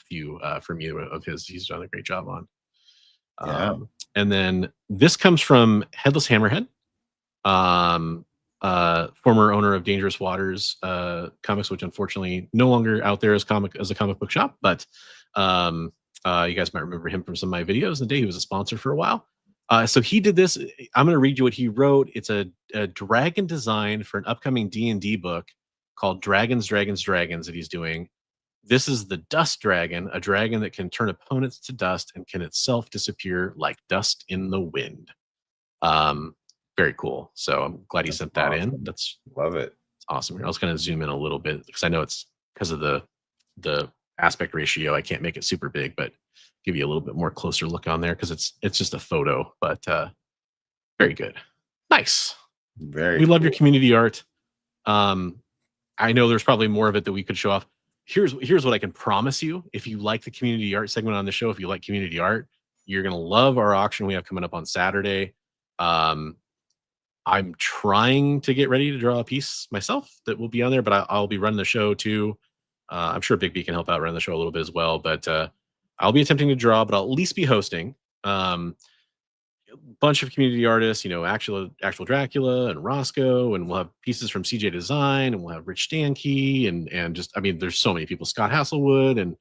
few for me of his. He's done a great job on. Yeah. And then this comes from Headless Hammerhead, former owner of Dangerous Waters Comics, which unfortunately no longer out there as a comic book shop. But you guys might remember him from some of my videos. The day he was a sponsor for a while. So he did this. I'm going to read you what he wrote. It's a dragon design for an upcoming D&D book called Dragons that he's doing. This is the Dust Dragon, a dragon that can turn opponents to dust and can itself disappear like dust in the wind. Very cool. So I'm glad he sent that in. That's love it. It's awesome. I was going to zoom in a little bit because I know it's because of the aspect ratio. I can't make it super big, but give you a little bit more closer look on there because it's just a photo, but very good. Nice. We love your community art. I know there's probably more of it that we could show off. Here's what I can promise you. If you like the community art segment on the show, if you like community art, you're going to love our auction we have coming up on Saturday. I'm trying to get ready to draw a piece myself that will be on there, but I'll be running the show too. I'm sure Big B can help out run the show a little bit as well, but I'll be attempting to draw, but I'll at least be hosting. A bunch of community artists, actual Dracula and Roscoe, and we'll have pieces from CJ Design, and we'll have Rich Stankey, and just, there's so many people, Scott Hasselwood, and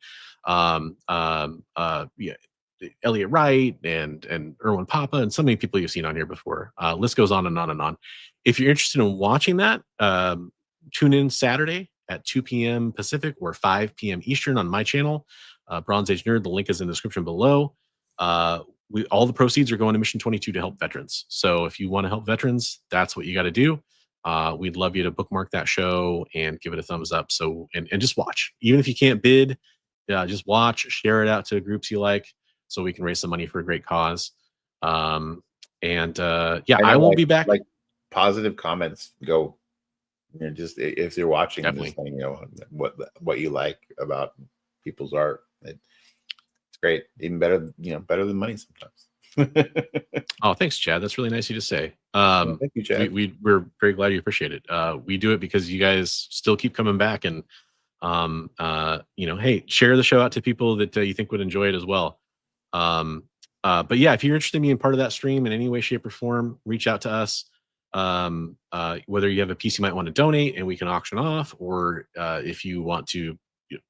Elliot Wright, and Erwin Papa, and so many people you've seen on here before. List goes on and on and on. If you're interested in watching that, tune in Saturday at 2 p.m. Pacific or 5 p.m. Eastern on my channel, Bronze Age Nerd. The link is in the description below. All the proceeds are going to Mission 22 to help veterans. So if you want to help veterans, that's what you got to do. We'd love you to bookmark that show and give it a thumbs up. So and just watch. Even if you can't bid, just watch, share it out to groups you like, so we can raise some money for a great cause. I won't be back. Like positive comments go. Just if you're watching, definitely. Just letting what you like about people's art. It's great, even better, better than money sometimes. Oh, thanks, Chad. That's really nice of you to say. Thank you, Chad. We're very glad you appreciate it. We do it because you guys still keep coming back, and hey, share the show out to people that you think would enjoy it as well. But yeah, if you're interested in being part of that stream in any way, shape, or form, reach out to us. Whether you have a piece you might want to donate and we can auction off, or if you want to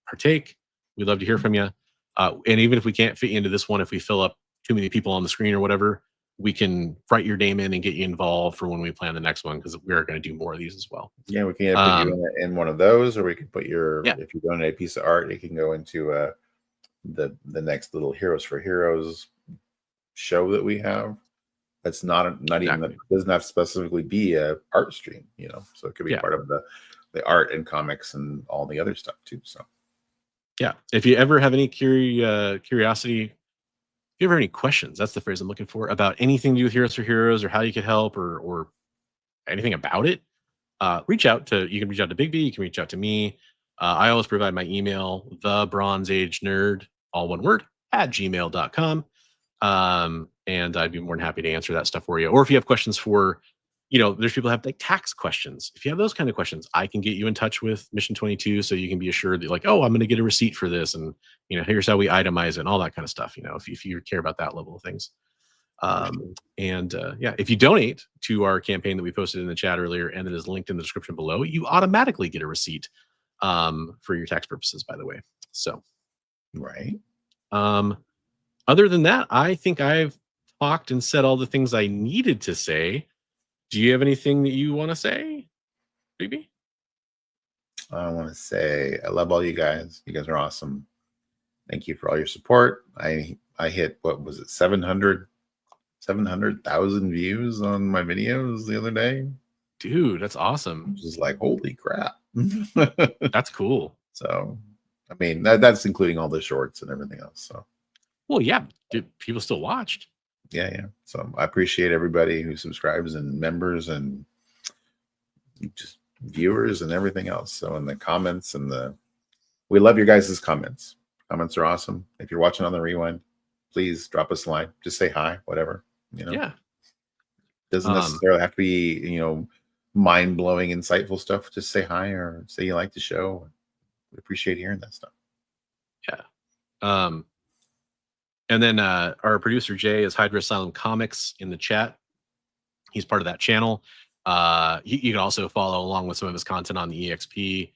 partake, we'd love to hear from you. And even if we can't fit you into this one, if we fill up too many people on the screen or whatever, we can write your name in and get you involved for when we plan the next one, because we are going to do more of these as well. Yeah, we can either put you in one of those, or we can put if you donate a piece of art, it can go into the next little Heroes for Heroes show that we have. That's not even that doesn't have to specifically be a art stream, you know. So it could be part of the art and comics and all the other stuff too. So yeah, if you ever have any curiosity, if you ever have any questions, that's the phrase I'm looking for, about anything to do with Heroes for Heroes or how you could help or anything about it, you can reach out to Big B, you can reach out to me. I always provide my email, thebronzeagenerd, all one word, @gmail.com. And I'd be more than happy to answer that stuff for you. Or if you have questions for, there's people who have like tax questions. If you have those kind of questions, I can get you in touch with Mission 22 so you can be assured that, like, oh, I'm going to get a receipt for this, and here's how we itemize it and all that kind of stuff. If you care about that level of things. If you donate to our campaign that we posted in the chat earlier and that is linked in the description below, you automatically get a receipt for your tax purposes, by the way. So, right. Other than that, I think I've talked and said all the things I needed to say. Do you have anything that you want to say, baby? I want to say I love all you guys. You guys are awesome. Thank you for all your support. I hit, what was it, 700,000 views on my videos the other day. Dude, that's awesome. Just like, holy crap. That's cool. So, I mean, that's including all the shorts and everything else. So, well, yeah, people still watched. Yeah. So I appreciate everybody who subscribes and members and just viewers and everything else. So in the comments we love your guys' comments. Comments are awesome. If you're watching on the rewind, please drop us a line. Just say hi, whatever. Yeah. Doesn't necessarily have to be, mind-blowing, insightful stuff. Just say hi or say you like the show. We appreciate hearing that stuff. Yeah. And then our producer Jay is Hydra Asylum Comics in the chat. He's part of that channel. You can also follow along with some of his content on the EXP,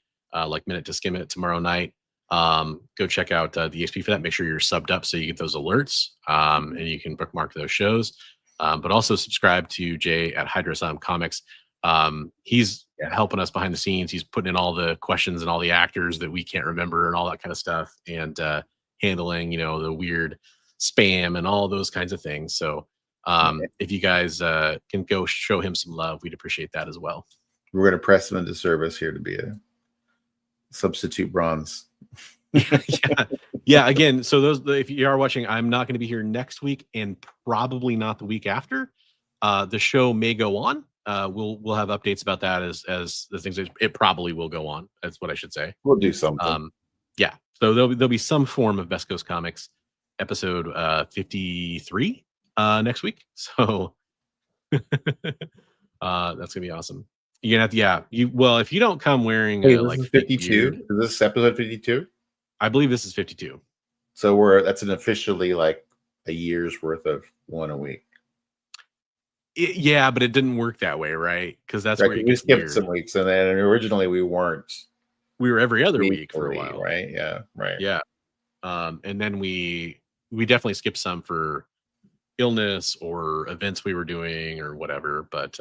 like Minute to Skim It tomorrow night. Go check out the EXP for that. Make sure you're subbed up so you get those alerts, and you can bookmark those shows. But also subscribe to Jay at Hydra Asylum Comics. He's helping us behind the scenes. He's putting in all the questions and all the actors that we can't remember and all that kind of stuff, and handling, the weird spam and all those kinds of things. So if you guys can go show him some love, we'd appreciate that as well. We're going to press him into service here to be a substitute bronze. Yeah. Again, so if you are watching, I'm not going to be here next week and probably not the week after. The show may go on. We'll have updates about that as the things. It probably will go on. That's what I should say. We'll do something. Yeah. So there'll be some form of Best Coast Comics episode 53 next week. So that's gonna be awesome. You're gonna have to, if you don't come wearing like 52, is this episode 52? I believe this is 52. So that's an officially like a year's worth of one a week. Yeah, but it didn't work that way, right? Because that's where we skipped some weeks, and then originally we weren't. We were every other week for a while, right? Yeah, right. Yeah, and then we definitely skipped some for illness or events we were doing or whatever. But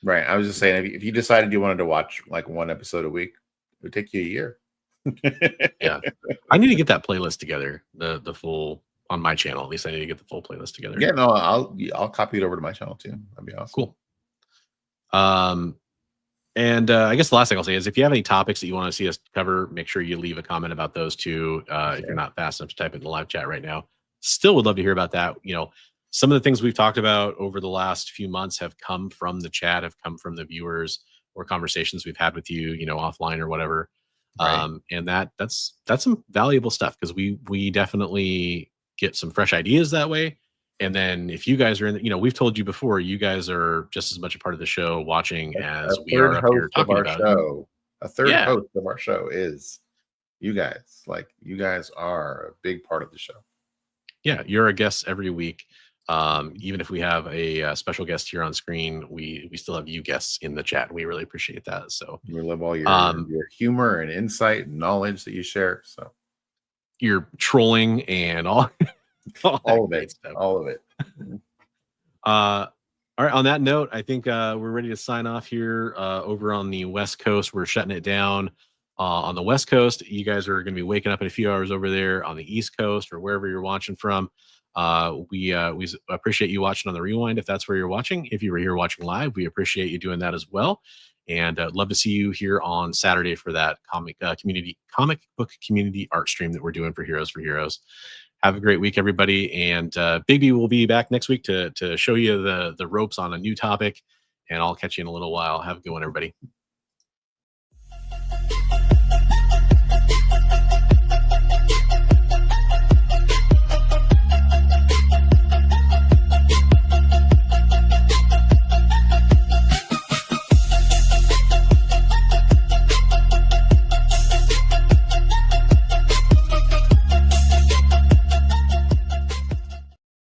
right, I was just saying, if you decided you wanted to watch like one episode a week, it would take you a year. Yeah, I need to get that playlist together. The full on my channel. At least I need to get the full playlist together. Yeah, no, I'll copy it over to my channel too. That'd be awesome. Cool. And I guess the last thing I'll say is if you have any topics that you want to see us cover, make sure you leave a comment about those too. If you're not fast enough to type it in the live chat right now, still would love to hear about that. Some of the things we've talked about over the last few months have come from the chat, have come from the viewers or conversations we've had with you, offline or whatever. Right. And that's some valuable stuff because we definitely get some fresh ideas that way. And then if you guys are in, we've told you before, you guys are just as much a part of the show watching as we are up here talking about it. A third host of our show is you guys. Like, you guys are a big part of the show. Yeah, you're a guest every week. Even if we have a special guest here on screen, we still have you guests in the chat. We really appreciate that. So we love all your humor and insight and knowledge that you share. So you're trolling and all of it. All of it. All right. On that note, I think we're ready to sign off here. Over on the West Coast, we're shutting it down. On the West Coast, you guys are going to be waking up in a few hours over there on the East Coast or wherever you're watching from. We appreciate you watching on the rewind if that's where you're watching. If you were here watching live, we appreciate you doing that as well. And love to see you here on Saturday for that comic book community art stream that we're doing for Heroes for Heroes. Have a great week, everybody. And Big B will be back next week to show you the ropes on a new topic. And I'll catch you in a little while. Have a good one, everybody.